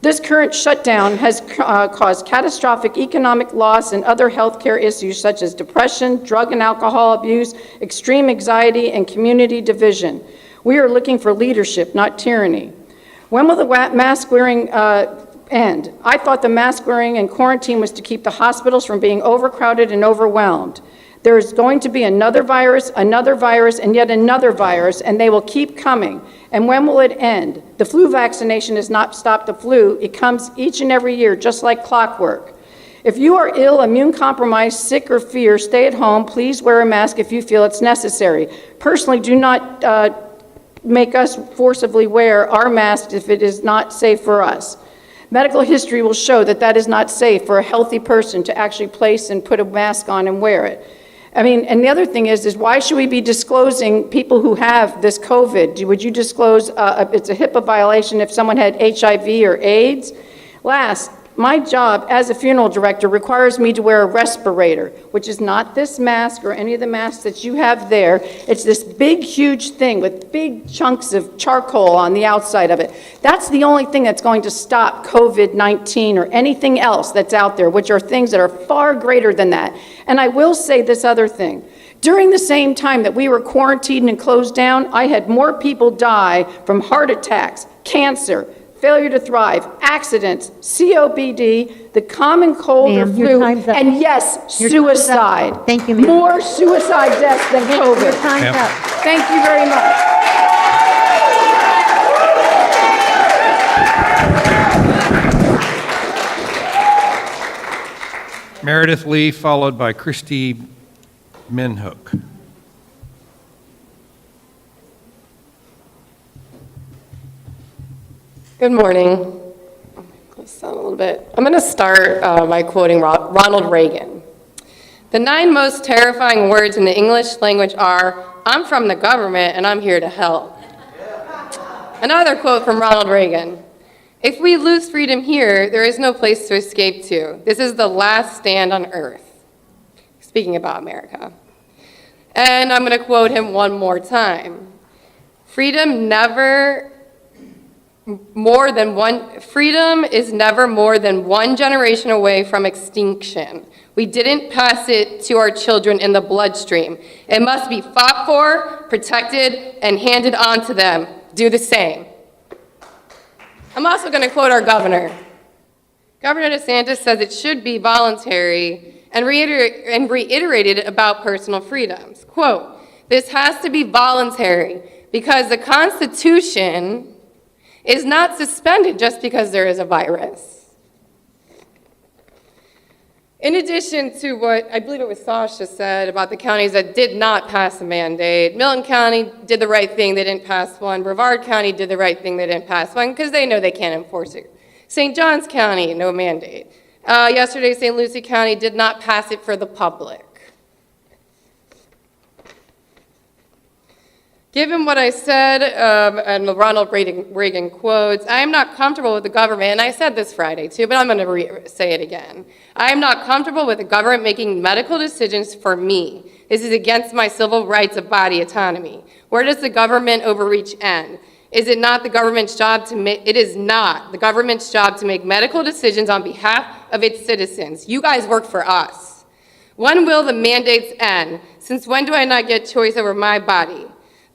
This current shutdown has caused catastrophic economic loss and other healthcare issues such as depression, drug and alcohol abuse, extreme anxiety, and community division. We are looking for leadership, not tyranny. When will the mask wearing end? I thought the mask wearing and quarantine was to keep the hospitals from being overcrowded and overwhelmed. There is going to be another virus, and yet another virus, and they will keep coming. And when will it end? The flu vaccination has not stopped the flu. It comes each and every year, just like clockwork. If you are ill, immune compromised, sick, or fear, stay at home. Please wear a mask if you feel it's necessary. Personally, do not make us forcibly wear our masks if it is not safe for us. Medical history will show that that is not safe for a healthy person to actually place and put a mask on and wear it. I mean, and the other thing is why should we be disclosing people who have this COVID? Would you disclose, it's a HIPAA violation if someone had HIV or AIDS? Last, my job as a funeral director requires me to wear a respirator, which is not this mask or any of the masks that you have there. It's this big, huge thing with big chunks of charcoal on the outside of it. That's the only thing that's going to stop COVID-19 or anything else that's out there, which are things that are far greater than that. And I will say this other thing. During the same time that we were quarantined and closed down, I had more people die from heart attacks, cancer, failure to thrive, accidents, COPD, the common cold or flu, and yes, suicide. Thank you, ma'am. More suicide deaths than COVID. Your time's up. Thank you very much. Meredith Lee, followed by Christy Minhook. Good morning. Close down a little bit. I'm going to start by quoting Ronald Reagan. The 9 most terrifying words in the English language are, "I'm from the government and I'm here to help." Another quote from Ronald Reagan. "If we lose freedom here, there is no place to escape to. This is the last stand on earth." Speaking about America. And I'm going to quote him one more time. Freedom is never more than one generation away from extinction. We didn't pass it to our children in the bloodstream. It must be fought for, protected, and handed on to them. Do the same. I'm also going to quote our governor. Governor DeSantis says it should be voluntary and reiterated about personal freedoms. Quote, "This has to be voluntary because the Constitution is not suspended just because there is a virus." In addition to what I believe it was Sasha said about the counties that did not pass a mandate, Milton County did the right thing, they didn't pass one. Brevard County did the right thing, they didn't pass one because they know they can't enforce it. St. Johns County, no mandate. Yesterday, St. Lucie County did not pass it for the public. Given what I said, and the Ronald Reagan quotes, I am not comfortable with the government, and I said this Friday too, but I'm going to say it again. I am not comfortable with the government making medical decisions for me. This is against my civil rights of body autonomy. Where does the government overreach end? Is it not the government's job to make, it is not the government's job to make medical decisions on behalf of its citizens. You guys work for us. When will the mandates end? Since when do I not get choice over my body?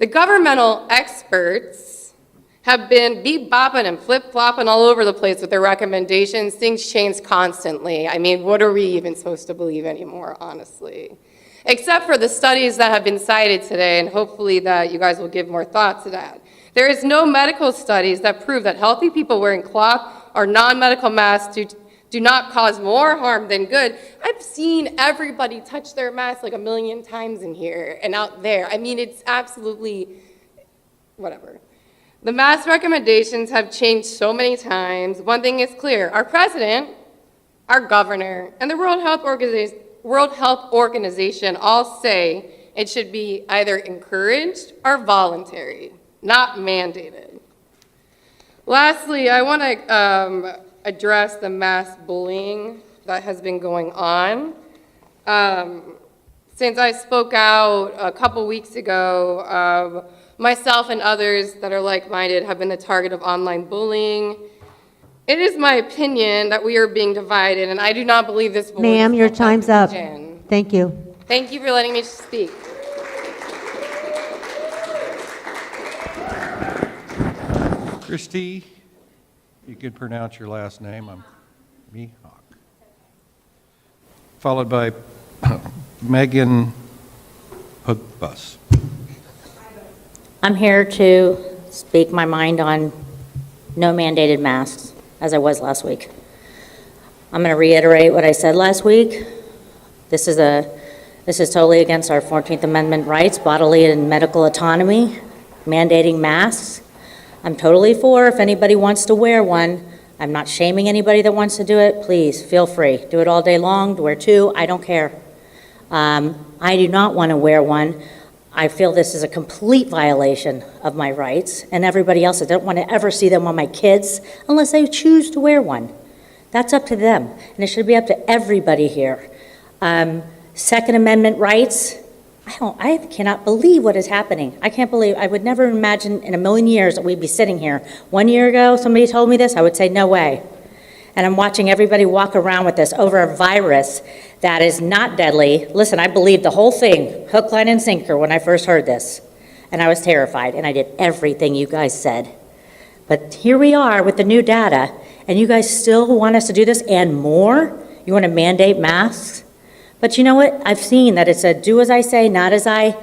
The governmental experts have been bebopping and flip-flopping all over the place with their recommendations. Things change constantly. I mean, what are we even supposed to believe anymore, honestly? Except for the studies that have been cited today, and hopefully that you guys will give more thought to that. There is no medical studies that prove that healthy people wearing cloth or non-medical masks do not cause more harm than good. I've seen everybody touch their mask like 1,000,000 times in here and out there. I mean, it's absolutely whatever. The mask recommendations have changed so many times. One thing is clear. Our president, our governor, and the World Health Organization all say it should be either encouraged or voluntary, not mandated. Lastly, I want to address the mass bullying that has been going on. Since I spoke out a couple weeks ago, myself and others that are like-minded have been the target of online bullying. It is my opinion that we are being divided, and I do not believe this board Ma'am, is your built time's on up. division. Thank you. Thank you for letting me speak. Christy, you could pronounce your last name. I'm Mihawk. Followed by Megan Hugbus. I'm here to speak my mind on no mandated masks, as I was last week. I'm going to reiterate what I said last week. This is totally against our 14th Amendment rights, bodily and medical autonomy, mandating masks. I'm totally for if anybody wants to wear one. I'm not shaming anybody that wants to do it. Please, feel free. Do it all day long, wear 2, I don't care. I do not want to wear one. I feel this is a complete violation of my rights and everybody else. I don't want to ever see them on my kids unless they choose to wear one. That's up to them, and it should be up to everybody here. Second Amendment rights, I cannot believe what is happening. I can't believe, I would never imagine in a million years that we'd be sitting here. 1 year ago, somebody told me this, I would say, no way. And I'm watching everybody walk around with this over a virus that is not deadly. Listen, I believed the whole thing, hook, line, and sinker when I first heard this. And I was terrified, and I did everything you guys said. But here we are with the new data, and you guys still want us to do this and more? You want to mandate masks? But you know what? I've seen that it's a do as I say, not as I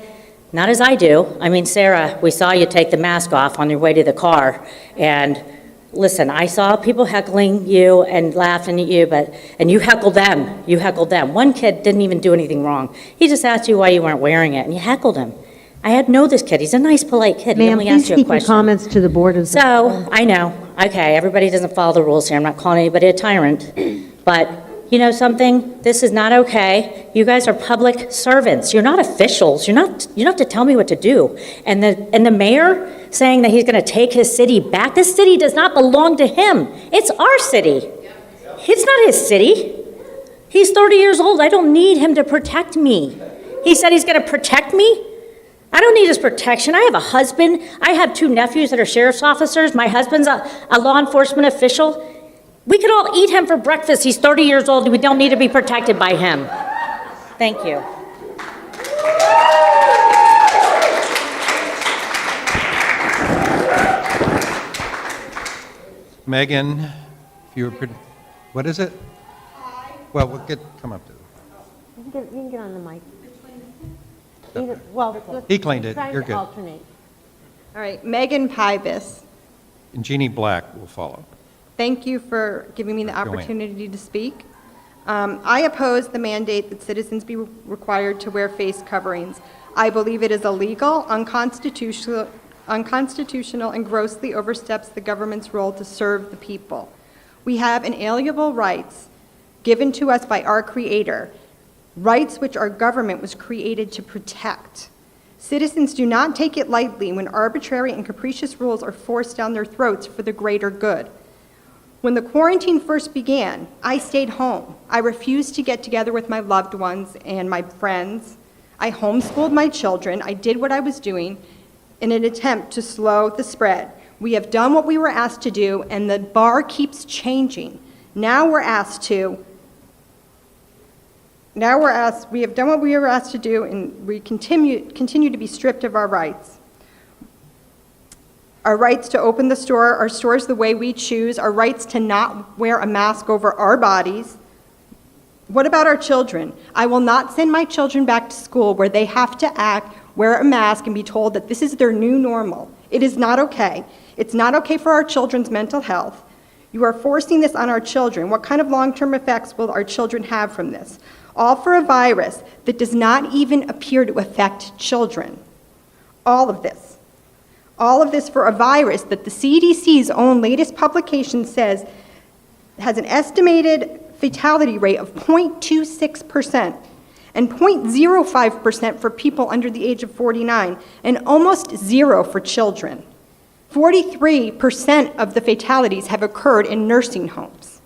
do. I mean, Sarah, we saw you take the mask off on your way to the car. And listen, I saw people heckling you and laughing at you, and you heckled them. You heckled them. One kid didn't even do anything wrong. He just asked you why you weren't wearing it, and you heckled him. I know this kid. He's a nice, polite kid. He Ma'am, only please asked you a keep your question. comments to the board of. So, I know. Okay, everybody doesn't follow the rules here. I'm not calling anybody a tyrant. But you know something? This is not okay. You guys are public servants. You're not officials. You don't have to tell me what to do. And the mayor saying that he's going to take his city back. This city does not belong to him. It's our city. It's not his city. He's 30 years old. I don't need him to protect me. He said he's going to protect me? I don't need his protection. I have a husband. I have 2 nephews that are sheriff's officers. My husband's a law enforcement official. We could all eat him for breakfast. He's 30 years old. We don't need to be protected by him. Thank you. Megan, if you were, what is it? Well, come up to You can get on the mic. Well, He cleaned it. try You're to good. alternate. All right, Megan Pybus. And Jeannie Black will follow. Thank you for giving me the Joanne. opportunity to speak. I oppose the mandate that citizens be required to wear face coverings. I believe it is illegal, unconstitutional, and grossly oversteps the government's role to serve the people. We have inalienable rights given to us by our Creator, rights which our government was created to protect. Citizens do not take it lightly when arbitrary and capricious rules are forced down their throats for the greater good. When the quarantine first began, I stayed home. I refused to get together with my loved ones and my friends. I homeschooled my children. I did what I was doing in an attempt to slow the spread. We have done what we were asked to do, and the bar keeps changing. We have done what we were asked to do, and we continue to be stripped of our rights. Our rights to open our stores the way we choose, our rights to not wear a mask over our bodies. What about our children? I will not send my children back to school where they have to wear a mask, and be told that this is their new normal. It is not okay. It's not okay for our children's mental health. You are forcing this on our children. What kind of long-term effects will our children have from this? All for a virus that does not even appear to affect children. All of this for a virus that the CDC's own latest publication says has an estimated fatality rate of 0.26% and 0.05% for people under the age of 49, and almost 0 for children. 43% of the fatalities have occurred in nursing homes.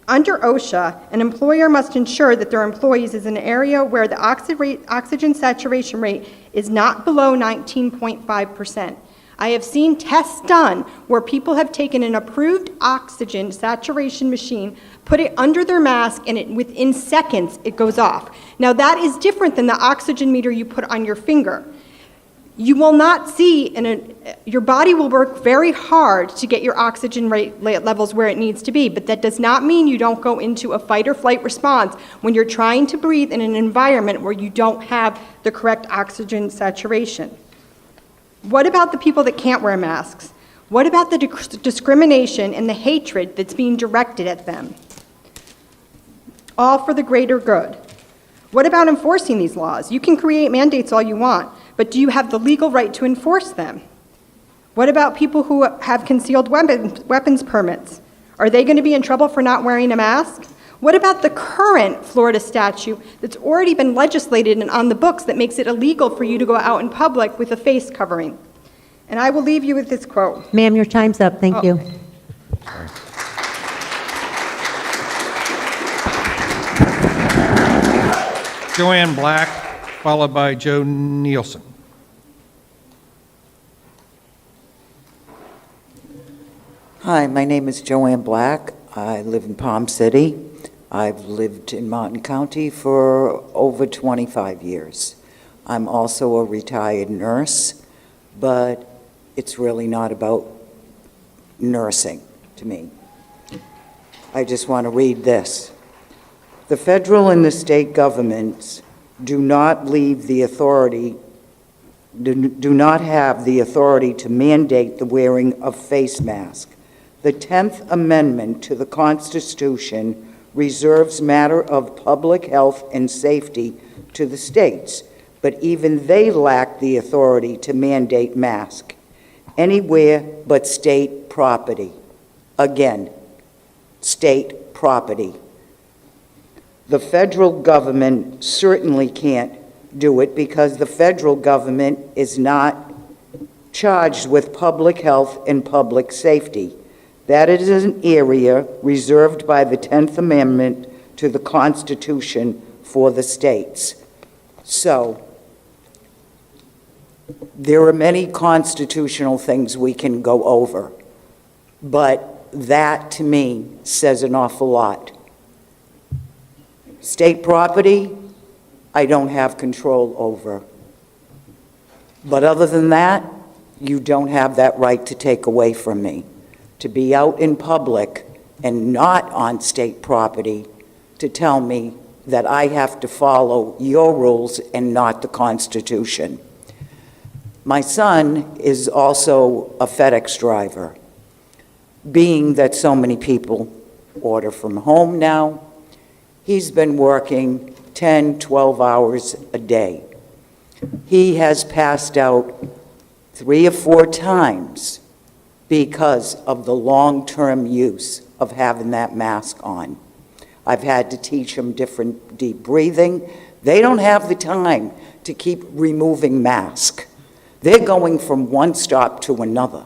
Under OSHA, an employer must ensure that their employees is in an area where the oxygen saturation rate is not below 19.5%. I have seen tests done where people have taken an approved oxygen saturation machine, put it under their mask, and within seconds it goes off. Now that is different than the oxygen meter you put on your finger. You will not see, your body will work very hard to get your oxygen rate levels where it needs to be, but that does not mean you don't go into a fight or flight response when you're trying to breathe in an environment where you don't have the correct oxygen saturation. What about the people that can't wear masks? What about the discrimination and the hatred that's being directed at them? All for the greater good. What about enforcing these laws? You can create mandates all you want, but do you have the legal right to enforce them? What about people who have concealed weapons permits? Are they going to be in trouble for not wearing a mask? What about the current Florida statute that's already been legislated and on the books that makes it illegal for you to go out in public with a face covering? And I will leave you with this quote. Ma'am, your time's up. Thank you. Sorry. Joanne Black, followed by Joe Nielsen. Hi, my name is Joanne Black. I live in Palm City. I've lived in Martin County for over 25 years. I'm also a retired nurse, but it's really not about nursing to me. I just want to read this. The federal and the state governments do not have the authority to mandate the wearing of face masks. The 10th Amendment to the Constitution reserves matter of public health and safety to the states, but even they lack the authority to mandate masks. Anywhere but state property. Again, state property. The federal government certainly can't do it because the federal government is not charged with public health and public safety. That is an area reserved by the 10th Amendment to the Constitution for the states. So, there are many constitutional things we can go over, but that, to me, says an awful lot. State property, I don't have control over. But other than that, you don't have that right to take away from me. To be out in public and not on state property to tell me that I have to follow your rules and not the Constitution. My son is also a FedEx driver. Being that so many people order from home now, he's been working 10, 12 hours a day. He has passed out 3 or 4 times because of the long-term use of having that mask on. I've had to teach him different deep breathing. They don't have the time to keep removing masks. They're going from one stop to another.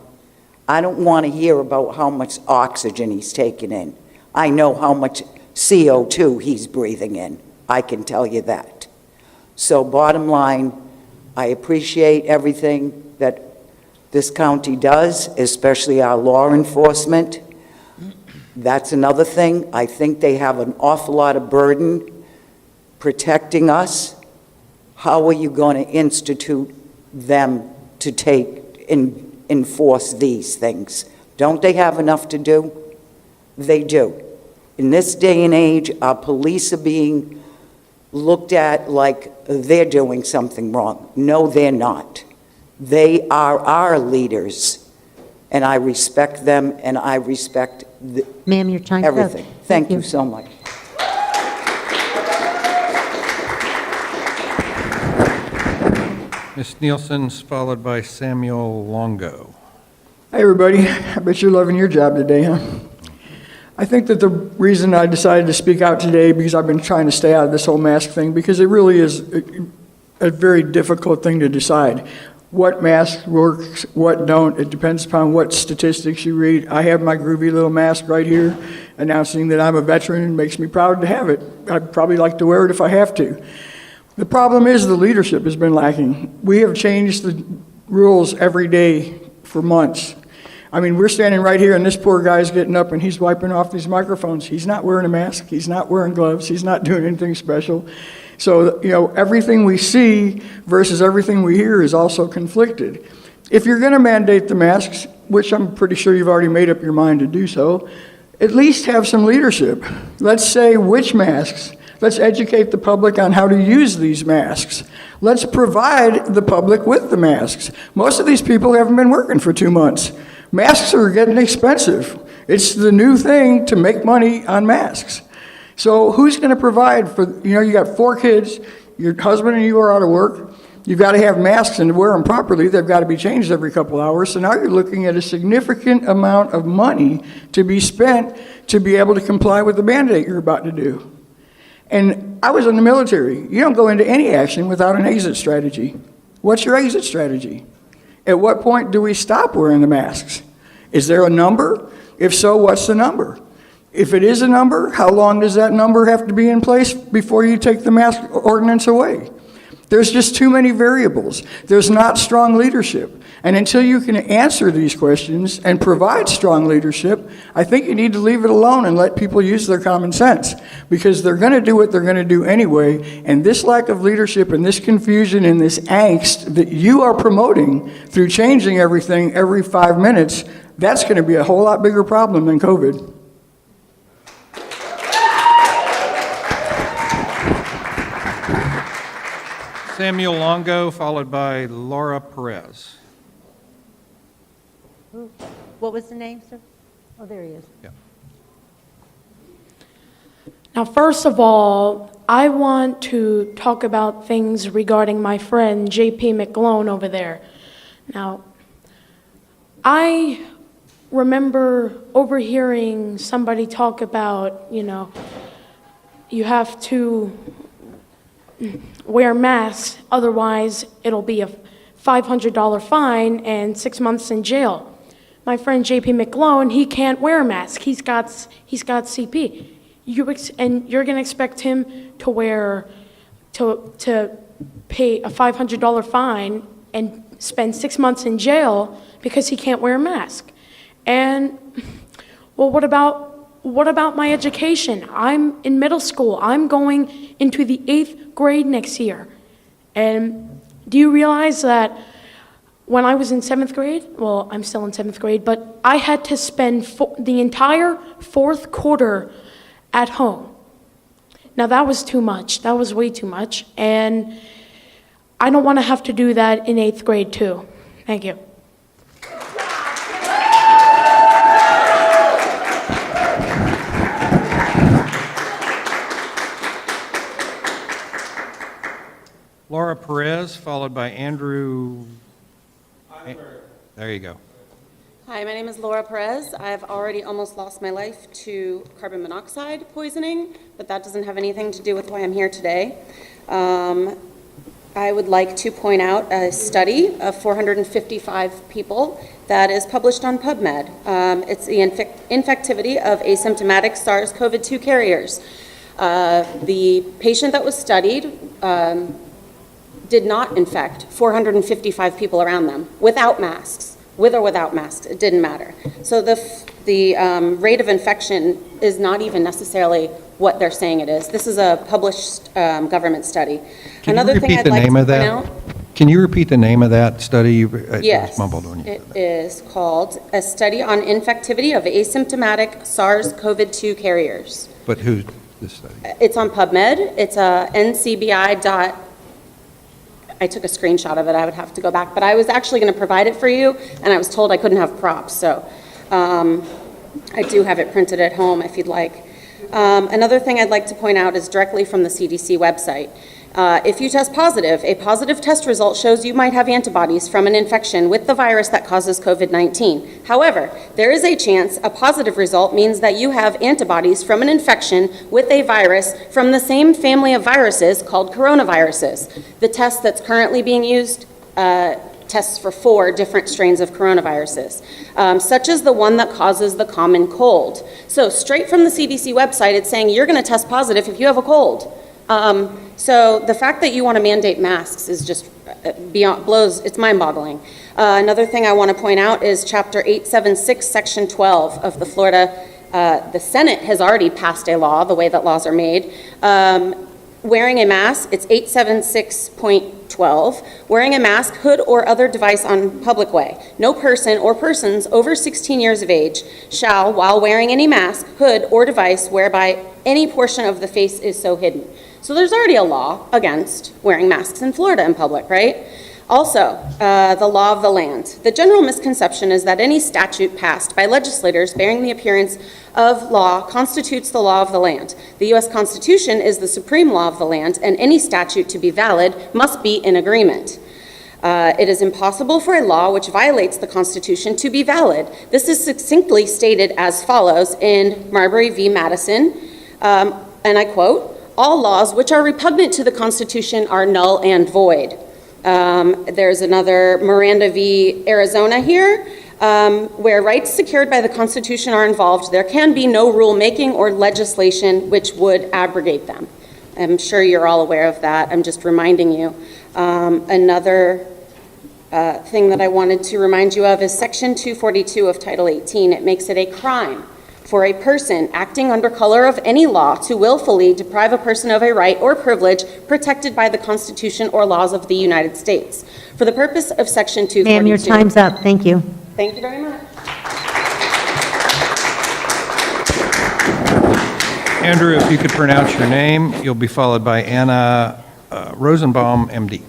I don't want to hear about how much oxygen he's taking in. I know how much CO2 he's breathing in. I can tell you that. So bottom line, I appreciate everything that this county does, especially our law enforcement. That's another thing. I think they have an awful lot of burden protecting us. How are you going to institute them to take and enforce these things? Don't they have enough to do? They do. In this day and age, our police are being looked at like they're doing something wrong. No, they're not. They are our leaders, and I respect them, and I respect Ma'am, your time's up. everything. Thank you so much. Ms. Nielsen's followed by Samuel Longo. Hi, everybody. I bet you're loving your job today, huh? I think that the reason I decided to speak out today, because I've been trying to stay out of this whole mask thing, because it really is a very difficult thing to decide. What mask works, what don't, it depends upon what statistics you read. I have my groovy little mask right here announcing that I'm a veteran and makes me proud to have it. I'd probably like to wear it if I have to. The problem is the leadership has been lacking. We have changed the rules every day for months. I mean, we're standing right here and this poor guy's getting up and he's wiping off these microphones. He's not wearing a mask, he's not wearing gloves, he's not doing anything special. So, you know, everything we see versus everything we hear is also conflicted. If you're going to mandate the masks, which I'm pretty sure you've already made up your mind to do so, at least have some leadership. Let's say which masks. Let's educate the public on how to use these masks. Let's provide the public with the masks. Most of these people haven't been working for 2 months. Masks are getting expensive. It's the new thing to make money on masks. So who's going to provide for, you know, you got 4 kids, your husband and you are out of work, you've got to have masks and to wear them properly, they've got to be changed every couple hours, so now you're looking at a significant amount of money to be spent to be able to comply with the mandate you're about to do. And I was in the military. You don't go into any action without an exit strategy. What's your exit strategy? At what point do we stop wearing the masks? Is there a number? If so, what's the number? If it is a number, how long does that number have to be in place before you take the mask ordinance away? There's just too many variables. There's not strong leadership. And until you can answer these questions and provide strong leadership, I think you need to leave it alone and let people use their common sense, because they're going to do what they're going to do anyway. And this lack of leadership and this confusion and this angst that you are promoting through changing everything every 5 minutes, that's going to be a whole lot bigger problem than COVID. Samuel Longo, followed by Laura Perez. What was the name, sir? Oh, there he is. Yeah. Now, first of all, I want to talk about things regarding my friend J.P. McGlone over there. Now, I remember overhearing somebody talk about, you have to wear masks, otherwise it'll be a $500 fine and 6 months in jail. My friend JP McGlone, he can't wear a mask. He's got CP. And you're going to expect him to pay a $500 fine and spend 6 months in jail because he can't wear a mask. And, well, what about my education? I'm in middle school. I'm going into the 8th grade next year. And do you realize that when I was in 7th grade, well, I'm still in 7th grade, but I had to spend the entire 4th quarter at home. Now, that was too much. That was way too much. And I don't want to have to do that in 8th grade, too. Thank you. Laura Perez, followed by Andrew. There you go. Hi, my name is Laura Perez. I've already almost lost my life to carbon monoxide poisoning, but that doesn't have anything to do with why I'm here today. I would like to point out a study of 455 people that is published on PubMed. It's the infectivity of asymptomatic SARS-CoV-2 carriers. The patient that was studied did not infect 455 people around them without masks. With or without masks, it didn't matter. So the rate of infection is not even necessarily what they're saying it is. This is a published government study. Can you repeat the name of that? Can you repeat the name of that study? Yes, it is called A Study on Infectivity of Asymptomatic SARS-CoV-2 Carriers. But who's this study? It's on PubMed. It's ncbi. I took a screenshot of it. I would have to go back. But I was actually going to provide it for you, and I was told I couldn't have props. So I do have it printed at home if you'd like. Another thing I'd like to point out is directly from the CDC website. If you test positive, a positive test result shows you might have antibodies from an infection with the virus that causes COVID-19. However, there is a chance a positive result means that you have antibodies from an infection with a virus from the same family of viruses called coronaviruses. The test that's currently being used tests for 4 different strains of coronaviruses, such as the one that causes the common cold. So straight from the CDC website, it's saying you're going to test positive if you have a cold. So the fact that you want to mandate masks is just it's mind-boggling. Another thing I want to point out is Chapter 876, Section 12 of the Florida, the Senate has already passed a law, the way that laws are made. Wearing a mask, it's 876.12, wearing a mask, hood, or other device on public way. No person or persons over 16 years of age shall, while wearing any mask, hood, or device whereby any portion of the face is so hidden. So there's already a law against wearing masks in Florida in public, right? Also, the law of the land. The general misconception is that any statute passed by legislators bearing the appearance of law constitutes the law of the land. The U.S. Constitution is the supreme law of the land, and any statute to be valid must be in agreement. It is impossible for a law which violates the Constitution to be valid. This is succinctly stated as follows in Marbury v. Madison, and I quote, "All laws which are repugnant to the Constitution are null and void." There's another Miranda v. Arizona here, where rights secured by the Constitution are involved, there can be no rulemaking or legislation which would abrogate them. I'm sure you're all aware of that. I'm just reminding you. Another thing that I wanted to remind you of is Section 242 of Title 18. It makes it a crime for a person acting under color of any law to willfully deprive a person of a right or privilege protected by the Constitution or laws of the United States. For the purpose of Section 242... Ma'am, your time's up. Thank you. Thank you very much. Andrew, if you could pronounce your name, you'll be followed by Anna Rosenbaum, MD.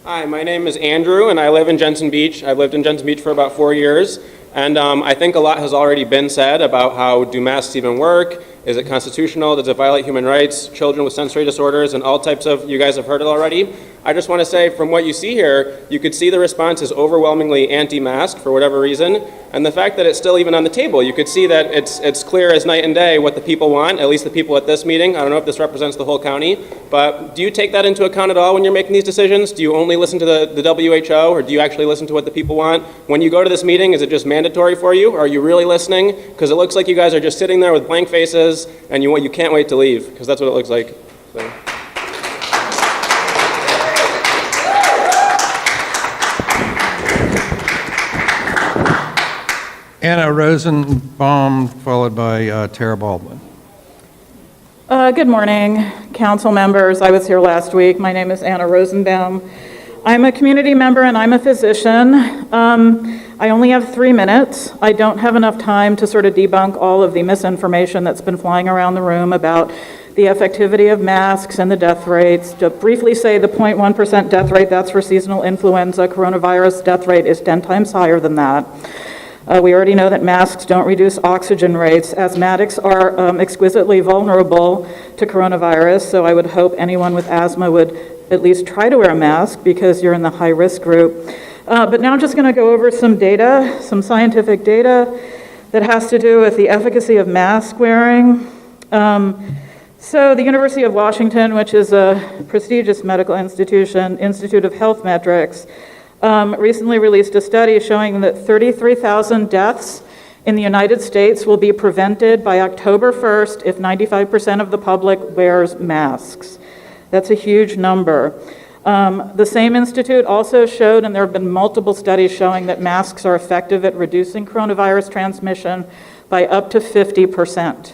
Hi, my name is Andrew, and I live in Jensen Beach. I've lived in Jensen Beach for about 4 years. And I think a lot has already been said about how do masks even work? Is it constitutional? Does it violate human rights? Children with sensory disorders and all types of, you guys have heard it already. I just want to say from what you see here, you could see the response is overwhelmingly anti-mask for whatever reason. And the fact that it's still even on the table, you could see that it's clear as night and day what the people want, at least the people at this meeting. I don't know if this represents the whole county, but do you take that into account at all when you're making these decisions? Do you only listen to the WHO, or do you actually listen to what the people want? When you go to this meeting, is it just mandatory for you? Or are you really listening? Because it looks like you guys are just sitting there with blank faces and you can't wait to leave, because that's what it looks like. So. Anna Rosenbaum, followed by Tara Baldwin. Good morning, council members. I was here last week. My name is Anna Rosenbaum. I'm a community member and I'm a physician. I only have 3 minutes. I don't have enough time to sort of debunk all of the misinformation that's been flying around the room about the effectivity of masks and the death rates. To briefly say the 0.1% death rate, that's for seasonal influenza. Coronavirus death rate is 10 times higher than that. We already know that masks don't reduce oxygen rates. Asthmatics are exquisitely vulnerable to coronavirus, so I would hope anyone with asthma would at least try to wear a mask because you're in the high-risk group. But now I'm just going to go over some data, some scientific data that has to do with the efficacy of mask wearing. So the University of Washington, which is a prestigious medical institution, Institute of Health Metrics, recently released a study showing that 33,000 deaths in the United States will be prevented by October 1st if 95% of the public wears masks. That's a huge number. The same institute also showed, and there have been multiple studies showing that masks are effective at reducing coronavirus transmission by up to 50%.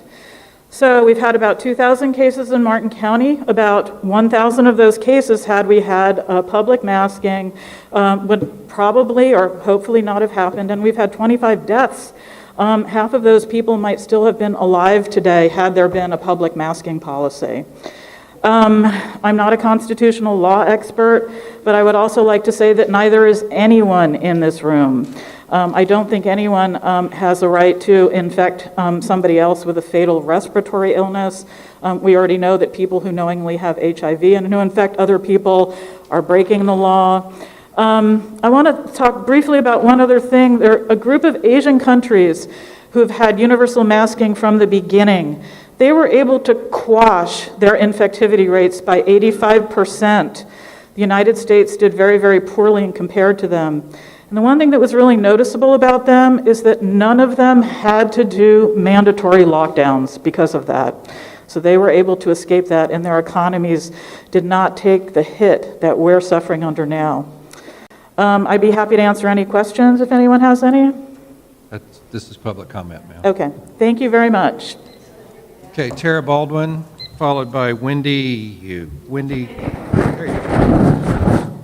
So we've had about 2,000 cases in Martin County. About 1,000 of those cases, had we had public masking, would probably or hopefully not have happened. And we've had 25 deaths. Half of those people might still have been alive today had there been a public masking policy. I'm not a constitutional law expert, but I would also like to say that neither is anyone in this room. I don't think anyone has a right to infect somebody else with a fatal respiratory illness. We already know that people who knowingly have HIV and who infect other people are breaking the law. I want to talk briefly about one other thing. There are a group of Asian countries who have had universal masking from the beginning. They were able to quash their infectivity rates by 85%. The United States did very, very poorly compared to them. And the one thing that was really noticeable about them is that none of them had to do mandatory lockdowns because of that. So they were able to escape that, and their economies did not take the hit that we're suffering under now. I'd be happy to answer any questions if anyone has any. This is public comment, ma'am. Okay, thank you very much. Okay, Tara Baldwin, followed by Wendy. Wendy, there you go.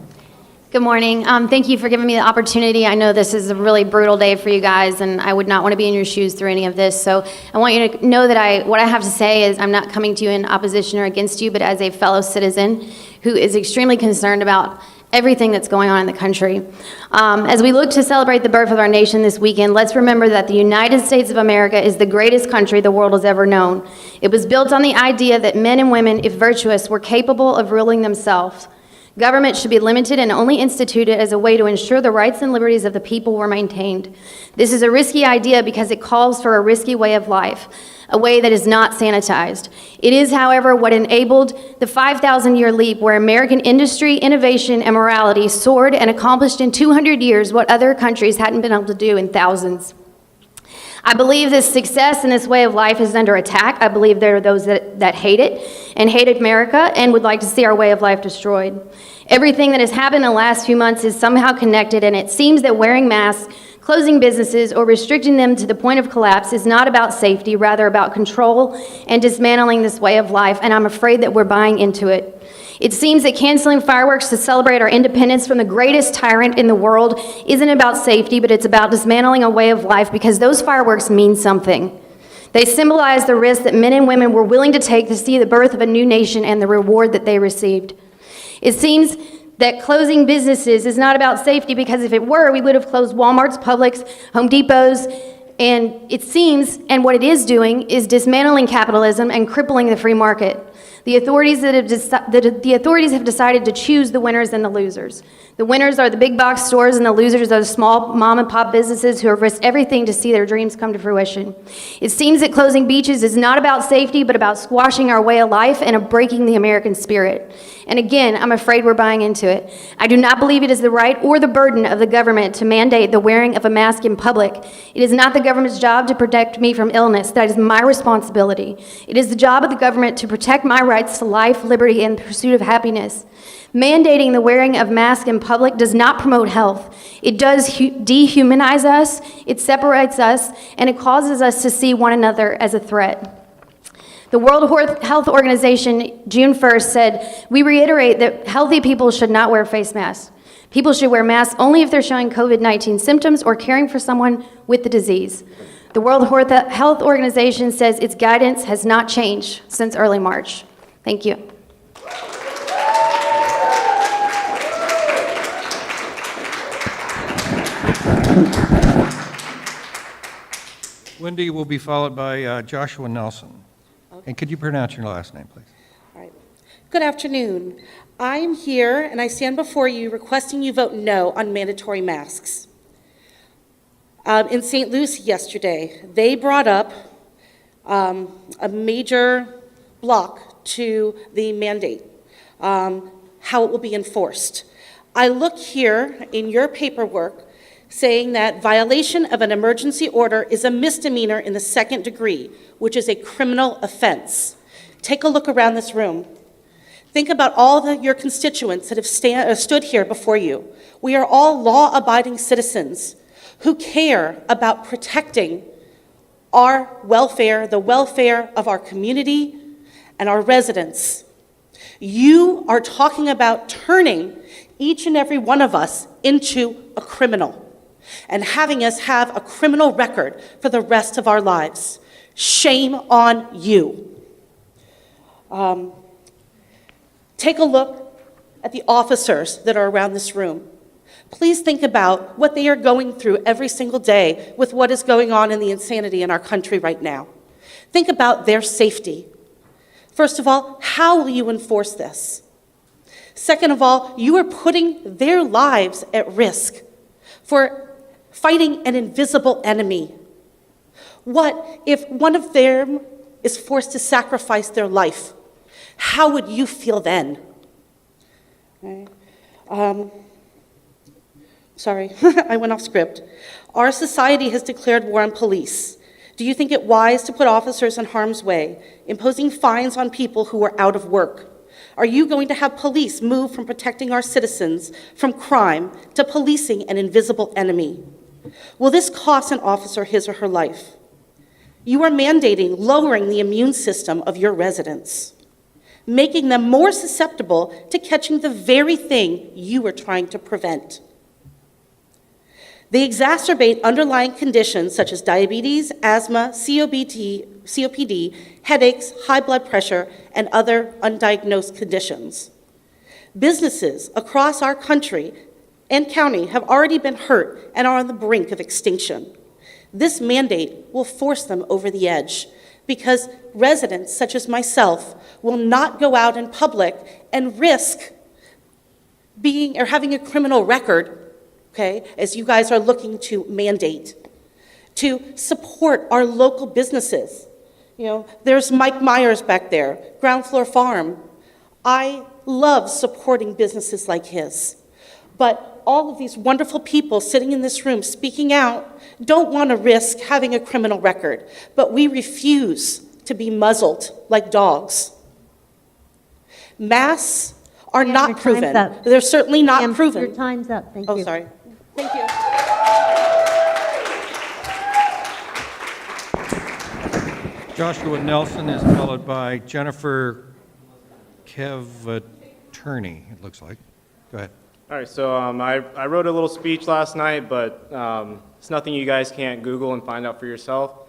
Good morning. Thank you for giving me the opportunity. I know this is a really brutal day for you guys, and I would not want to be in your shoes through any of this. So I want you to know that what I have to say is I'm not coming to you in opposition or against you, but as a fellow citizen who is extremely concerned about everything that's going on in the country. As we look to celebrate the birth of our nation this weekend, let's remember that the United States of America is the greatest country the world has ever known. It was built on the idea that men and women, if virtuous, were capable of ruling themselves. Government should be limited and only instituted as a way to ensure the rights and liberties of the people were maintained. This is a risky idea because it calls for a risky way of life, a way that is not sanitized. It is, however, what enabled the 5,000-year leap where American industry, innovation, and morality soared and accomplished in 200 years what other countries hadn't been able to do in thousands. I believe this success in this way of life is under attack. I believe there are those that hate it and hate America and would like to see our way of life destroyed. Everything that has happened in the last few months is somehow connected, and it seems that wearing masks, closing businesses, or restricting them to the point of collapse is not about safety, rather about control and dismantling this way of life, and I'm afraid that we're buying into it. It seems that canceling fireworks to celebrate our independence from the greatest tyrant in the world isn't about safety, but it's about dismantling a way of life because those fireworks mean something. They symbolize the risk that men and women were willing to take to see the birth of a new nation and the reward that they received. It seems that closing businesses is not about safety, because if it were, we would have closed Walmarts, Publix, Home Depots, and it seems, and what it is doing, is dismantling capitalism and crippling the free market. The authorities have decided to choose the winners and the losers. The winners are the big box stores, and the losers are the small mom and pop businesses who have risked everything to see their dreams come to fruition. It seems that closing beaches is not about safety, but about squashing our way of life and of breaking the American spirit. And again, I'm afraid we're buying into it. I do not believe it is the right or the burden of the government to mandate the wearing of a mask in public. It is not the government's job to protect me from illness. That is my responsibility. It is the job of the government to protect my rights to life, liberty, and the pursuit of happiness. Mandating the wearing of masks in public does not promote health. It does dehumanize us, it separates us, and it causes us to see one another as a threat. The World Health Organization, June 1st, said, "We reiterate that healthy people should not wear face masks. People should wear masks only if they're showing COVID-19 symptoms or caring for someone with the disease." The World Health Organization says its guidance has not changed since early March. Thank you. Wendy will be followed by Joshua Nelson. And could you pronounce your last name, please? All right. Good afternoon. I am here and I stand before you requesting you vote no on mandatory masks. In St. Lucie yesterday, they brought up a major block to the mandate, how it will be enforced. I look here in your paperwork saying that violation of an emergency order is a misdemeanor in the second degree, which is a criminal offense. Take a look around this room. Think about all your constituents that have stood here before you. We are all law-abiding citizens who care about protecting our welfare, the welfare of our community and our residents. You are talking about turning each and every one of us into a criminal and having us have a criminal record for the rest of our lives. Shame on you. Take a look at the officers that are around this room. Please think about what they are going through every single day with what is going on in the insanity in our country right now. Think about their safety. First of all, how will you enforce this? Second of all, you are putting their lives at risk for fighting an invisible enemy. What if one of them is forced to sacrifice their life? How would you feel then? Right. Sorry, I went off script. Our society has declared war on police. Do you think it wise to put officers in harm's way, imposing fines on people who are out of work? Are you going to have police move from protecting our citizens from crime to policing an invisible enemy? Will this cost an officer his or her life? You are mandating lowering the immune system of your residents, making them more susceptible to catching the very thing you are trying to prevent. They exacerbate underlying conditions such as diabetes, asthma, COPD, headaches, high blood pressure, and other undiagnosed conditions. Businesses across our country and county have already been hurt and are on the brink of extinction. This mandate will force them over the edge because residents such as myself will not go out in public and risk being or having a criminal record, okay, as you guys are looking to mandate, to support our local businesses. You know, there's Mike Myers back there, Ground Floor Farm. I love supporting businesses like his. But all of these wonderful people sitting in this room speaking out don't want to risk having a criminal record, but we refuse to be muzzled like dogs. Masks are not proven. They're certainly not proven. Your time's up. Thank you. Oh, sorry. Thank you. Joshua Nelson is followed by Jennifer Kev-Attorney, it looks like. Go ahead. All right, so I wrote a little speech last night, but it's nothing you guys can't Google and find out for yourself.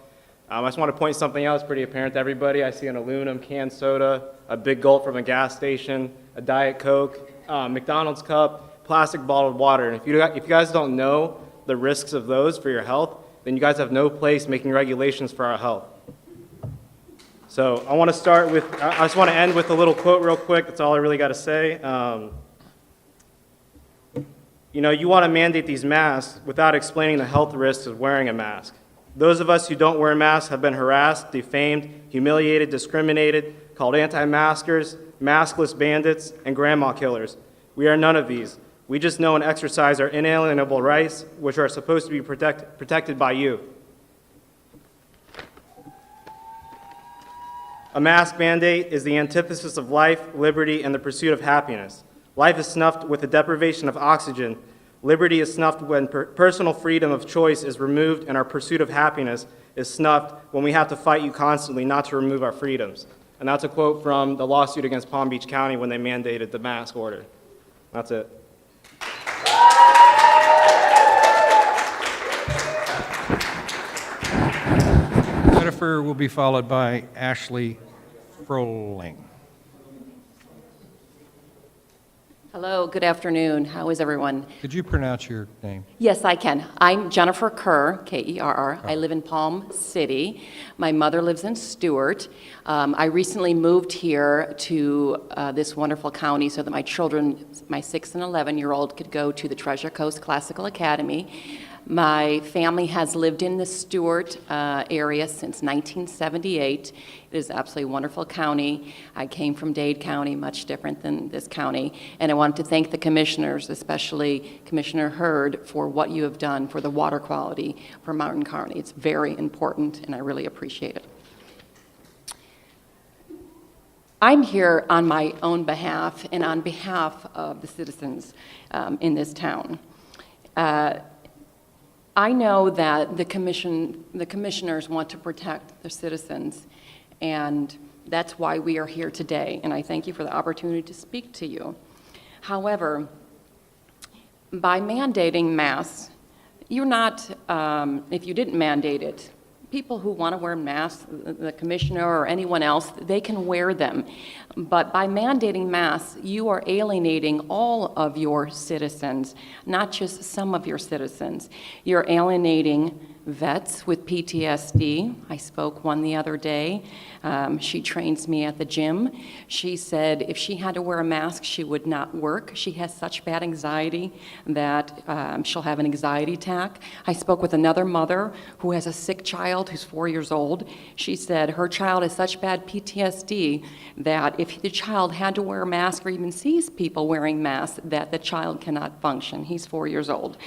I just want to point something out. It's pretty apparent to everybody. I see an aluminum canned soda, a big gulp from a gas station, a Diet Coke, McDonald's cup, plastic bottled water. And if you guys don't know the risks of those for your health, then you guys have no place making regulations for our health. So I want to end with a little quote real quick. That's all I really got to say. You want to mandate these masks without explaining the health risks of wearing a mask. Those of us who don't wear masks have been harassed, defamed, humiliated, discriminated, called anti-maskers, maskless bandits, and grandma killers. We are none of these. We just know and exercise our inalienable rights, which are supposed to be protected by you. A mask mandate is the antithesis of life, liberty, and the pursuit of happiness. Life is snuffed with the deprivation of oxygen. Liberty is snuffed when personal freedom of choice is removed, and our pursuit of happiness is snuffed when we have to fight you constantly not to remove our freedoms. And that's a quote from the lawsuit against Palm Beach County when they mandated the mask order. That's it. Jennifer will be followed by Ashley Froling. Hello, good afternoon. How is everyone? Could you pronounce your name? Yes, I can. I'm Jennifer Kerr, Kerr. I live in Palm City. My mother lives in Stewart. I recently moved here to this wonderful county so that my children, my 6 and 11-year-old, could go to the Treasure Coast Classical Academy. My family has lived in the Stewart area since 1978. It is absolutely a wonderful county. I came from Dade County, much different than this county. And I wanted to thank the commissioners, especially Commissioner Hurd, for what you have done for the water quality for Martin County. It's very important, and I really appreciate it. I'm here on my own behalf and on behalf of the citizens in this town. I know that the commissioners want to protect the citizens, and that's why we are here today, and I thank you for the opportunity to speak to you. However, by mandating masks, you're not, if you didn't mandate it, people who want to wear masks, the commissioner or anyone else, they can wear them. But by mandating masks, you are alienating all of your citizens, not just some of your citizens. You're alienating vets with PTSD. I spoke one the other day. She trains me at the gym. She said if she had to wear a mask, she would not work. She has such bad anxiety that she'll have an anxiety attack. I spoke with another mother who has a sick child who's 4 years old. She said her child has such bad PTSD that if the child had to wear a mask or even sees people wearing masks, that the child cannot function. He's 4 years old.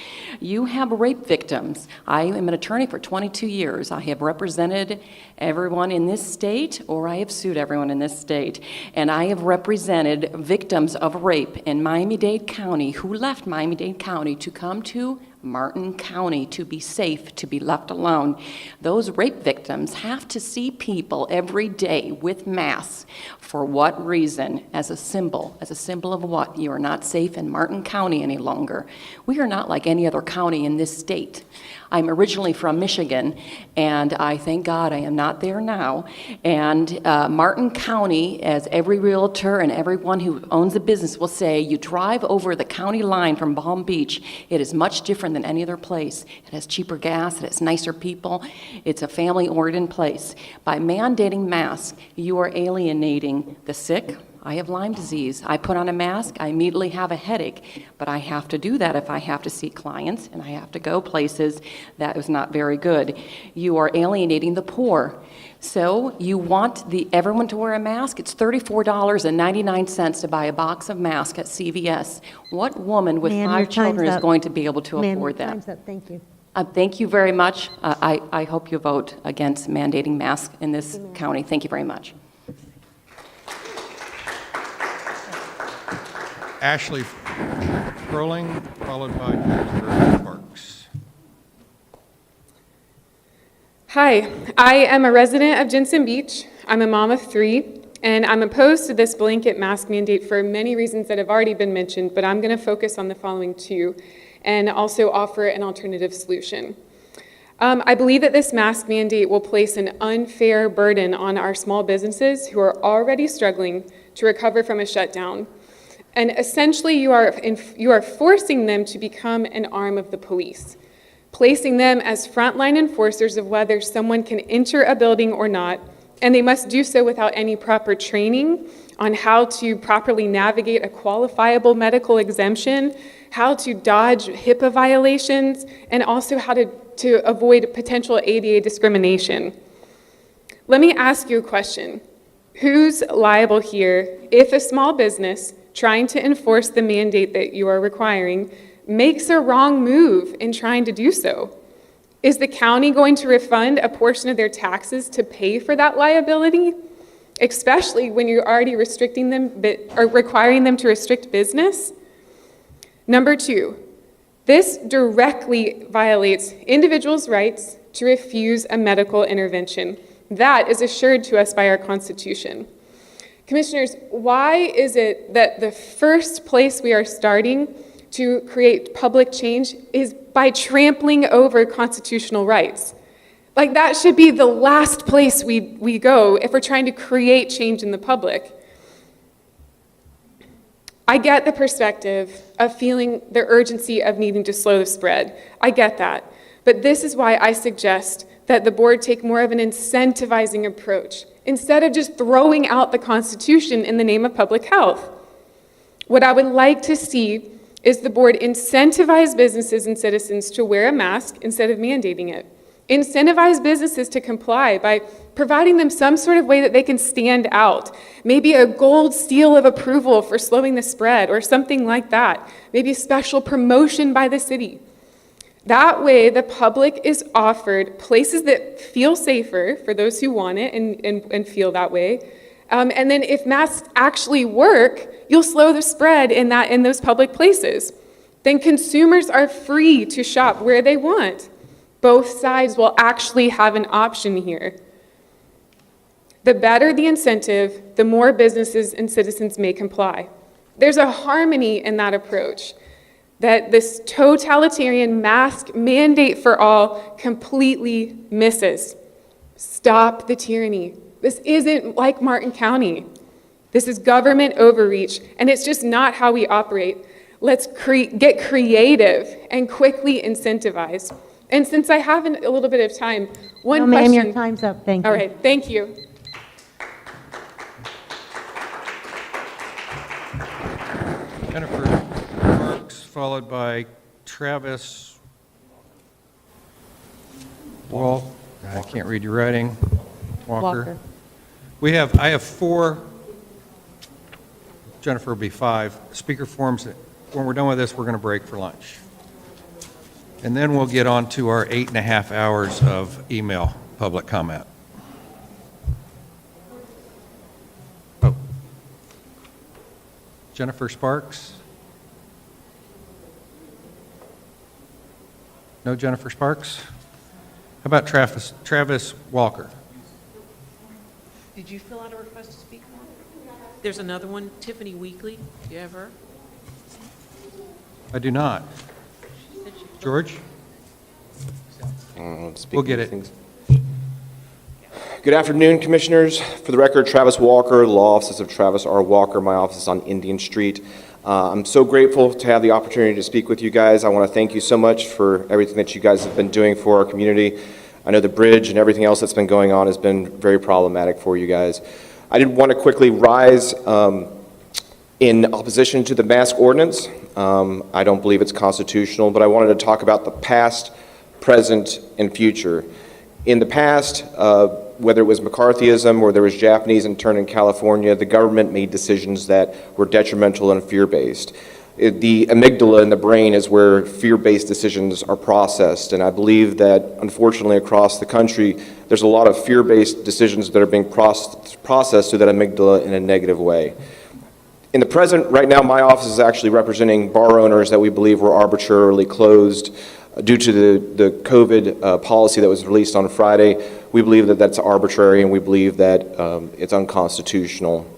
You have rape victims. I am an attorney for 22 years. I have represented everyone in this state, or I have sued everyone in this state. And I have represented victims of rape in Miami-Dade County who left Miami-Dade County to come to Martin County to be safe, to be left alone. Those rape victims have to see people every day with masks. For what reason? As a symbol of what? You are not safe in Martin County any longer. We are not like any other county in this state. I'm originally from Michigan, and I thank God I am not there now. And Martin County, as every realtor and everyone who owns a business will say, you drive over the county line from Palm Beach, it is much different than any other place. It has cheaper gas, it has nicer people, it's a family-oriented place. By mandating masks, you are alienating the sick. I have Lyme disease. I put on a mask, I immediately have a headache, but I have to do that if I have to see clients and I have to go places. That is not very good. You are alienating the poor. So you want everyone to wear a mask? It's $34.99 to buy a box of masks at CVS. What woman with 5 children is going to be able to afford that? Time's up. Thank you. Thank you very much. I hope you vote against mandating masks in this county. Thank you very much. Ashley Froling, followed by Jennifer Parks. Hi, I am a resident of Jensen Beach. I'm a mom of 3, and I'm opposed to this blanket mask mandate for many reasons that have already been mentioned, but I'm going to focus on the following 2 and also offer an alternative solution. I believe that this mask mandate will place an unfair burden on our small businesses who are already struggling to recover from a shutdown. And essentially, you are forcing them to become an arm of the police, placing them as frontline enforcers of whether someone can enter a building or not, and they must do so without any proper training on how to properly navigate a qualifiable medical exemption, how to dodge HIPAA violations, and also how to avoid potential ADA discrimination. Let me ask you a question. Who's liable here if a small business trying to enforce the mandate that you are requiring makes a wrong move in trying to do so? Is the county going to refund a portion of their taxes to pay for that liability? Especially when you're already restricting them or requiring them to restrict business? Number two, this directly violates individuals' rights to refuse a medical intervention. That is assured to us by our Constitution. Commissioners, why is it that the first place we are starting to create public change is by trampling over constitutional rights? Like, that should be the last place we go if we're trying to create change in the public. I get the perspective of feeling the urgency of needing to slow the spread. I get that. But this is why I suggest that the board take more of an incentivizing approach instead of just throwing out the Constitution in the name of public health. What I would like to see is the board incentivize businesses and citizens to wear a mask instead of mandating it. Incentivize businesses to comply by providing them some sort of way that they can stand out. Maybe a gold seal of approval for slowing the spread or something like that. Maybe a special promotion by the city. That way, the public is offered places that feel safer for those who want it and feel that way. And then if masks actually work, you'll slow the spread in those public places. Then consumers are free to shop where they want. Both sides will actually have an option here. The better the incentive, the more businesses and citizens may comply. There's a harmony in that approach that this totalitarian mask mandate for all completely misses. Stop the tyranny. This isn't like Martin County. This is government overreach, and it's just not how we operate. Let's get creative and quickly incentivize. And since I have a little bit of time, one question. Ma'am, your time's up. Thank you. All right, thank you. Jennifer Marks, followed by Travis Wall. I can't read your writing. Walker. I have 4. Jennifer will be 5. Speaker forms. When we're done with this, we're going to break for lunch. And then we'll get on to our 8.5 hours of email public comment. Oh. Jennifer Sparks? No Jennifer Sparks? How about Travis Walker? Did you fill out a request to speak? There's another one, Tiffany Weekly. Do you have her? I do not. George? We'll get it. Good afternoon, Commissioners. For the record, Travis Walker, Law Offices of Travis R. Walker. My office is on Indian Street. I'm so grateful to have the opportunity to speak with you guys. I want to thank you so much for everything that you guys have been doing for our community. I know the bridge and everything else that's been going on has been very problematic for you guys. I did want to quickly rise in opposition to the mask ordinance. I don't believe it's constitutional, but I wanted to talk about the past, present, and future. In the past, whether it was McCarthyism or there was Japanese intern in California, the government made decisions that were detrimental and fear-based. The amygdala in the brain is where fear-based decisions are processed, and I believe that, unfortunately, across the country, there's a lot of fear-based decisions that are being processed through that amygdala in a negative way. In the present, right now, my office is actually representing bar owners that we believe were arbitrarily closed due to the COVID policy that was released on Friday. We believe that that's arbitrary, and we believe that it's unconstitutional.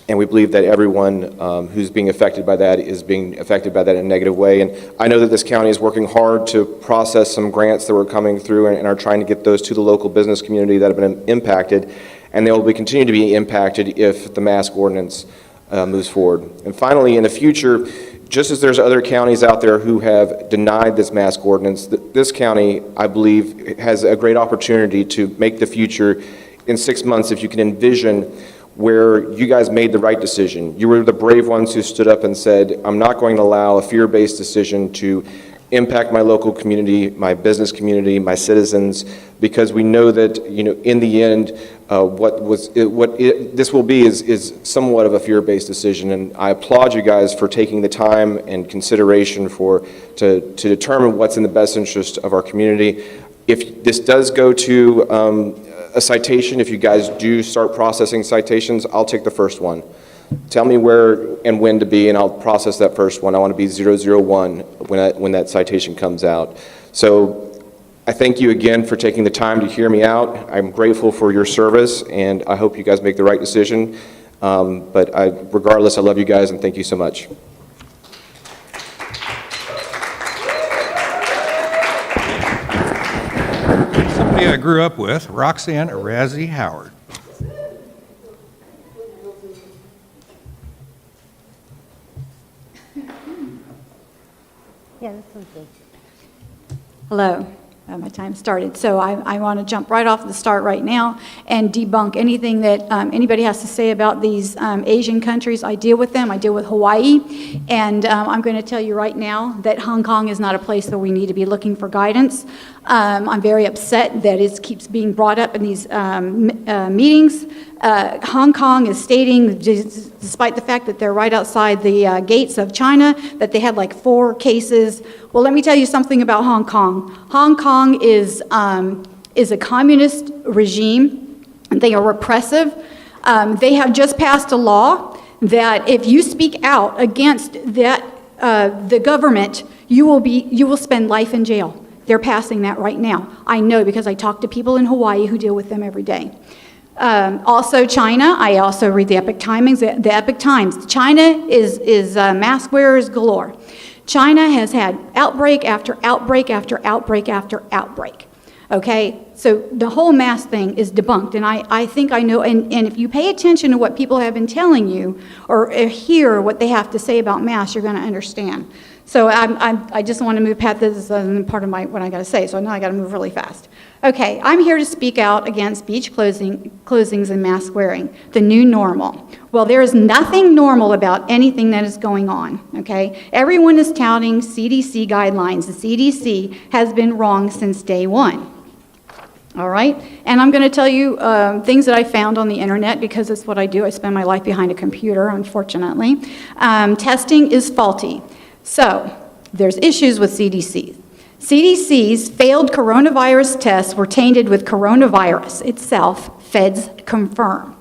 And we believe that everyone who's being affected by that is being affected by that in a negative way. And I know that this county is working hard to process some grants that were coming through and are trying to get those to the local business community that have been impacted. And they will continue to be impacted if the mask ordinance moves forward. And finally, in the future, just as there's other counties out there who have denied this mask ordinance, this county, I believe, has a great opportunity to make the future in 6 months, if you can envision where you guys made the right decision. You were the brave ones who stood up and said, I'm not going to allow a fear-based decision to impact my local community, my business community, my citizens, because we know that, in the end, this will be is somewhat of a fear-based decision. And I applaud you guys for taking the time and consideration to determine what's in the best interest of our community. If this does go to a citation, if you guys do start processing citations, I'll take the first one. Tell me where and when to be, and I'll process that first one. I want to be 001 when that citation comes out. So I thank you again for taking the time to hear me out. I'm grateful for your service, and I hope you guys make the right decision. But regardless, I love you guys, and thank you so much. Somebody I grew up with, Roxanne Razzie Howard. Yeah, that sounds good. Hello. My time started. So I want to jump right off the start right now and debunk anything that anybody has to say about these Asian countries. I deal with them. I deal with Hawaii. And I'm going to tell you right now that Hong Kong is not a place where we need to be looking for guidance. I'm very upset that it keeps being brought up in these meetings. Hong Kong is stating, despite the fact that they're right outside the gates of China, that they had like 4 cases. Well, let me tell you something about Hong Kong. Hong Kong is a communist regime. They are repressive. They have just passed a law that if you speak out against that, the government, you will spend life in jail. They're passing that right now. I know because I talk to people in Hawaii who deal with them every day. Also China, I also read the Epoch Times. The Epoch Times. China is mask wearers galore. China has had outbreak after outbreak after outbreak after outbreak. Okay, so the whole mask thing is debunked, and I think I know, and if you pay attention to what people have been telling you, or hear what they have to say about masks, you're going to understand. So I just want to move past this part of what I got to say, so now I got to move really fast. Okay, I'm here to speak out against beach closings and mask wearing, the new normal. Well, there is nothing normal about anything that is going on, okay? Everyone is touting CDC guidelines. The CDC has been wrong since day one. All right, and I'm going to tell you things that I found on the internet because that's what I do. I spend my life behind a computer, unfortunately. Testing is faulty. So there's issues with CDC. CDC's failed coronavirus tests were tainted with coronavirus itself, feds confirm.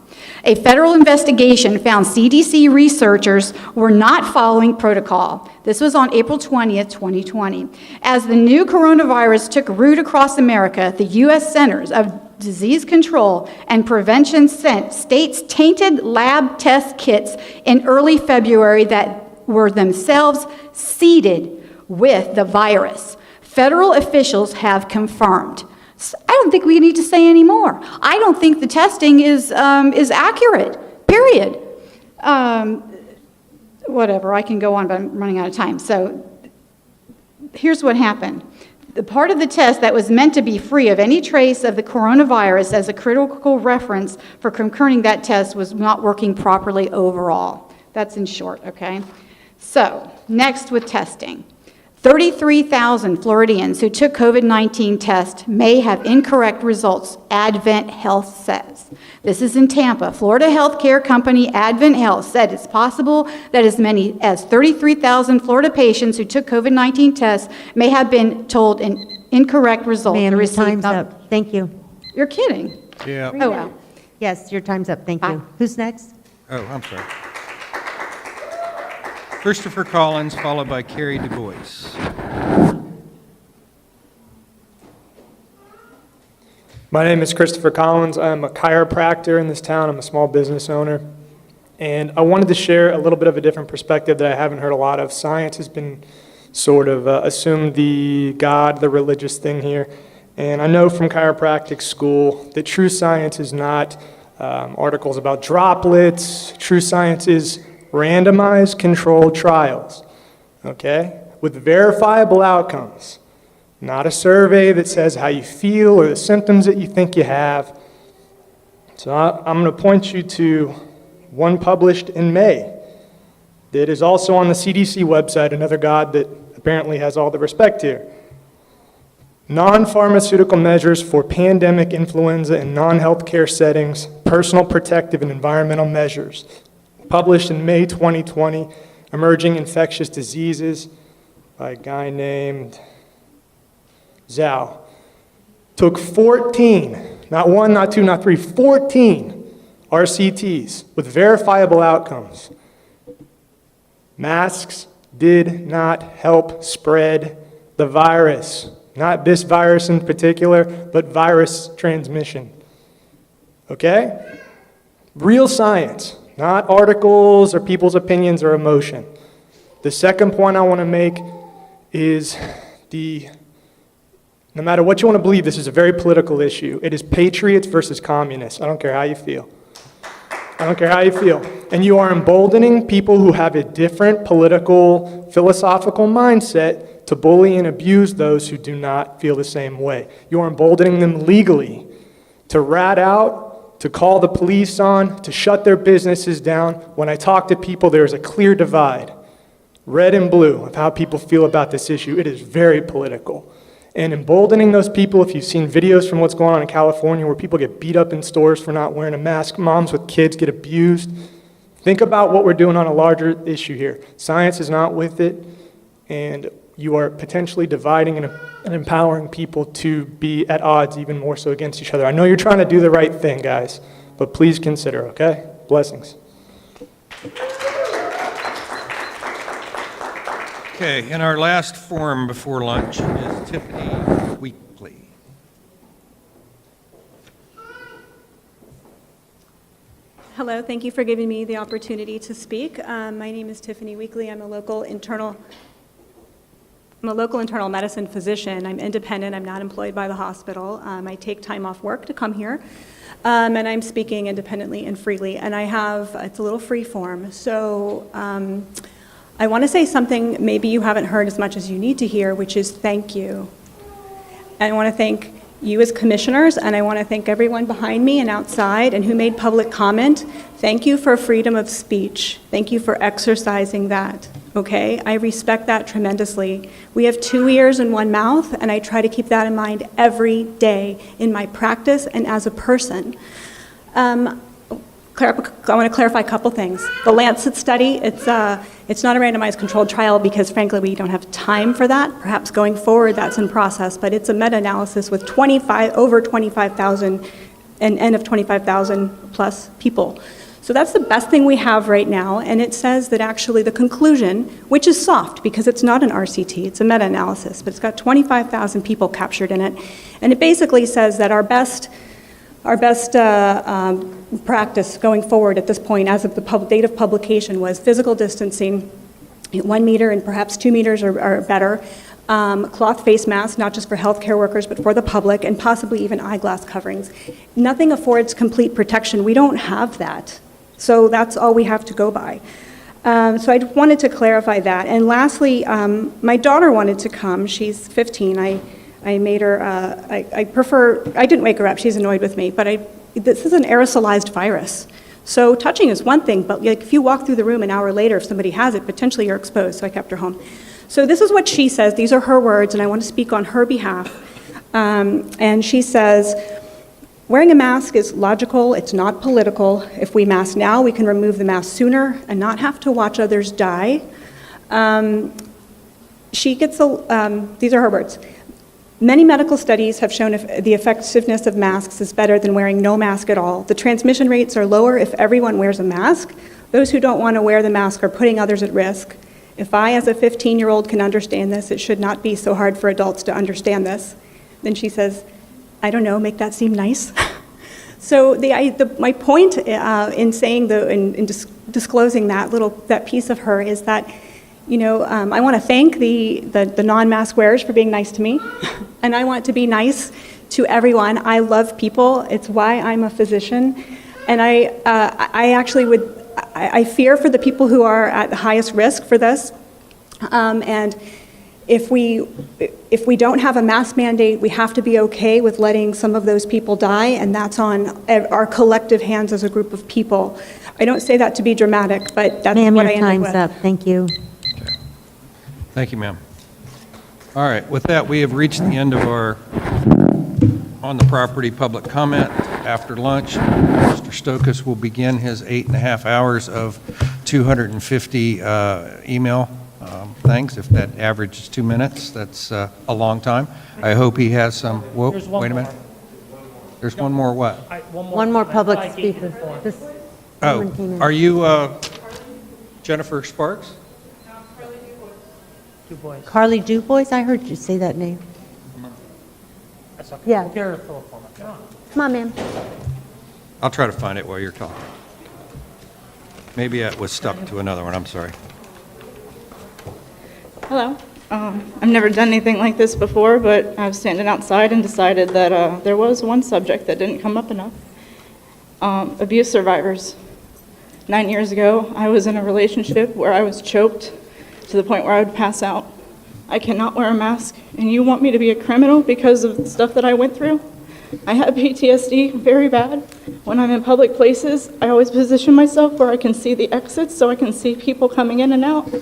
A federal investigation found CDC researchers were not following protocol. This was on April 20th, 2020. As the new coronavirus took root across America, the U.S. Centers of Disease Control and Prevention sent states tainted lab test kits in early February that were themselves seeded with the virus. Federal officials have confirmed. I don't think we need to say any more. I don't think the testing is accurate, period. Whatever, I can go on, but I'm running out of time. So here's what happened. The part of the test that was meant to be free of any trace of the coronavirus as a critical reference for concurring that test was not working properly overall. That's in short, okay? So, next with testing. 33,000 Floridians who took COVID-19 tests may have incorrect results, Advent Health says. This is in Tampa. Florida healthcare company Advent Health said it's possible that as many as 33,000 Florida patients who took COVID-19 tests may have been told an incorrect result. Ma'am, your time's up. Thank you. You're kidding. Yeah. Oh, wow. Yes, your time's up. Thank you. Who's next? Oh, I'm sorry. Christopher Collins, followed by Carrie Du Bois. My name is Christopher Collins. I'm a chiropractor in this town. I'm a small business owner. And I wanted to share a little bit of a different perspective that I haven't heard a lot of. Science has been sort of assumed the religious thing here. And I know from chiropractic school that true science is not articles about droplets. True science is randomized controlled trials, okay, with verifiable outcomes. Not a survey that says how you feel or the symptoms that you think you have. So I'm going to point you to one published in May that is also on the CDC website, another God that apparently has all the respect here. Non-pharmaceutical measures for pandemic influenza in non-healthcare settings, personal protective and environmental measures. Published in May 2020, Emerging Infectious Diseases by a guy named Zhao. Took 14, not one, not two, not three, 14 RCTs with verifiable outcomes. Masks did not help spread the virus. Not this virus in particular, but virus transmission. Okay? Real science, not articles or people's opinions or emotion. The second point I want to make is no matter what you want to believe, this is a very political issue. It is patriots versus communists. I don't care how you feel. I don't care how you feel. And you are emboldening people who have a different political, philosophical mindset to bully and abuse those who do not feel the same way. You are emboldening them legally to rat out, to call the police on, to shut their businesses down. When I talk to people, there is a clear divide, red and blue, of how people feel about this issue. It is very political. And emboldening those people, if you've seen videos from what's going on in California where people get beat up in stores for not wearing a mask, moms with kids get abused, think about what we're doing on a larger issue here. Science is not with it, and you are potentially dividing and empowering people to be at odds even more so against each other. I know you're trying to do the right thing, guys, but please consider, okay? Blessings. Okay, and our last forum before lunch is Tiffany Weekly. Hello, thank you for giving me the opportunity to speak. My name is Tiffany Weekly. I'm a local internal medicine physician. I'm independent. I'm not employed by the hospital. I take time off work to come here, and I'm speaking independently and freely. And it's a little free form. So I want to say something maybe you haven't heard as much as you need to hear, which is thank you. And I want to thank you as commissioners, and I want to thank everyone behind me and outside and who made public comment. Thank you for freedom of speech. Thank you for exercising that, okay? I respect that tremendously. We have 2 ears and 1 mouth, and I try to keep that in mind every day in my practice and as a person. I want to clarify a couple things. The Lancet study, it's not a randomized controlled trial because frankly we don't have time for that. Perhaps going forward that's in process, but it's a meta-analysis with over 25,000, an N of 25,000 plus people. So that's the best thing we have right now, and it says that actually the conclusion, which is soft because it's not an RCT, it's a meta-analysis, but it's got 25,000 people captured in it, and it basically says that our best practice going forward at this point, as of the date of publication, was physical distancing, 1 meter and perhaps 2 meters are better, cloth face masks, not just for healthcare workers, but for the public, and possibly even eyeglass coverings. Nothing affords complete protection. We don't have that. So that's all we have to go by. So I wanted to clarify that. And lastly, my daughter wanted to come. She's 15. I made her, I didn't wake her up, she's annoyed with me, but this is an aerosolized virus. So touching is one thing, but if you walk through the room an hour later, if somebody has it, potentially you're exposed, so I kept her home. So this is what she says, these are her words, and I want to speak on her behalf. And she says, wearing a mask is logical, it's not political. If we mask now, we can remove the mask sooner and not have to watch others die. These are her words. Many medical studies have shown the effectiveness of masks is better than wearing no mask at all. The transmission rates are lower if everyone wears a mask. Those who don't want to wear the mask are putting others at risk. If I, as a 15-year-old, can understand this, it should not be so hard for adults to understand this. Then she says, I don't know, make that seem nice. So my point in saying, in disclosing that piece of her is that, I want to thank the non-mask wearers for being nice to me, and I want to be nice to everyone. I love people. It's why I'm a physician, and I I fear for the people who are at the highest risk for this. And if we don't have a mask mandate, we have to be okay with letting some of those people die, and that's on our collective hands as a group of people. I don't say that to be dramatic, but that's Ma'am, what I your ended time's with. up. Thank you. Thank you, ma'am. All right, with that, we have reached the end of our on-the-property public comment. After lunch, Mr. Stokas will begin his 8.5 hours of 250 email things. If that averages 2 minutes, that's a long time. I hope he has some, whoa, wait a minute. There's one more what? One more public speaker. This woman came in. Are you Jennifer Sparks? Carly Dubois? I heard you say that name. Yeah. Come on, ma'am. I'll try to find it while you're talking. Maybe it was stuck to another one, I'm sorry. Hello. I've never done anything like this before, but I was standing outside and decided that there was one subject that didn't come up enough. Abuse survivors. 9 years ago, I was in a relationship where I was choked to the point where I would pass out. I cannot wear a mask, and you want me to be a criminal because of the stuff that I went through? I have PTSD very bad. When I'm in public places, I always position myself where I can see the exits so I can see people coming in and out.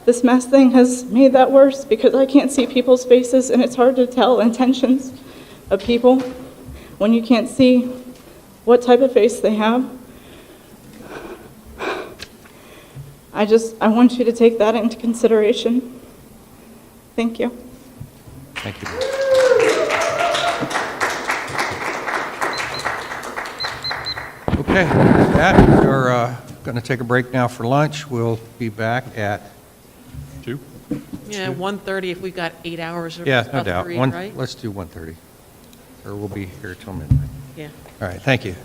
This mask thing has made that worse because I can't see people's faces, and it's hard to tell intentions of people when you can't see what type of face they have. I want you to take that into consideration. Thank you. Thank you. Okay, with that, we're going to take a break now for lunch. We'll be back at 2? Yeah, 1:30 if we got 8 hours or Yeah, no about doubt. 3, One- right? Let's do 1:30, or we'll be here till midnight. Yeah. All right, thank you.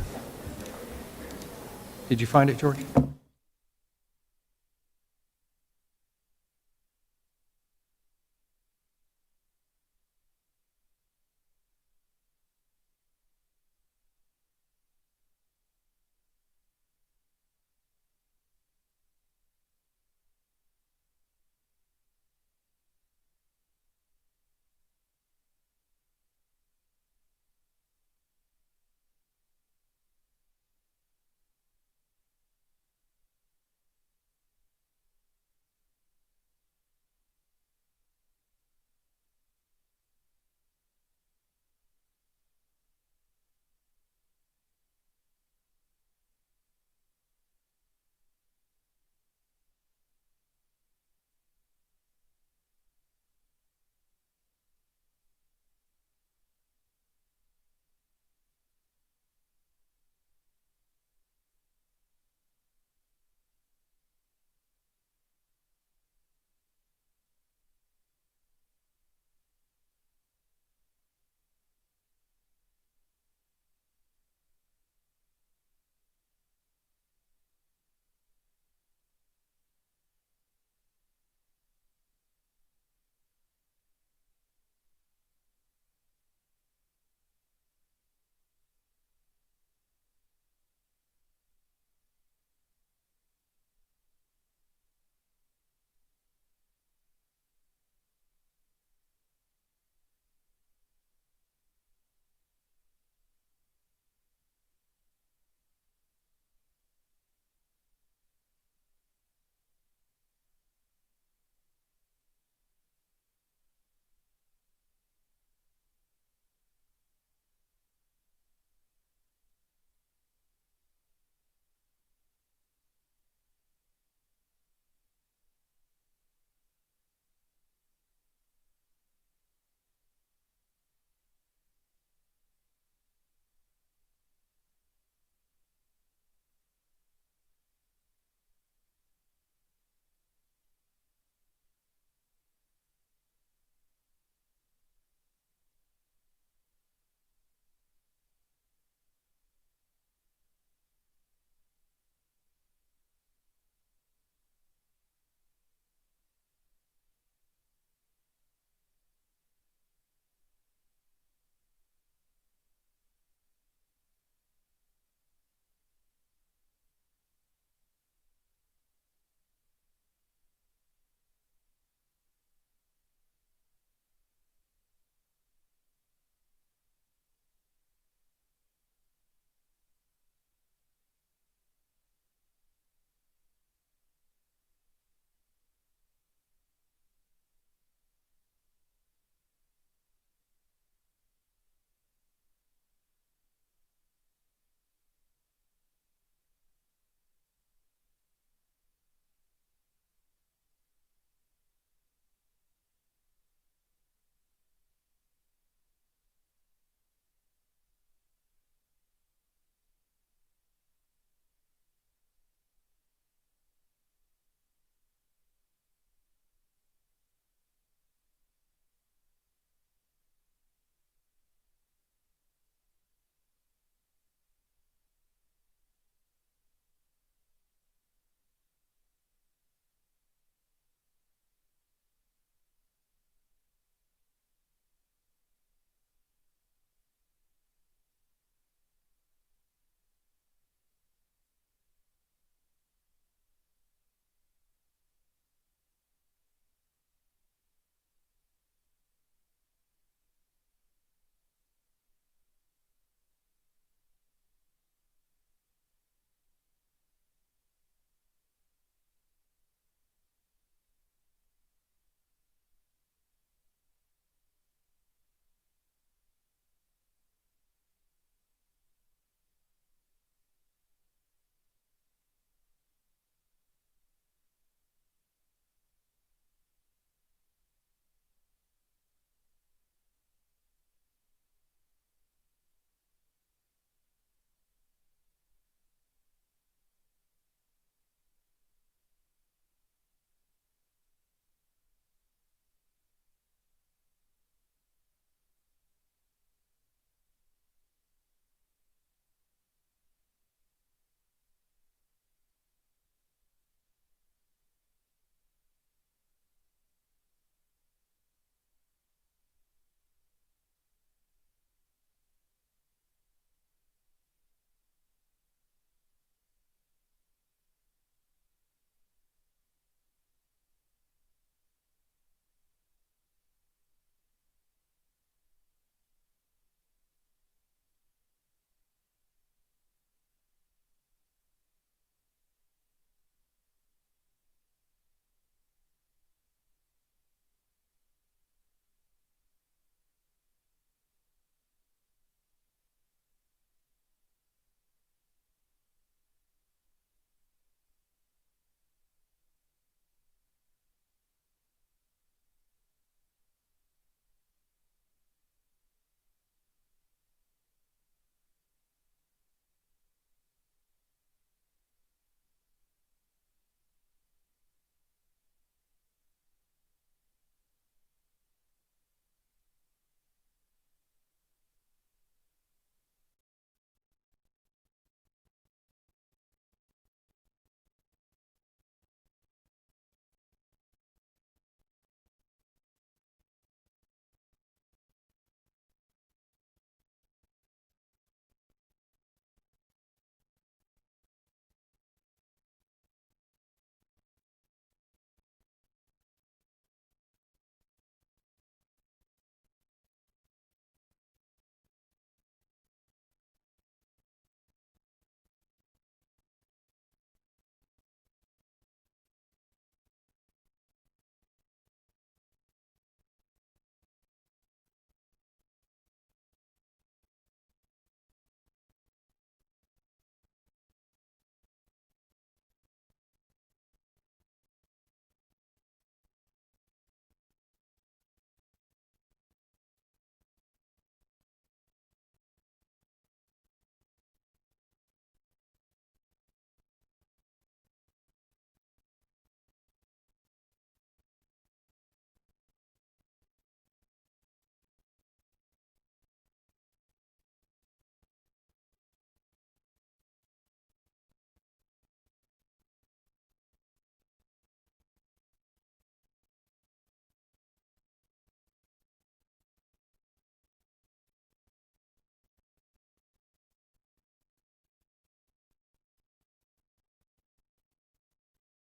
Did you find it, George?